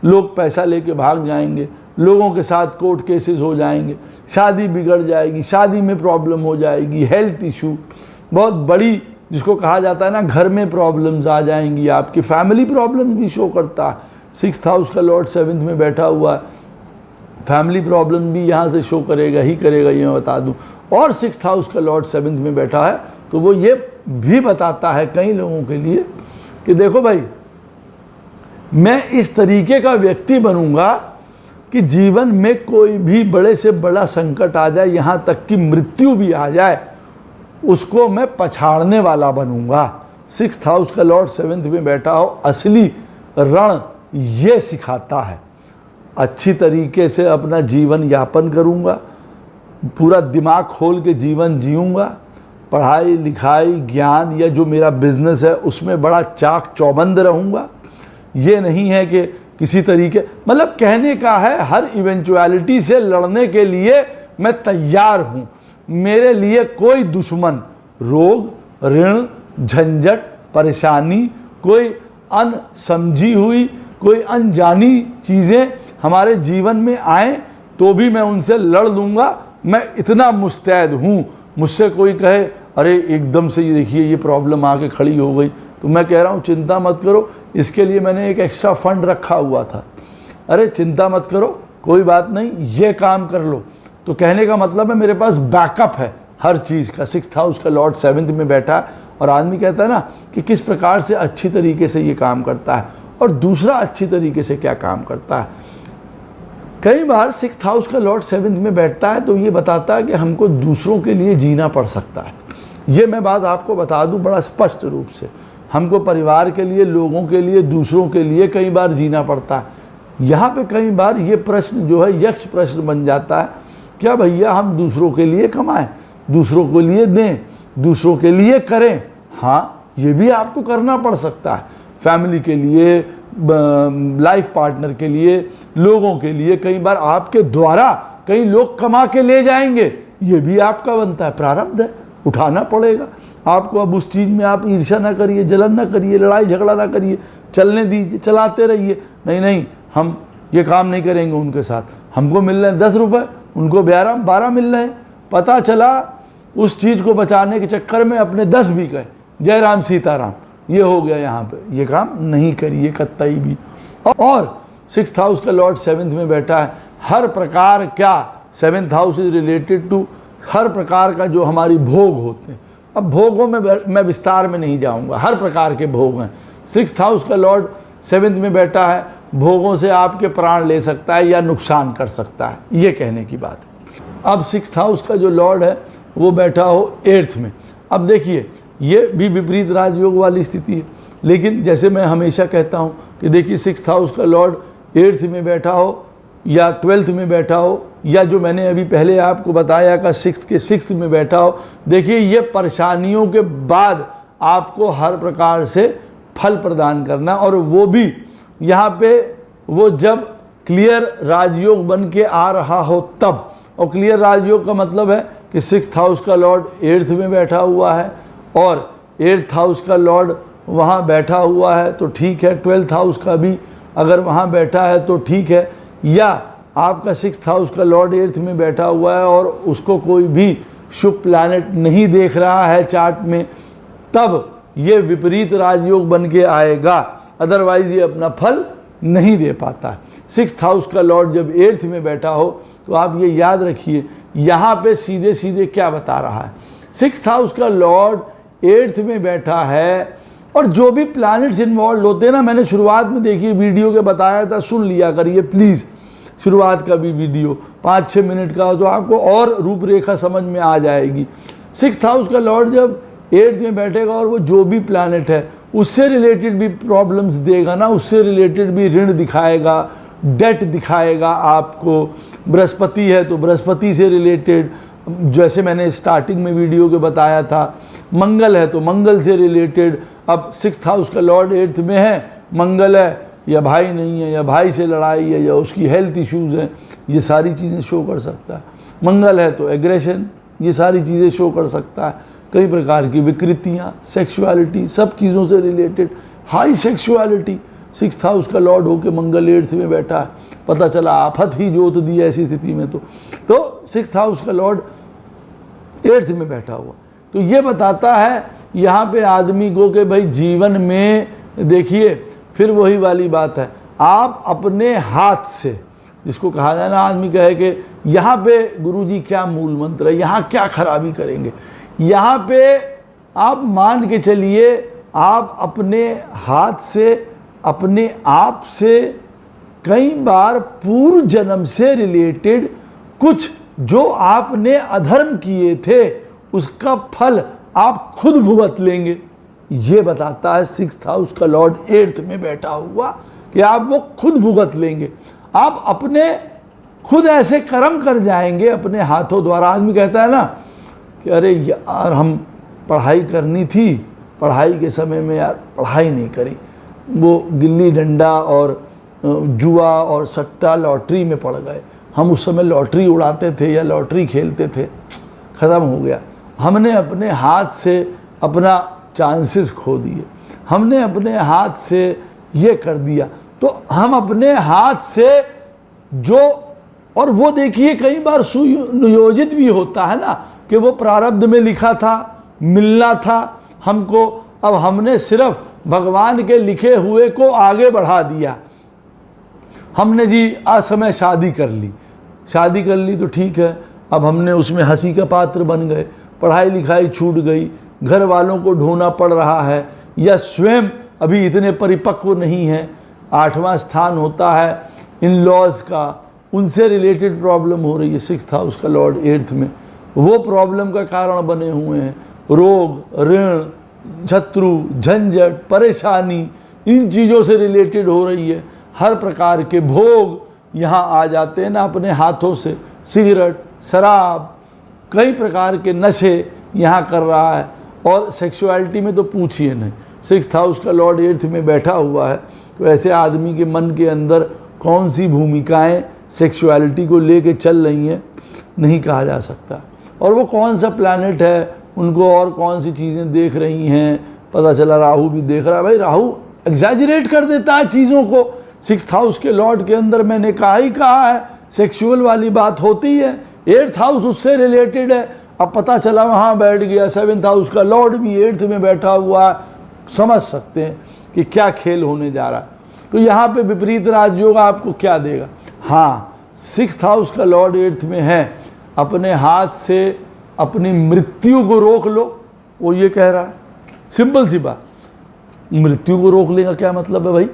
Speaker 1: लोग पैसा लेके भाग जाएंगे, लोगों के साथ कोर्ट केसेस हो जाएंगे, शादी बिगड़ जाएगी, शादी में प्रॉब्लम हो जाएगी, हेल्थ इशू बहुत बड़ी, जिसको कहा जाता है ना, घर में प्रॉब्लम्स आ जाएंगी, आपकी फैमिली प्रॉब्लम्स भी शो करता है। 6th हाउस का लॉर्ड 7th में बैठा हुआ है, फैमिली प्रॉब्लम भी यहाँ से शो करेगा ही करेगा, ये मैं बता दूँ। और 6th हाउस का लॉर्ड 7th में बैठा है तो वो ये भी बताता है कई लोगों के लिए कि देखो भाई, मैं इस तरीके का व्यक्ति बनूंगा कि जीवन में कोई भी बड़े से बड़ा संकट आ जाए, यहाँ तक कि मृत्यु भी आ जाए, उसको मैं पछाड़ने वाला बनूंगा। 6th हाउस का लॉर्ड 7th में बैठा हो, असली रण ये सिखाता है। अच्छी तरीके से अपना जीवन यापन करूंगा, पूरा दिमाग खोल के जीवन जीऊँगा, पढ़ाई लिखाई ज्ञान या जो मेरा बिजनेस है उसमें बड़ा चाक चौबंद रहूँगा। ये नहीं है कि किसी तरीके, मतलब कहने का है हर इवेंचुअलिटी से लड़ने के लिए मैं तैयार हूँ। मेरे लिए कोई दुश्मन, रोग, ऋण, झंझट, परेशानी, कोई अनसमझी हुई, कोई अनजानी चीज़ें हमारे जीवन में आए तो भी मैं उनसे लड़ लूँगा। मैं इतना मुस्तैद हूँ। मुझसे कोई कहे अरे एकदम से ये देखिए ये प्रॉब्लम आके खड़ी हो गई, तो मैं कह रहा हूँ चिंता मत करो, इसके लिए मैंने एक एक्स्ट्रा फंड रखा हुआ था। अरे चिंता मत करो, कोई बात नहीं, ये काम कर लो। तो कहने का मतलब है मेरे पास बैकअप है हर चीज़ का। 6th हाउस का लॉर्ड 7th में बैठा है और आदमी कहता है ना कि किस प्रकार से अच्छी तरीके से ये काम करता है और दूसरा अच्छी तरीके से क्या काम करता है। कई बार 6th हाउस का लॉर्ड 7th में बैठता है तो ये बताता है कि हमको दूसरों के लिए जीना पड़ सकता है। ये मैं बात आपको बता दूं बड़ा स्पष्ट रूप से, हमको परिवार के लिए, लोगों के लिए, दूसरों के लिए कई बार जीना पड़ता है। यहाँ पे कई बार ये प्रश्न जो है यक्ष प्रश्न बन जाता है क्या भैया हम दूसरों के लिए कमाएं, दूसरों के लिए दें, दूसरों के लिए करें। हाँ, ये भी आपको करना पड़ सकता है, फैमिली के लिए, लाइफ पार्टनर के लिए, लोगों के लिए। कई बार आपके द्वारा कई लोग कमा के ले जाएंगे, ये भी आपका बनता है, प्रारब्ध है, उठाना पड़ेगा आपको। अब उस चीज़ में आप ईर्ष्या ना करिए, जलन ना करिए, लड़ाई झगड़ा ना करिए, चलने दीजिए, चलाते रहिए। नहीं नहीं, हम ये काम नहीं करेंगे उनके साथ, हमको मिल रहे हैं 10 रुपये, उनको 12 मिल रहे हैं। पता चला उस चीज़ को बचाने के चक्कर में अपने 10 भी गए, जय राम सीताराम, ये हो गया यहाँ पे। ये काम नहीं करिए कतई भी। और 6th हाउस का लॉर्ड 7th में बैठा है। हर प्रकार क्या, 7th house is related to हर प्रकार का जो हमारी भोग होते हैं। अब भोगों में मैं विस्तार में नहीं जाऊंगा, हर प्रकार के भोग हैं। 6th हाउस का लॉर्ड 7th में बैठा है, भोगों से आपके प्राण ले सकता है या नुकसान कर सकता है, ये कहने की बात है। अब 6th हाउस का जो लॉर्ड है वो बैठा हो 8th में। अब देखिए, ये भी विपरीत राजयोग वाली स्थिति है, लेकिन जैसे मैं हमेशा कहता हूँ कि देखिए 6th हाउस का लॉर्ड 8th में बैठा हो या 12th में बैठा हो, या जो मैंने अभी पहले आपको बताया का 6th के 6th में बैठा हो, देखिए ये परेशानियों के बाद आपको हर प्रकार से फल प्रदान करना। और वो भी यहाँ पे वो जब क्लियर राजयोग बन के आ रहा हो तब। और क्लियर राजयोग का मतलब है कि 6th हाउस का लॉर्ड 8th में बैठा हुआ है और 8th हाउस का लॉर्ड वहाँ बैठा हुआ है तो ठीक है, 12th हाउस का भी अगर वहाँ बैठा है तो ठीक है, या आपका 6th हाउस का लॉर्ड 8th में बैठा हुआ है और उसको कोई भी शुभ प्लैनेट नहीं देख रहा है चार्ट में, तब ये विपरीत राजयोग बन के आएगा, अदरवाइज ये अपना फल नहीं दे पाता है। 6th हाउस का लॉर्ड जब 8th में बैठा हो तो आप ये याद रखिए, यहाँ पे सीधे सीधे क्या बता रहा है। 6th हाउस का लॉर्ड 8th में बैठा है और जो भी प्लैनेट्स इन्वॉल्व होते हैं ना, मैंने शुरुआत में देखिए वीडियो के बताया था, सुन लिया करिए प्लीज़, शुरुआत का भी वीडियो 5-6 मिनट का हो तो आपको और रूपरेखा समझ में आ जाएगी। 6th हाउस का लॉर्ड जब 8th में बैठेगा और वो जो भी प्लैनेट है उससे रिलेटेड भी प्रॉब्लम्स देगा ना, उससे रिलेटेड भी ऋण दिखाएगा, डेट दिखाएगा आपको। बृहस्पति है तो बृहस्पति से रिलेटेड, जैसे मैंने स्टार्टिंग में वीडियो के बताया था। मंगल है तो मंगल से रिलेटेड। अब 6th हाउस का लॉर्ड 8th में है, मंगल है या भाई नहीं है, या भाई से लड़ाई है, या उसकी हेल्थ इश्यूज़ हैं, ये सारी चीज़ें शो कर सकता है। मंगल है तो एग्रेशन, ये सारी चीज़ें शो कर सकता है। कई प्रकार की विकृतियाँ, सेक्सुअलिटी, सब चीज़ों से related, high sexuality. 6th house का लॉर्ड होके मंगल 8th में बैठा है, पता चला आफत ही जोत दी ऐसी स्थिति में। तो 6th हाउस का लॉर्ड 8th में बैठा हुआ तो ये बताता है यहाँ पे आदमी को कि भाई जीवन में देखिए, फिर वही वाली बात है, आप अपने हाथ से, जिसको कहा जाए ना, आदमी कहे कि यहाँ पे गुरुजी क्या मूल मंत्र है, यहाँ क्या खराबी करेंगे। यहाँ पे आप मान के चलिए, आप अपने हाथ से, अपने आप से कई बार पूर्व जन्म से रिलेटेड कुछ जो आपने अधर्म किए थे उसका फल आप खुद भुगत लेंगे। ये बताता है 6th हाउस का लॉर्ड 8th में बैठा हुआ कि आप वो खुद भुगत लेंगे। आप अपने खुद ऐसे कर्म कर जाएंगे अपने हाथों द्वारा। आदमी कहता है ना कि अरे यार हम पढ़ाई करनी थी, पढ़ाई के समय में यार पढ़ाई नहीं करी, वो गिल्ली डंडा और जुआ और सट्टा लॉटरी में पड़ गए। हम उस समय लॉटरी उड़ाते थे या लॉटरी खेलते थे, ख़त्म हो गया। हमने अपने हाथ से अपना चांसेस खो दिए, हमने अपने हाथ से ये कर दिया। तो हम अपने हाथ से जो, और वो देखिए कई बार सुनियोजित भी होता है ना कि वो प्रारब्ध में लिखा था, मिलना था हमको, अब हमने सिर्फ भगवान के लिखे हुए को आगे बढ़ा दिया। हमने जी असमय शादी कर ली तो ठीक है, अब हमने उसमें हंसी का पात्र बन गए, पढ़ाई लिखाई छूट गई, घर वालों को ढूंढना पड़ रहा है, या स्वयं अभी इतने परिपक्व नहीं है। 8वां स्थान होता है इन लॉज का, उनसे रिलेटेड प्रॉब्लम हो रही है। 6th हाउस का लॉर्ड 8th में, वो प्रॉब्लम का कारण बने हुए हैं। रोग, ऋण, शत्रु, झंझट, परेशानी, इन चीज़ों से रिलेटेड हो रही है। हर प्रकार के भोग यहाँ आ जाते हैं ना अपने हाथों से। सिगरेट, शराब, कई प्रकार के नशे यहाँ कर रहा है। और सेक्सुअलिटी में तो पूछिए नहीं, 6th हाउस का लॉर्ड 8th में बैठा हुआ है, तो ऐसे आदमी के मन के अंदर कौन सी भूमिकाएं सेक्सुअलिटी को लेके चल रही हैं नहीं कहा जा सकता। और वो कौन सा प्लैनेट है, उनको और कौन सी चीज़ें देख रही हैं, पता चला राहु भी देख रहा है। भाई राहु एग्जैजरेट कर देता है चीज़ों को। 6th हाउस के लॉर्ड के अंदर मैंने कहा है सेक्सुअल वाली बात होती है, 8th हाउस उससे रिलेटेड है। अब पता चला वहाँ बैठ गया, 7th हाउस का लॉर्ड भी 8th में बैठा हुआ है। समझ सकते हैं कि क्या खेल होने जा रहा है। तो यहाँ पे विपरीत राजयोग आपको क्या देगा? हाँ, 6th हाउस का लॉर्ड 8th में है, अपने हाथ से अपनी मृत्यु को रोक लो, वो ये कह रहा है। सिंपल सी बात, मृत्यु को रोक लेगा क्या मतलब है भाई?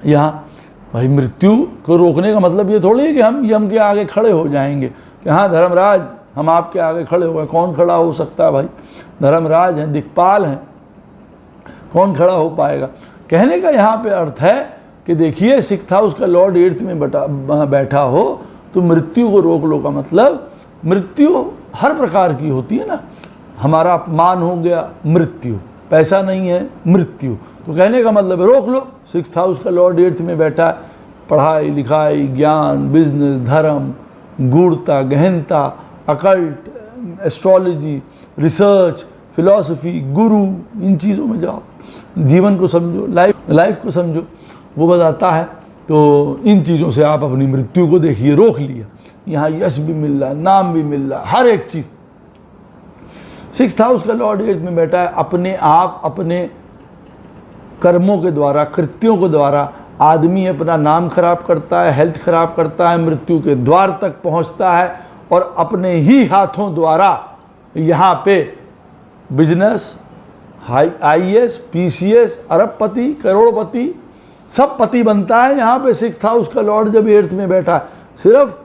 Speaker 1: यहाँ भाई मृत्यु को रोकने का मतलब ये थोड़ी है कि हम यम के आगे खड़े हो जाएंगे कि हाँ धर्मराज हम आपके आगे खड़े हो गए। कौन खड़ा हो सकता है भाई? धर्मराज हैं, दिक्पाल हैं, कौन खड़ा हो पाएगा? कहने का यहाँ पे अर्थ है कि देखिए 6th हाउस का लॉर्ड 8th में बैठा हो तो मृत्यु को रोक लो का मतलब, मृत्यु हर प्रकार की होती है ना। हमारा अपमान हो गया, मृत्यु, पैसा नहीं है, मृत्यु। तो कहने का मतलब है रोक लो। 6th हाउस का लॉर्ड 8th में बैठा है, पढ़ाई लिखाई, ज्ञान, बिजनेस, धर्म, गूढ़ता, गहनता, अकल्ट, एस्ट्रोलॉजी, रिसर्च, फिलॉसफी, गुरु, इन चीज़ों में जाओ, जीवन को समझो, लाइफ को समझो, वो बताता है। तो इन चीज़ों से आप अपनी मृत्यु को देखिए, रोक लिया। यहाँ यश भी मिल रहा है, नाम भी मिल रहा है, हर एक चीज़। 6th हाउस का लॉर्ड 8th में बैठा है, अपने आप अपने कर्मों के द्वारा, कृत्यों के द्वारा आदमी अपना नाम खराब करता है, हेल्थ खराब करता है, मृत्यु के द्वार तक पहुंचता है और अपने ही हाथों द्वारा यहाँ पे बिजनेस, IAS, PCS, अरबपति, करोड़पति, सब पति बनता है। यहाँ पे 6th हाउस का लॉर्ड जब 8th में बैठा है, सिर्फ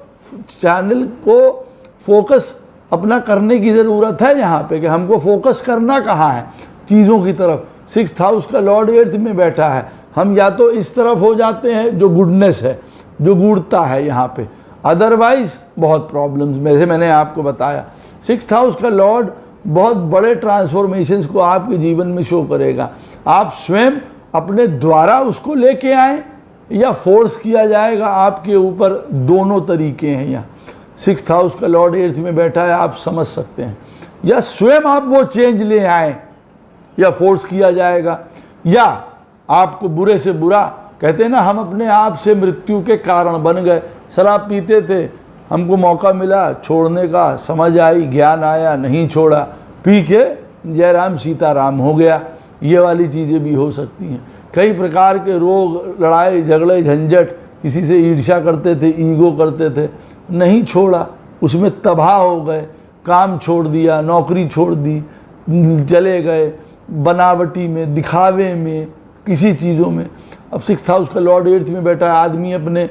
Speaker 1: चैनल को फोकस अपना करने की ज़रूरत है यहाँ पे कि हमको फोकस करना कहाँ है, चीज़ों की तरफ। 6th हाउस का लॉर्ड 8th में बैठा है, हम या तो इस तरफ हो जाते हैं जो गुडनेस है, जो गूढ़ता है यहाँ पे, अदरवाइज बहुत प्रॉब्लम्स। जैसे मैंने आपको बताया 6th हाउस का लॉर्ड बहुत बड़े ट्रांसफॉर्मेशंस को आपके जीवन में शो करेगा। आप स्वयं अपने द्वारा उसको लेके आए या फोर्स किया जाएगा आपके ऊपर, दोनों तरीके हैं यहाँ। 6th हाउस का लॉर्ड 8th में बैठा है, आप समझ सकते हैं, या स्वयं आप वो चेंज ले आए या फोर्स किया जाएगा, या आपको बुरे से बुरा, कहते हैं ना हम अपने आप से मृत्यु के कारण बन गए। शराब पीते थे, हमको मौका मिला छोड़ने का, समझ आई, ज्ञान आया, नहीं छोड़ा, पी के जय राम सीताराम हो गया। ये वाली चीज़ें भी हो सकती हैं। कई प्रकार के रोग, लड़ाई झगड़े, झंझट, किसी से ईर्ष्या करते थे, ईगो करते थे, नहीं छोड़ा, उसमें तबाह हो गए, काम छोड़ दिया, नौकरी छोड़ दी, चले गए बनावटी में, दिखावे में, किसी चीज़ों में। अब 6th हाउस का लॉर्ड 8th में बैठा है, आदमी अपने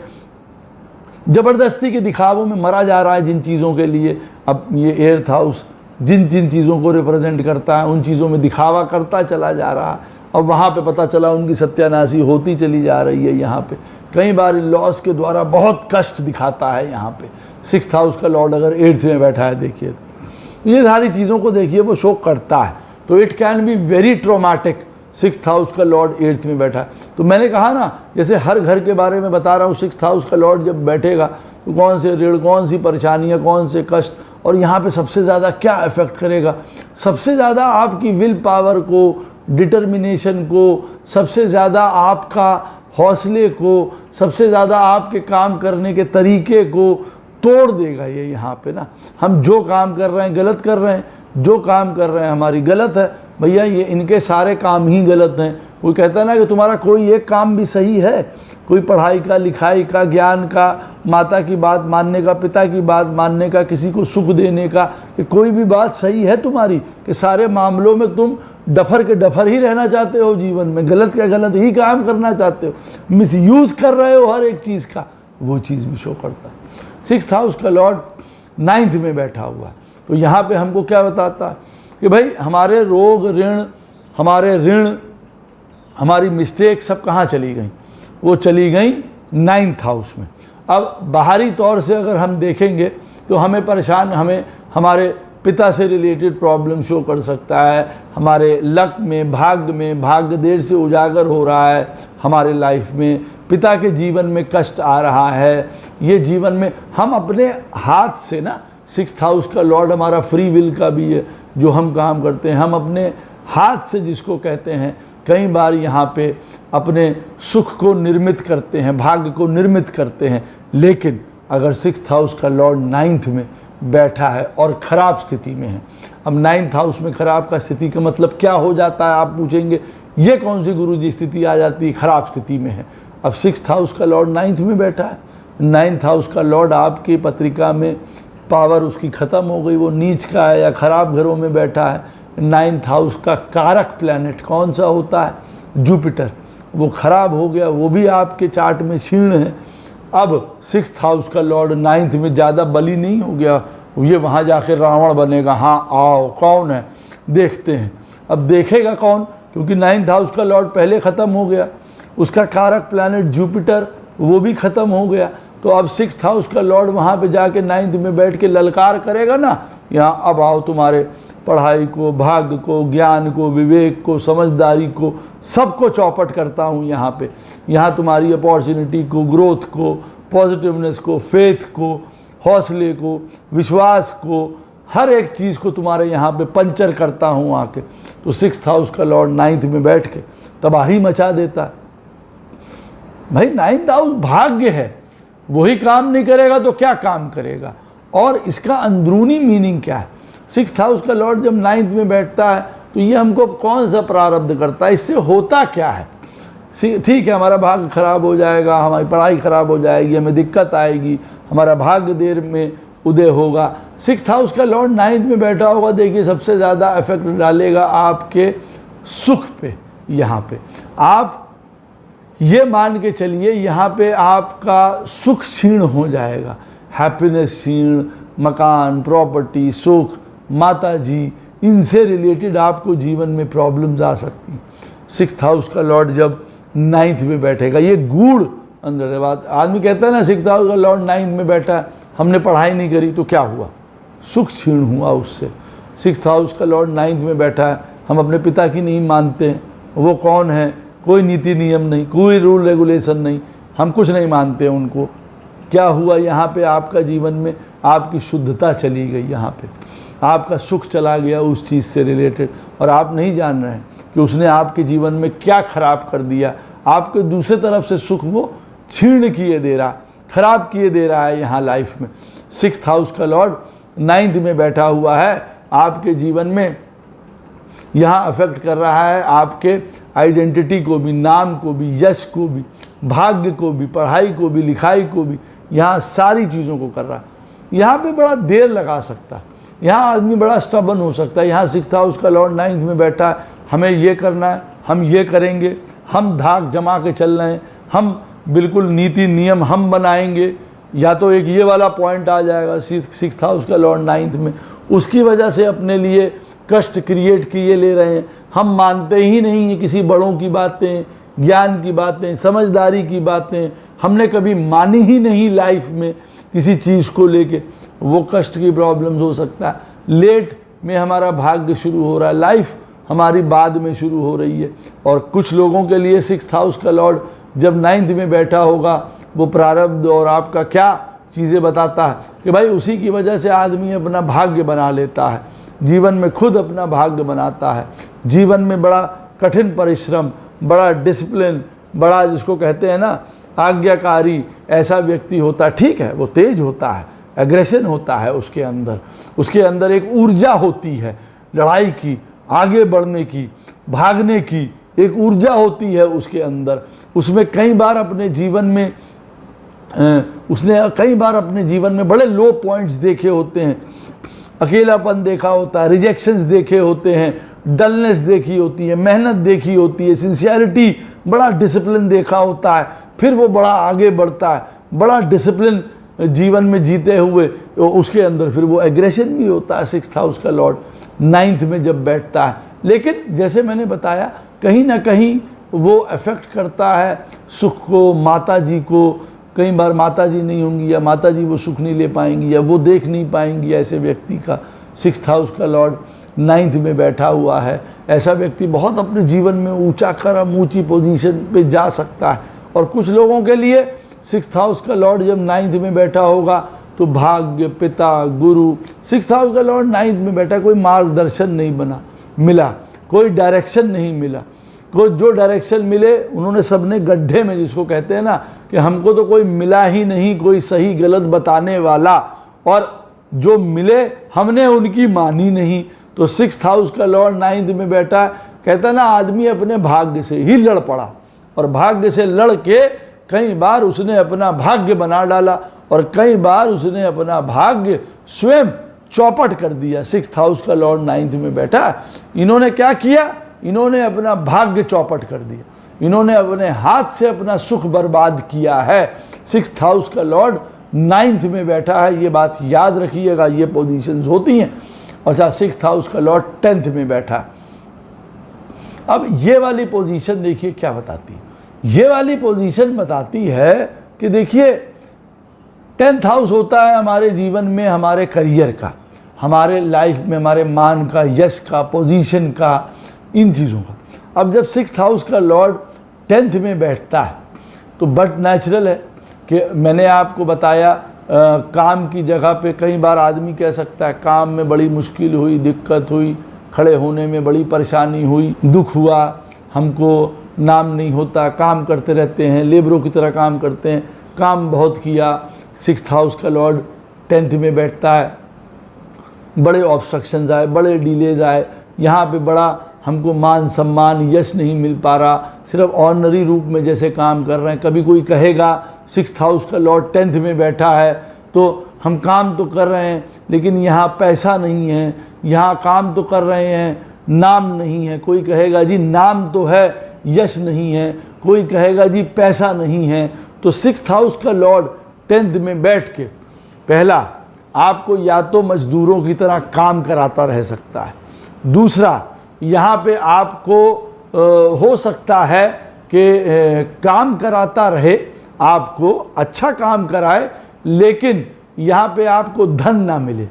Speaker 1: ज़बरदस्ती के दिखावों में मरा जा रहा है जिन चीज़ों के लिए। अब ये 8th हाउस जिन जिन चीज़ों को रिप्रेजेंट करता है उन चीज़ों में दिखावा करता चला जा रहा है। अब वहाँ पे पता चला उनकी सत्यानाशी होती चली जा रही है। यहाँ पे कई बार लॉस के द्वारा बहुत कष्ट दिखाता है। यहाँ पे 6th हाउस का लॉर्ड अगर 8th में बैठा है, देखिए तो ये सारी चीज़ों को देखिए वो शो करता है। तो it can be very traumatic. 6th house का लॉर्ड 8th में बैठा है, तो मैंने कहा ना, जैसे हर घर के बारे में बता रहा हूँ, 6th हाउस का लॉर्ड जब बैठेगा तो कौन से ऋण, कौन सी परेशानियाँ, कौन से कष्ट, और यहाँ पे सबसे ज़्यादा क्या इफ़ेक्ट करेगा, सबसे ज़्यादा आपकी विल पावर को, डिटर्मिनेशन को, सबसे ज़्यादा आपका हौसले को, सबसे ज़्यादा आपके काम करने के तरीके को तोड़ देगा ये। यहाँ पे ना हम जो काम कर रहे हैं गलत कर रहे हैं, जो काम कर रहे हैं हमारी गलत है, भैया ये इनके सारे काम ही गलत हैं। कोई कहता है ना कि तुम्हारा कोई एक काम भी सही है, कोई पढ़ाई का, लिखाई का, ज्ञान का, माता की बात मानने का, पिता की बात मानने का, किसी को सुख देने का, कि कोई भी बात सही है तुम्हारी, कि सारे मामलों में तुम डफर के डफर ही रहना चाहते हो, जीवन में गलत का गलत ही काम करना चाहते हो, मिसयूज़ कर रहे हो हर एक चीज़ का, वो चीज़ भी शो करता है। 6th हाउस का लॉर्ड 9th में बैठा हुआ है, तो यहाँ पे हमको क्या बताता है कि भाई हमारे रोग, ऋण, हमारी मिस्टेक सब कहाँ चली गई, वो चली गई 9th हाउस में। अब बाहरी तौर से अगर हम देखेंगे तो हमें परेशान, हमें हमारे पिता से रिलेटेड प्रॉब्लम शो कर सकता है, हमारे लक में, भाग्य में, भाग्य देर से उजागर हो रहा है हमारे लाइफ में, पिता के जीवन में कष्ट आ रहा है, ये जीवन में हम अपने हाथ से ना, 6th हाउस का लॉर्ड हमारा फ्री विल का भी है, जो हम काम करते हैं हम अपने हाथ से जिसको कहते हैं, कई बार यहाँ पे अपने सुख को निर्मित करते हैं, भाग्य को निर्मित करते हैं। लेकिन अगर 6th हाउस का लॉर्ड 9th में बैठा है और ख़राब स्थिति में है, अब 9th हाउस में ख़राब का स्थिति का मतलब क्या हो जाता है, आप पूछेंगे ये कौन सी गुरुजी स्थिति आ जाती है, ख़राब स्थिति में है। अब 6th हाउस का लॉर्ड 9th में बैठा है, 9th हाउस का लॉर्ड आपकी पत्रिका में पावर उसकी ख़त्म हो गई, वो नीच का है या ख़राब घरों में बैठा है। 9th हाउस का कारक प्लैनेट कौन सा होता है, जुपिटर, वो ख़राब हो गया, वो भी आपके चार्ट में क्षीण है। अब 6th हाउस का लॉर्ड 9th में ज़्यादा बली नहीं हो गया, ये वहाँ जाके रावण बनेगा, हाँ आओ कौन है देखते हैं। अब देखेगा कौन, क्योंकि 9th हाउस का लॉर्ड पहले ख़त्म हो गया, उसका कारक प्लैनेट जुपिटर वो भी ख़त्म हो गया। तो अब 6th हाउस का लॉर्ड वहाँ पे जाके 9th में बैठ के ललकार करेगा ना, यहाँ अब आओ तुम्हारे पढ़ाई को, भाग्य को, ज्ञान को, विवेक को, समझदारी को, सबको चौपट करता हूँ यहाँ पे। यहाँ तुम्हारी अपॉर्चुनिटी को, ग्रोथ को, पॉजिटिवनेस को, फेथ को, हौसले को, विश्वास को, हर एक चीज़ को तुम्हारे यहाँ पे पंचर करता हूँ आके। तो 6th हाउस का लॉर्ड 9th में बैठ के तबाही मचा देता है। भाई 9th हाउस भाग्य है, वही काम नहीं करेगा तो क्या काम करेगा। और इसका अंदरूनी मीनिंग क्या है, 6th हाउस का लॉर्ड जब 9th में बैठता है तो ये हमको कौन सा प्रारब्ध करता है, इससे होता क्या है। ठीक है, हमारा भाग्य खराब हो जाएगा, हमारी पढ़ाई खराब हो जाएगी, हमें दिक्कत आएगी, हमारा भाग्य देर में उदय होगा। 6th हाउस का लॉर्ड 9th में बैठा होगा, देखिए सबसे ज़्यादा इफेक्ट डालेगा आपके सुख पे। यहाँ पे आप ये मान के चलिए, यहाँ पे आपका सुख क्षीण हो जाएगा, हैप्पीनेस क्षीण, मकान, प्रॉपर्टी, सुख, माता जी, इनसे रिलेटेड आपको जीवन में प्रॉब्लम्स आ सकती हैं। 6th हाउस का लॉर्ड जब 9th में बैठेगा, ये गूढ़ अंदर है बात। आदमी कहता है ना 6th हाउस का लॉर्ड 9th में बैठा है, हमने पढ़ाई नहीं करी तो क्या हुआ, सुख क्षीण हुआ उससे। 6th हाउस का लॉर्ड 9th में बैठा है, हम अपने पिता की नहीं मानते हैं, वो कौन है, कोई नीति नियम नहीं, कोई रूल रेगुलेशन नहीं, हम कुछ नहीं मानते उनको। क्या हुआ यहाँ पे, आपका जीवन में आपकी शुद्धता चली गई, यहाँ पे आपका सुख चला गया उस चीज़ से रिलेटेड, और आप नहीं जान रहे हैं कि उसने आपके जीवन में क्या खराब कर दिया। आपके दूसरे तरफ से सुख वो छीण किए दे रहा, खराब किए दे रहा है यहाँ लाइफ में। 6th हाउस का लॉर्ड 9th में बैठा हुआ है, आपके जीवन में यहाँ अफेक्ट कर रहा है आपके आइडेंटिटी को भी, नाम को भी, यश को भी, भाग्य को भी, पढ़ाई को भी, लिखाई को भी, यहाँ सारी चीज़ों को कर रहा है। यहाँ पे बड़ा देर लगा सकता है, यहाँ आदमी बड़ा स्टबन हो सकता है। यहाँ 6th हाउस का लॉर्ड 9th में बैठा है, हमें ये करना है, हम ये करेंगे, हम धाक जमा के चल रहे हैं, हम बिल्कुल नीति नियम हम बनाएंगे। या तो एक ये वाला पॉइंट आ जाएगा 6th हाउस का लॉर्ड 9th में, उसकी वजह से अपने लिए कष्ट क्रिएट किए ले रहे हैं। हम मानते ही नहीं हैं किसी बड़ों की बातें, ज्ञान की बातें, समझदारी की बातें, हमने कभी मानी ही नहीं लाइफ में किसी चीज़ को लेके, वो कष्ट की प्रॉब्लम्स हो सकता है। लेट में हमारा भाग्य शुरू हो रहा है, लाइफ हमारी बाद में शुरू हो रही है। और कुछ लोगों के लिए 6th हाउस का लॉर्ड जब 9th में बैठा होगा, वो प्रारब्ध और आपका क्या चीज़ें बताता है कि भाई उसी की वजह से आदमी अपना भाग्य बना लेता है, जीवन में खुद अपना भाग्य बनाता है। जीवन में बड़ा कठिन परिश्रम, बड़ा डिसिप्लिन, बड़ा जिसको कहते हैं ना आज्ञाकारी ऐसा व्यक्ति होता है। ठीक है, वो तेज होता है, एग्रेशन होता है उसके अंदर एक ऊर्जा होती है लड़ाई की, आगे बढ़ने की, भागने की एक ऊर्जा होती है उसके अंदर। उसमें कई बार अपने जीवन में उसने कई बार अपने जीवन में बड़े लो पॉइंट्स देखे होते हैं, अकेलापन देखा होता है, रिजेक्शंस देखे होते हैं, डलनेस देखी होती है, मेहनत देखी होती है, सिंसियरिटी, बड़ा डिसिप्लिन देखा होता है। फिर वो बड़ा आगे बढ़ता है, बड़ा डिसिप्लिन जीवन में जीते हुए उसके अंदर फिर वो एग्रेशन भी होता है। 6th हाउस का लॉर्ड 9th में जब बैठता है, लेकिन जैसे मैंने बताया कहीं ना कहीं वो अफेक्ट करता है सुख को, माता जी को, कई बार माता जी नहीं होंगी या माता जी वो सुख नहीं ले पाएंगी या वो देख नहीं पाएंगी ऐसे व्यक्ति का। 6th हाउस का लॉर्ड 9th में बैठा हुआ है। ऐसा व्यक्ति बहुत अपने जीवन में ऊंचा कर्म, ऊंची पोजीशन पे जा सकता है। और कुछ लोगों के लिए 6th हाउस का लॉर्ड जब 9th में बैठा होगा तो भाग्य, पिता, गुरु। 6th हाउस का लॉर्ड 9th में बैठा, कोई मार्गदर्शन नहीं मिला, कोई डायरेक्शन नहीं मिला। को जो डायरेक्शन मिले उन्होंने सबने गड्ढे में, जिसको कहते हैं ना कि हमको तो कोई मिला ही नहीं कोई सही गलत बताने वाला, और जो मिले हमने उनकी मानी नहीं। तो 6th हाउस का लॉर्ड 9th में बैठा है, कहता है ना आदमी अपने भाग्य से ही लड़ पड़ा, और भाग्य से लड़ के कई बार उसने अपना भाग्य बना डाला और कई बार उसने अपना भाग्य स्वयं चौपट कर दिया। 6th हाउस का लॉर्ड 9th में बैठा है। इन्होंने क्या किया? इन्होंने अपना भाग्य चौपट कर दिया, इन्होंने अपने हाथ से अपना सुख बर्बाद किया है। 6th हाउस का लॉर्ड 9th में बैठा है, ये बात याद रखिएगा, ये पोजीशंस होती हैं। अच्छा, 6th हाउस का लॉर्ड 10th में बैठा है। अब ये वाली पोजीशन देखिए क्या बताती है। ये वाली पोजीशन बताती है कि देखिए 10th हाउस होता है हमारे जीवन में हमारे करियर का, हमारे लाइफ में हमारे मान का, यश का, पोजीशन का, इन चीज़ों का। अब जब 6th हाउस का लॉर्ड 10th में बैठता है तो बट नेचुरल है कि मैंने आपको बताया काम की जगह पे कई बार आदमी कह सकता है काम में बड़ी मुश्किल हुई, दिक्कत हुई, खड़े होने में बड़ी परेशानी हुई, दुख हुआ, हमको नाम नहीं होता, काम करते रहते हैं, लेबरों की तरह काम करते हैं, काम बहुत किया। 6th हाउस का लॉर्ड 10th में बैठता है, बड़े ऑब्स्ट्रक्शंस आए, बड़े डिलेज आए, यहाँ पे बड़ा हमको मान सम्मान, यश नहीं मिल पा रहा, सिर्फ ऑर्डिनरी रूप में जैसे काम कर रहे हैं। कभी कोई कहेगा 6th हाउस का लॉर्ड 10th में बैठा है तो हम काम तो कर रहे हैं लेकिन यहाँ पैसा नहीं है, यहाँ काम तो कर रहे हैं, नाम नहीं है। कोई कहेगा जी नाम तो है, यश नहीं है। कोई कहेगा जी पैसा नहीं है। तो 6th हाउस का लॉर्ड 10th में बैठ के पहला आपको या तो मजदूरों की तरह काम कराता रह सकता है, दूसरा यहाँ पे आपको हो सकता है कि काम कराता रहे, आपको अच्छा काम कराए लेकिन यहाँ पे आपको धन ना मिले,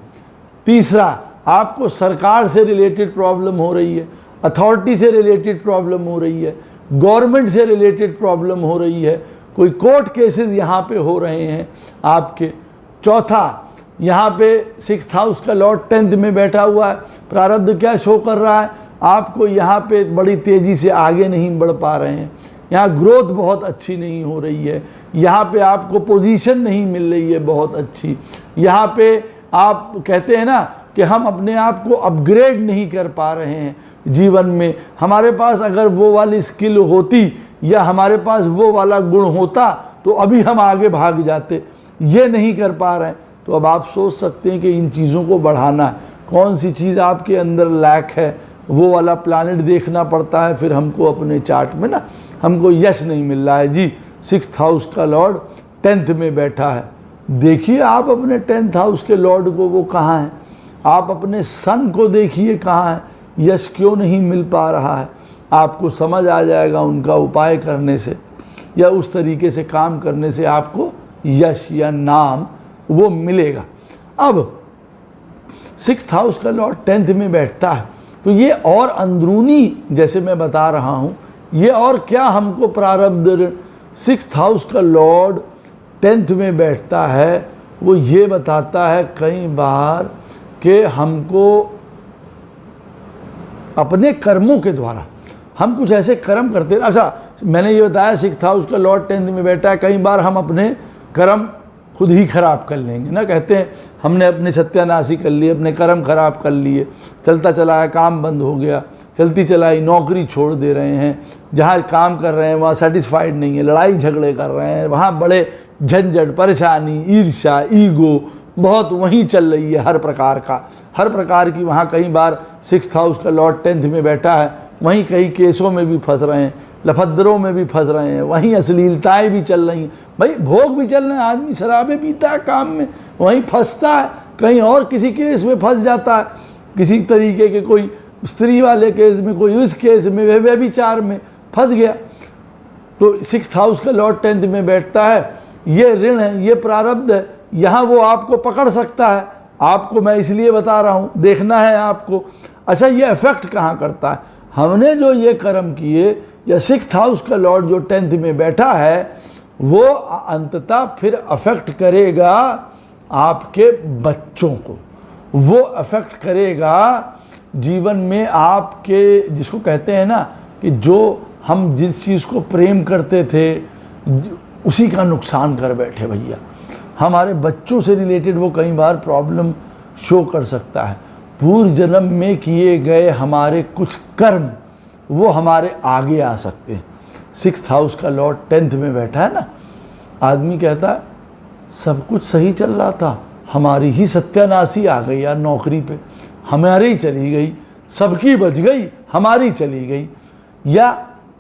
Speaker 1: तीसरा आपको सरकार से रिलेटेड प्रॉब्लम हो रही है, अथॉरिटी से रिलेटेड प्रॉब्लम हो रही है, गवर्नमेंट से रिलेटेड प्रॉब्लम हो रही है, कोई कोर्ट केसेस यहाँ पे हो रहे हैं आपके। चौथा, यहाँ पे 6th हाउस का लॉर्ड 10th में बैठा हुआ है, प्रारब्ध क्या शो कर रहा है? आपको यहाँ पे बड़ी तेज़ी से आगे नहीं बढ़ पा रहे हैं, यहाँ ग्रोथ बहुत अच्छी नहीं हो रही है, यहाँ पे आपको पोजीशन नहीं मिल रही है बहुत अच्छी, यहाँ पे आप कहते हैं ना कि हम अपने आप को अपग्रेड नहीं कर पा रहे हैं जीवन में। हमारे पास अगर वो वाली स्किल होती या हमारे पास वो वाला गुण होता तो अभी हम आगे भाग जाते, ये नहीं कर पा रहे हैं। तो अब आप सोच सकते हैं कि इन चीज़ों को बढ़ाना है, कौन सी चीज़ आपके अंदर लैक है, वो वाला प्लानिट देखना पड़ता है। फिर हमको अपने चार्ट में ना हमको यश नहीं मिल रहा है जी, 6th हाउस का लॉर्ड 10th में बैठा है। देखिए आप अपने 10th हाउस के लॉर्ड को, वो कहाँ है? आप अपने सन को देखिए कहाँ है, यश क्यों नहीं मिल पा रहा है? आपको समझ आ जाएगा उनका उपाय करने से या उस तरीके से काम करने से आपको यश या नाम वो मिलेगा। अब 6th हाउस का लॉर्ड 10th में बैठता है तो ये और अंदरूनी, जैसे मैं बता रहा हूँ, ये और क्या हमको प्रारब्ध 6th हाउस का लॉर्ड 10th में बैठता है, वो ये बताता है कई बार कि हमको अपने कर्मों के द्वारा हम कुछ ऐसे कर्म करते हैं। अच्छा, मैंने ये बताया 6th हाउस का लॉर्ड 10th में बैठा है, कई बार हम अपने कर्म खुद ही खराब कर लेंगे ना। कहते हैं हमने अपने सत्यानाशी कर लिए, अपने कर्म खराब कर लिए, चलता चला है काम बंद हो गया, चलती चलाई नौकरी छोड़ दे रहे हैं, जहाँ काम कर रहे हैं वहाँ सेटिस्फाइड नहीं है, लड़ाई झगड़े कर रहे हैं, वहाँ बड़े झंझट, परेशानी, ईर्ष्या, ईगो बहुत वहीं चल रही है, हर प्रकार की वहाँ कई बार 6th हाउस का लॉर्ड 10th में बैठा है, वहीं कई केसों में भी फंस रहे हैं, लफद्रों में भी फंस रहे हैं, वहीं अश्लीलताएँ भी चल रही हैं, भाई भोग भी चल रहे हैं, आदमी शराबें पीता है काम में, वहीं फंसता है, कहीं और किसी केस में फंस जाता है, किसी तरीके के कोई स्त्री वाले केस में, कोई उस केस में, व्यभिचार में फंस गया। तो 6th हाउस का लॉर्ड 10th में बैठता है, ये ऋण है, ये प्रारब्ध है, यहाँ वो आपको पकड़ सकता है। आपको मैं इसलिए बता रहा हूँ, देखना है आपको। अच्छा, ये इफेक्ट कहाँ करता है? हमने जो ये कर्म किए, या 6th हाउस का लॉर्ड जो 10th में बैठा है, वो अंततः फिर अफेक्ट करेगा आपके बच्चों को, वो अफेक्ट करेगा जीवन में आपके, जिसको कहते हैं ना कि जो हम जिस चीज़ को प्रेम करते थे उसी का नुकसान कर बैठे भैया। हमारे बच्चों से रिलेटेड वो कई बार प्रॉब्लम शो कर सकता है। पूर्व जन्म में किए गए हमारे कुछ कर्म वो हमारे आगे आ सकते हैं। 6th हाउस का लॉर्ड 10th में बैठा है ना, आदमी कहता है सब कुछ सही चल रहा था, हमारी ही सत्यानाशी आ गई यार, नौकरी पे हमारी चली गई, सबकी बच गई, हमारी चली गई। या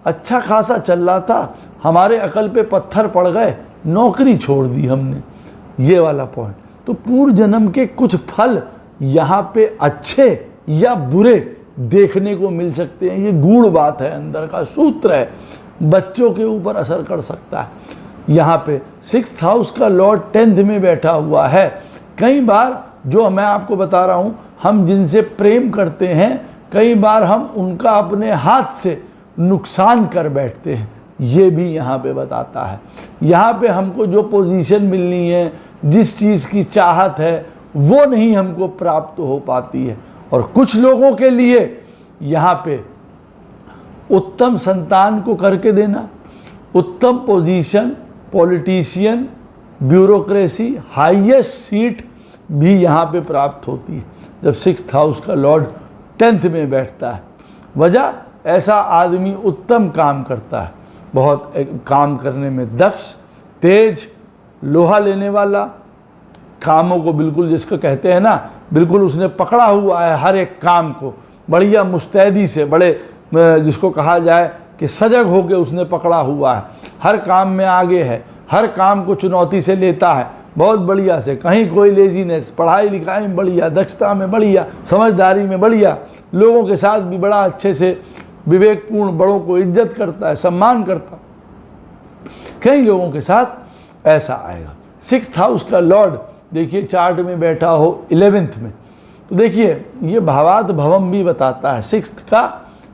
Speaker 1: अच्छा खासा चल रहा था, हमारे अकल पे पत्थर पड़ गए, नौकरी छोड़ दी हमने। ये वाला पॉइंट। तो पूर्व जन्म के कुछ फल यहाँ पे अच्छे या बुरे देखने को मिल सकते हैं। ये गूढ़ बात है, अंदर का सूत्र है, बच्चों के ऊपर असर कर सकता है। यहाँ पे 6th हाउस का लॉर्ड 10th में बैठा हुआ है। कई बार जो मैं आपको बता रहा हूँ, हम जिनसे प्रेम करते हैं, कई बार हम उनका अपने हाथ से नुकसान कर बैठते हैं। ये भी यहाँ पे बताता है। यहाँ पे हमको जो पोजीशन मिलनी है, जिस चीज़ की चाहत है, वो नहीं हमको प्राप्त हो पाती है। और कुछ लोगों के लिए यहाँ पे उत्तम संतान को करके देना, उत्तम position, politician, bureaucracy, highest seat भी यहाँ पे प्राप्त होती है जब 6th हाउस का लॉर्ड 10th में बैठता है। वजह, ऐसा आदमी उत्तम काम करता है, बहुत काम करने में दक्ष, तेज, लोहा लेने वाला, कामों को बिल्कुल जिसको कहते हैं ना, बिल्कुल उसने पकड़ा हुआ है हर एक काम को, बढ़िया मुस्तैदी से, बड़े जिसको कहा जाए कि सजग होकर उसने पकड़ा हुआ है, हर काम में आगे है, हर काम को चुनौती से लेता है बहुत बढ़िया से। कहीं कोई लेजीनेस, पढ़ाई लिखाई में बढ़िया, दक्षता में बढ़िया, समझदारी में बढ़िया, लोगों के साथ भी बड़ा अच्छे से विवेकपूर्ण, बड़ों को इज्जत करता है, सम्मान करता है। कई लोगों के साथ ऐसा आएगा। 6th हाउस का लॉर्ड देखिए चार्ट में बैठा हो 11th में, तो देखिए ये भावात भवम भी बताता है 6th का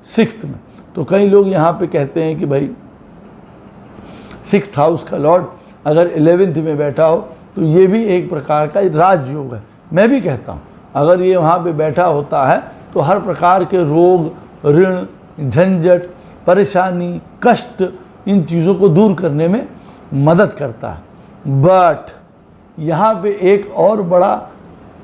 Speaker 1: 6th में। तो कई लोग यहाँ पे कहते हैं कि भाई 6th हाउस का लॉर्ड अगर 11th में बैठा हो तो ये भी एक प्रकार का राजयोग है। मैं भी कहता हूँ अगर ये वहाँ पे बैठा होता है तो हर प्रकार के रोग, ऋण, झंझट, परेशानी, कष्ट, इन चीज़ों को दूर करने में मदद करता है। बट यहाँ पे एक और बड़ा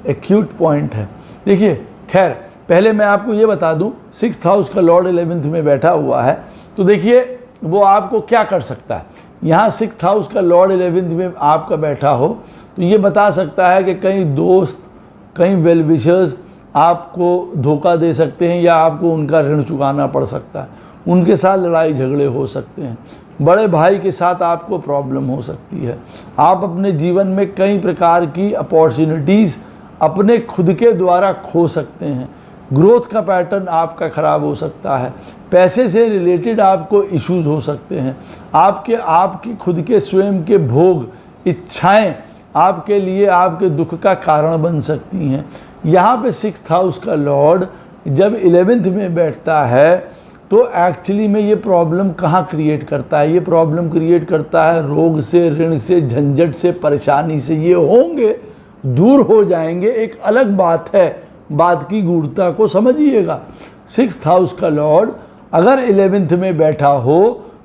Speaker 1: एक्यूट पॉइंट है। देखिए, खैर पहले मैं आपको ये बता दूँ, 6th हाउस का लॉर्ड 11th में बैठा हुआ है, तो देखिए वो आपको क्या कर सकता है। यहाँ 6th हाउस का लॉर्ड 11th में आपका बैठा हो तो ये बता सकता है कि कई दोस्त, कई वेल विशर्स आपको धोखा दे सकते हैं, या आपको उनका ऋण चुकाना पड़ सकता है, उनके साथ लड़ाई झगड़े हो सकते हैं, बड़े भाई के साथ आपको प्रॉब्लम हो सकती है। आप अपने जीवन में कई प्रकार की अपॉर्चुनिटीज़ अपने खुद के द्वारा खो सकते हैं। ग्रोथ का पैटर्न आपका ख़राब हो सकता है। पैसे से रिलेटेड आपको इश्यूज हो सकते हैं। आपकी खुद के स्वयं के भोग, इच्छाएं आपके लिए आपके दुख का कारण बन सकती हैं। यहाँ पे 6th हाउस का लॉर्ड जब 11th में बैठता है तो एक्चुअली में ये प्रॉब्लम कहाँ क्रिएट करता है? ये प्रॉब्लम क्रिएट करता है रोग से, ऋण से, झंझट से, परेशानी से। ये होंगे, दूर हो जाएंगे, एक अलग बात है। बात की गूढ़ता को समझिएगा। 6th हाउस का लॉर्ड अगर 11th में बैठा हो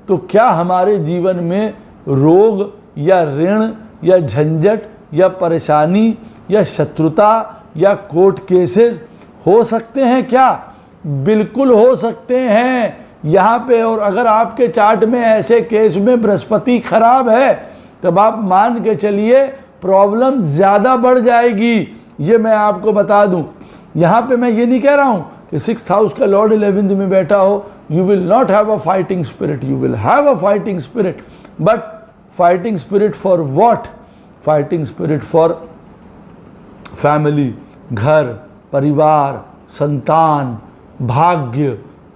Speaker 1: तो क्या हमारे जीवन में रोग या ऋण या झंझट या परेशानी या शत्रुता या कोर्ट केसेस हो सकते हैं क्या? बिल्कुल हो सकते हैं यहाँ पे। और अगर आपके चार्ट में ऐसे केस में बृहस्पति खराब है तब आप मान के चलिए प्रॉब्लम ज़्यादा बढ़ जाएगी। ये मैं आपको बता दूं। यहाँ पे मैं ये नहीं कह रहा हूँ कि 6th हाउस का लॉर्ड 11th में बैठा हो, you will not have a fighting spirit, you will have a fighting spirit. But fighting spirit for what? Fighting spirit for family, घर, परिवार, संतान, भाग्य,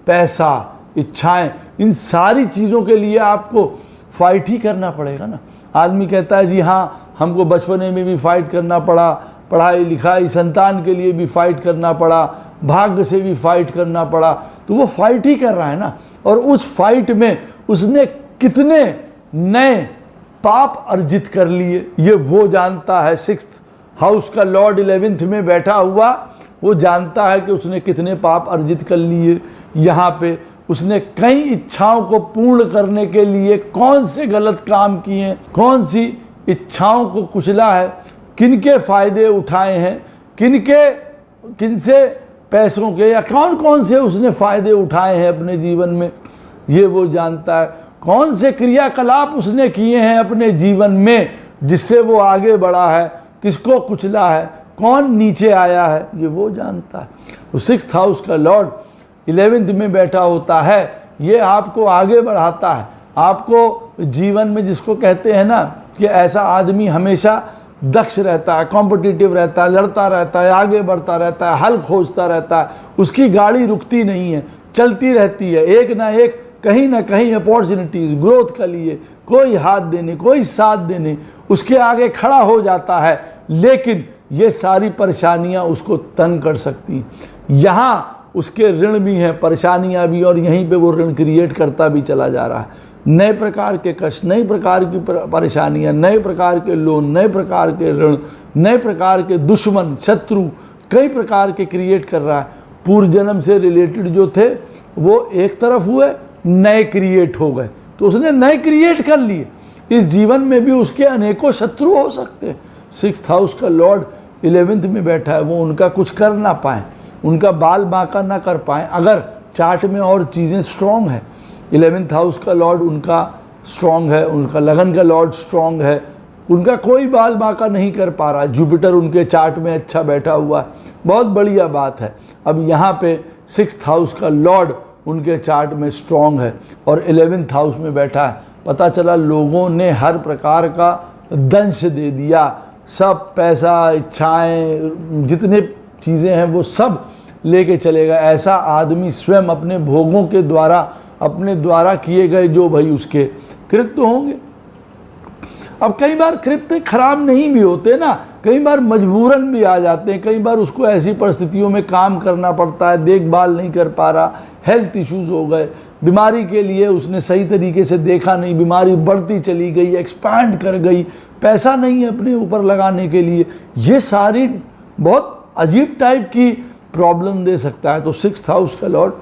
Speaker 1: पैसा, इच्छाएं, इन सारी चीज़ों के लिए आपको फाइट ही करना पड़ेगा ना। आदमी कहता है जी हाँ हमको बचपने में भी फाइट करना पड़ा, पढ़ाई लिखाई संतान के लिए भी फाइट करना पड़ा, भाग्य से भी फाइट करना पड़ा, तो वो फाइट ही कर रहा है ना। और उस फाइट में उसने कितने नए पाप अर्जित कर लिए ये वो जानता है। 6th हाउस का लॉर्ड 11th में बैठा हुआ वो जानता है कि उसने कितने पाप अर्जित कर लिए। यहाँ पे उसने कई इच्छाओं को पूर्ण करने के लिए कौन से गलत काम किए हैं, कौन सी इच्छाओं को कुचला है, किनके फ़ायदे उठाए हैं, किनसे पैसों के या कौन कौन से उसने फ़ायदे उठाए हैं अपने जीवन में, ये वो जानता है। कौन से क्रियाकलाप उसने किए हैं अपने जीवन में जिससे वो आगे बढ़ा है, किसको कुचला है, कौन नीचे आया है, ये वो जानता है। तो 6th हाउस का लॉर्ड 11th में बैठा होता है, ये आपको आगे बढ़ाता है। आपको जीवन में, जिसको कहते हैं ना कि ऐसा आदमी हमेशा दक्ष रहता है, कॉम्पिटिटिव रहता है, लड़ता रहता है, आगे बढ़ता रहता है, हल खोजता रहता है, उसकी गाड़ी रुकती नहीं है, चलती रहती है, एक ना एक कहीं ना कहीं अपॉर्चुनिटीज़ ग्रोथ के लिए कोई हाथ देने, कोई साथ देने उसके आगे खड़ा हो जाता है। लेकिन ये सारी परेशानियां उसको तंग कर सकती हैं। यहाँ उसके ऋण भी हैं, परेशानियां भी, और यहीं पे वो ऋण क्रिएट करता भी चला जा रहा है। नए प्रकार के कष्ट, नई प्रकार की परेशानियां, नए प्रकार के लोन, नए प्रकार के ऋण, नए प्रकार के दुश्मन, शत्रु कई प्रकार के क्रिएट कर रहा है। पूर्व जन्म से रिलेटेड जो थे वो एक तरफ हुए, नए क्रिएट हो गए, तो उसने नए क्रिएट कर लिए। इस जीवन में भी उसके अनेकों शत्रु हो सकते हैं। 6th हाउस का लॉर्ड 11th में बैठा है, वो उनका कुछ कर ना पाए, उनका बाल बांका ना कर पाए। अगर चार्ट में और चीज़ें स्ट्रॉन्ग है, 11th हाउस का लॉर्ड उनका स्ट्रॉन्ग है, उनका लगन का लॉर्ड स्ट्रॉन्ग है, उनका कोई बाल बांका नहीं कर पा रहा। जुपिटर उनके चार्ट में अच्छा बैठा हुआ है, बहुत बढ़िया बात है। अब यहाँ पे 6th हाउस का लॉर्ड उनके चार्ट में स्ट्रॉन्ग है और 11th हाउस में बैठा है। पता चला लोगों ने हर प्रकार का दंश दे दिया, सब पैसा, इच्छाएं, जितने चीज़ें हैं वो सब लेके चलेगा। ऐसा आदमी स्वयं अपने भोगों के द्वारा, अपने द्वारा किए गए जो भाई उसके कृत्य होंगे। अब कई बार कृत्य खराब नहीं भी होते ना, कई बार मजबूरन भी आ जाते हैं, कई बार उसको ऐसी परिस्थितियों में काम करना पड़ता है, देखभाल नहीं कर पा रहा, हेल्थ इश्यूज हो गए, बीमारी के लिए उसने सही तरीके से देखा नहीं, बीमारी बढ़ती चली गई, एक्सपैंड कर गई, पैसा नहीं है अपने ऊपर लगाने के लिए, ये सारी बहुत अजीब टाइप की प्रॉब्लम दे सकता है। तो 6th हाउस का लॉर्ड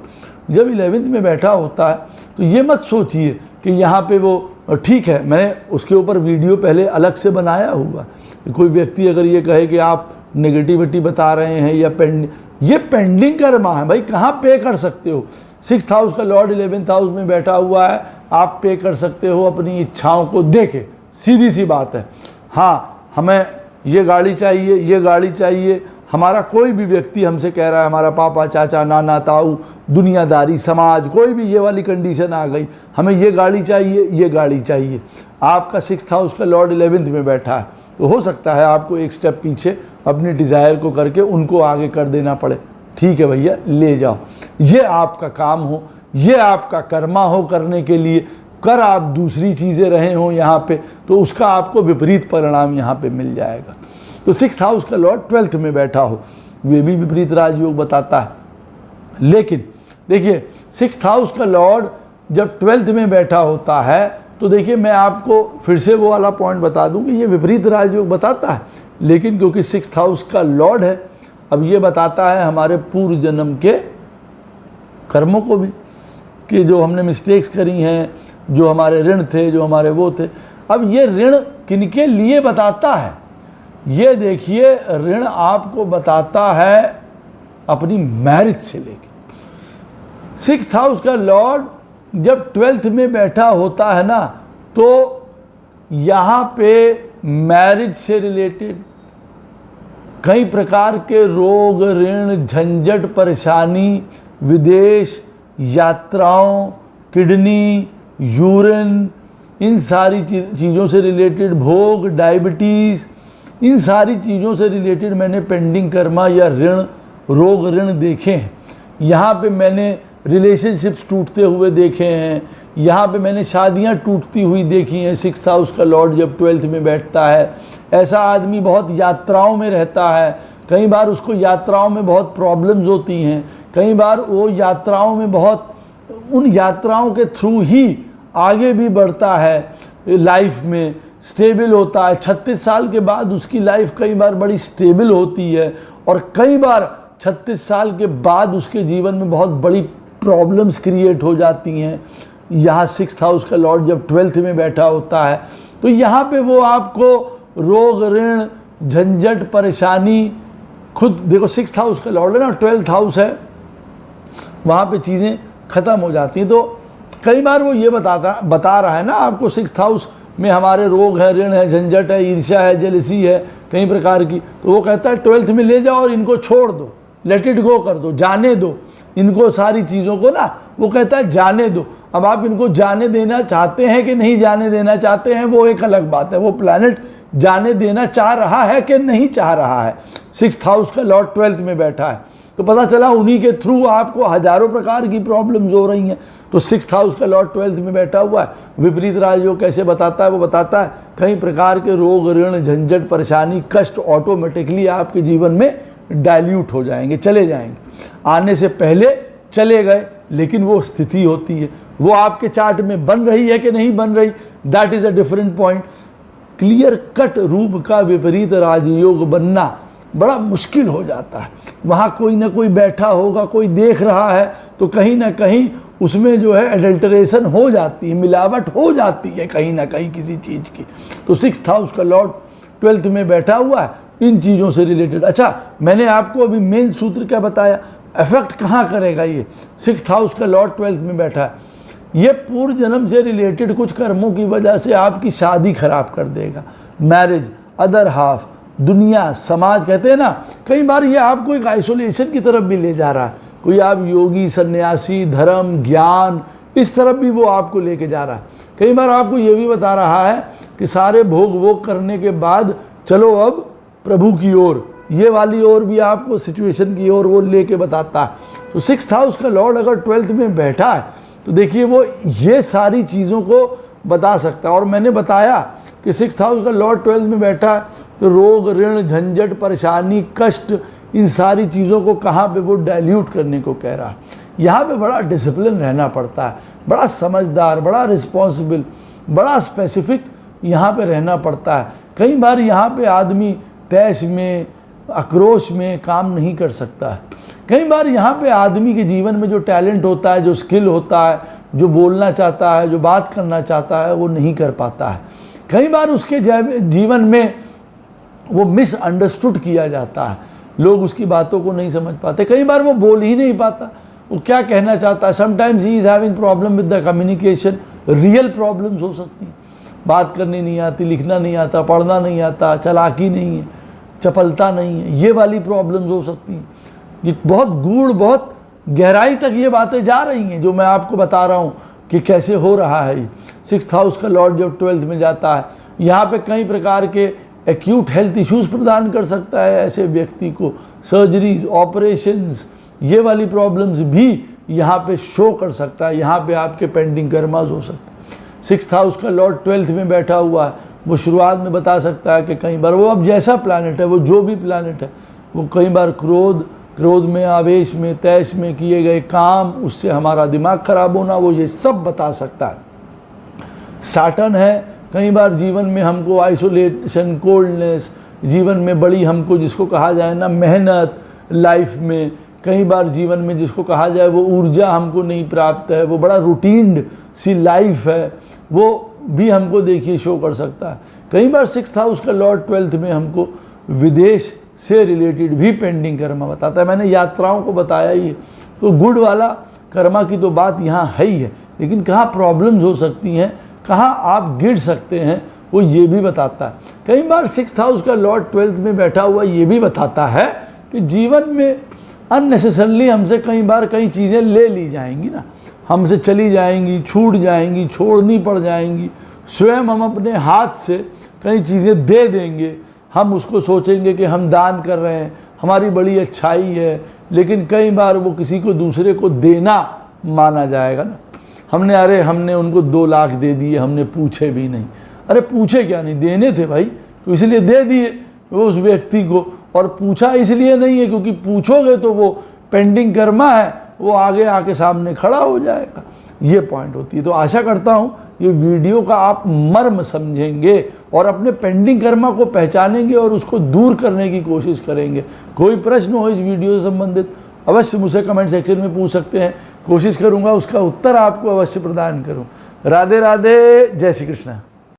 Speaker 1: जब 11th में बैठा होता है तो ये मत सोचिए कि यहाँ पे वो ठीक है, मैंने उसके ऊपर वीडियो पहले अलग से बनाया हुआ। कोई व्यक्ति अगर ये कहे कि आप नेगेटिविटी बता रहे हैं या ये पेंडिंग कर्मा है, भाई कहाँ पे कर सकते हो। 6th हाउस का लॉर्ड 11th हाउस में बैठा हुआ है, आप पे कर सकते हो अपनी इच्छाओं को देके, सीधी सी बात है। हाँ, हमें ये गाड़ी चाहिए, ये गाड़ी चाहिए, हमारा कोई भी व्यक्ति हमसे कह रहा है, हमारा पापा, चाचा, नाना, ताऊ, दुनियादारी, समाज, कोई भी ये वाली कंडीशन आ गई, हमें ये गाड़ी चाहिए, ये गाड़ी चाहिए। आपका 6th हाउस का लॉर्ड 11th में बैठा है, तो हो सकता है आपको एक स्टेप पीछे अपनी डिज़ायर को करके उनको आगे कर देना पड़े। ठीक है भैया, ले जाओ, ये आपका काम हो, ये आपका कर्मा हो करने के लिए, कर आप दूसरी चीज़ें रहे हो यहाँ पे, तो उसका आपको विपरीत परिणाम यहाँ पे मिल जाएगा। तो 6th हाउस का लॉर्ड 12th में बैठा हो, वे भी विपरीत राजयोग बताता है। लेकिन देखिए 6th हाउस का लॉर्ड जब 12th में बैठा होता है तो देखिए, मैं आपको फिर से वो वाला पॉइंट बता दूं कि ये विपरीत राजयोग बताता है, लेकिन क्योंकि 6th हाउस का लॉर्ड है, अब ये बताता है हमारे पूर्व जन्म के कर्मों को भी, कि जो हमने मिस्टेक्स करी हैं, जो हमारे ऋण थे, जो हमारे वो थे। अब ये ऋण किनके लिए बताता है, ये देखिए, ऋण आपको बताता है अपनी मैरिज से लेके। 6th हाउस का लॉर्ड जब 12th में बैठा होता है ना, तो यहाँ पे मैरिज से रिलेटेड कई प्रकार के रोग, ऋण, झंझट, परेशानी, विदेश यात्राओं, किडनी, यूरिन, इन सारी चीज़ों से रिलेटेड, भोग, डायबिटीज़, इन सारी चीज़ों से रिलेटेड मैंने पेंडिंग कर्मा या ऋण, रोग, ऋण देखे हैं। यहाँ पे मैंने रिलेशनशिप्स टूटते हुए देखे हैं, यहाँ पे मैंने शादियाँ टूटती हुई देखी हैं। 6th हाउस का लॉर्ड जब 12th में बैठता है, ऐसा आदमी बहुत यात्राओं में रहता है, कई बार उसको यात्राओं में बहुत प्रॉब्लम्स होती हैं, कई बार वो यात्राओं में बहुत, उन यात्राओं के थ्रू ही आगे भी बढ़ता है, लाइफ में स्टेबल होता है। 36 साल के बाद उसकी लाइफ कई बार बड़ी स्टेबल होती है, और कई बार 36 साल के बाद उसके जीवन में बहुत बड़ी प्रॉब्लम्स क्रिएट हो जाती हैं। यहाँ 6th हाउस का लॉर्ड जब 12th में बैठा होता है, तो यहाँ पे वो आपको रोग, ऋण, झंझट, परेशानी, खुद देखो 6th हाउस का लॉर्ड है ना, 12th हाउस है, वहाँ पे चीज़ें ख़त्म हो जाती हैं। तो कई बार वो ये बता रहा है ना आपको 6th हाउस में हमारे रोग है, ऋण है, झंझट है, ईर्ष्या है, जेलसी है, कई प्रकार की, तो वो कहता है 12th में ले जाओ और इनको छोड़ दो, लेट इट गो कर दो, जाने दो इनको, सारी चीज़ों को ना, वो कहता है जाने दो। अब आप इनको जाने देना चाहते हैं कि नहीं जाने देना चाहते हैं, वो एक अलग बात है। वो प्लैनेट जाने देना चाह रहा है कि नहीं चाह रहा है। 6th हाउस का लॉर्ड 12th में बैठा है, तो पता चला उन्हीं के थ्रू आपको हजारों प्रकार की प्रॉब्लम्स हो रही हैं। तो 6th हाउस का लॉर्ड 12th में बैठा हुआ है। विपरीत राजयोग कैसे बताता है? वो बताता है कई प्रकार के रोग, ऋण, झंझट, परेशानी, कष्ट ऑटोमेटिकली आपके जीवन में डाइल्यूट हो जाएंगे, चले जाएंगे। आने से पहले चले गए, लेकिन वो स्थिति होती है, वो आपके चार्ट में बन रही है कि नहीं बन रही, that is a different point. Clear cut रूप का विपरीत राजयोग बनना बड़ा मुश्किल हो जाता है। वहाँ कोई ना कोई बैठा होगा, कोई देख रहा है, तो कहीं ना कहीं उसमें जो है एडल्टरेशन हो जाती है, मिलावट हो जाती है कहीं ना कहीं किसी चीज़ की। तो 6th हाउस का लॉर्ड 12th में बैठा हुआ है, इन चीज़ों से रिलेटेड। अच्छा, मैंने आपको अभी मेन सूत्र क्या बताया, इफेक्ट कहाँ करेगा ये? 6th हाउस का लॉर्ड 12th में बैठा है, ये पूर्व जन्म से रिलेटेड कुछ कर्मों की वजह से आपकी शादी खराब कर देगा, मैरिज, अदर हाफ, दुनिया, समाज, कहते हैं ना, कई बार ये आपको एक आइसोलेशन की तरफ भी ले जा रहा है। कोई आप योगी, सन्यासी, धर्म, ज्ञान, इस तरफ भी वो आपको लेके जा रहा है। कई बार आपको ये भी बता रहा है कि सारे भोग वोग करने के बाद चलो अब प्रभु की ओर, ये वाली ओर भी आपको सिचुएशन की ओर वो लेके बताता है। तो 6th हाउस का लॉर्ड अगर 12th में बैठा है, तो देखिए वो ये सारी चीज़ों को बता सकता है। और मैंने बताया कि 6th हाउस का लॉर्ड 12th में बैठा है, तो रोग, ऋण, झंझट, परेशानी, कष्ट, इन सारी चीज़ों को कहाँ पे वो डाइल्यूट करने को कह रहा है। यहाँ पे बड़ा डिसिप्लिन रहना पड़ता है, बड़ा समझदार, बड़ा रिस्पॉन्सिबल, बड़ा स्पेसिफिक यहाँ पे रहना पड़ता है। कई बार यहाँ पे आदमी तैश में, आक्रोश में काम नहीं कर सकता है। कई बार यहाँ पे आदमी के जीवन में जो टैलेंट होता है, जो स्किल होता है, जो बोलना चाहता है, जो बात करना चाहता है, वो नहीं कर पाता है। कई बार उसके जीवन में वो मिसअंडरस्टूड किया जाता है, लोग उसकी बातों को नहीं समझ पाते। कई बार वो बोल ही नहीं पाता, वो क्या कहना चाहता है। Sometimes he is having problem with the communication, real problems हो सकती हैं। बात करनी नहीं आती, लिखना नहीं आता, पढ़ना नहीं आता, चालाकी नहीं है, चपलता नहीं है, ये वाली प्रॉब्लम्स हो सकती हैं। ये बहुत गूढ़, बहुत गहराई तक ये बातें जा रही हैं जो मैं आपको बता रहा हूँ कि कैसे हो रहा है। 6th हाउस का लॉर्ड जब 12th में जाता है, यहाँ पे कई प्रकार के एक्यूट हेल्थ इश्यूज़ प्रदान कर सकता है ऐसे व्यक्ति को। सर्जरीज, ऑपरेशंस, ये वाली प्रॉब्लम्स भी यहाँ पे शो कर सकता है। यहाँ पे आपके पेंडिंग कर्मास हो सकते हैं। 6th हाउस का लॉर्ड 12th में बैठा हुआ है, वो शुरुआत में बता सकता है कि कई बार वो अब जैसा प्लैनेट है, वो जो भी प्लैनेट है, वो कई बार क्रोध में, आवेश में, तैश में किए गए काम, उससे हमारा दिमाग खराब होना, वो ये सब बता सकता है। सैटर्न है, कई बार जीवन में हमको आइसोलेशन, कोल्डनेस, जीवन में बड़ी हमको जिसको कहा जाए ना मेहनत, लाइफ में कई बार जीवन में जिसको कहा जाए वो ऊर्जा हमको नहीं प्राप्त है, वो बड़ा रूटीन्ड सी लाइफ है, वो भी हमको देखिए शो कर सकता है। कई बार 6th हाउस का लॉर्ड 12th में हमको विदेश से रिलेटेड भी पेंडिंग कर्मा बताता है। मैंने यात्राओं को बताया ही है, तो गुड वाला कर्मा की तो बात यहाँ है ही है, लेकिन कहाँ प्रॉब्लम्स हो सकती हैं, कहाँ आप गिर सकते हैं, वो ये भी बताता है। कई बार 6th हाउस का लॉर्ड 12th में बैठा हुआ ये भी बताता है कि जीवन में अननेसेसरली हमसे कई बार कई चीज़ें ले ली जाएंगी ना, हमसे चली जाएंगी, छूट जाएंगी, छोड़नी पड़ जाएंगी। स्वयं हम अपने हाथ से कई चीज़ें दे देंगे, हम उसको सोचेंगे कि हम दान कर रहे हैं, हमारी बड़ी अच्छाई है, लेकिन कई बार वो किसी को दूसरे को देना माना जाएगा ना। हमने अरे हमने उनको 2 लाख दे दिए, हमने पूछे भी नहीं। अरे पूछे क्या नहीं, देने थे भाई, तो इसलिए दे दिए वो उस व्यक्ति को। और पूछा इसलिए नहीं है क्योंकि पूछोगे तो वो पेंडिंग कर्मा है, वो आगे आके सामने खड़ा हो जाएगा। ये पॉइंट होती है। तो आशा करता हूँ ये वीडियो का आप मर्म समझेंगे और अपने पेंडिंग कर्मा को पहचानेंगे और उसको दूर करने की कोशिश करेंगे। कोई प्रश्न हो इस वीडियो से संबंधित अवश्य मुझे कमेंट सेक्शन में पूछ सकते हैं, कोशिश करूँगा उसका उत्तर आपको अवश्य प्रदान करूँ। राधे राधे, जय श्री कृष्ण।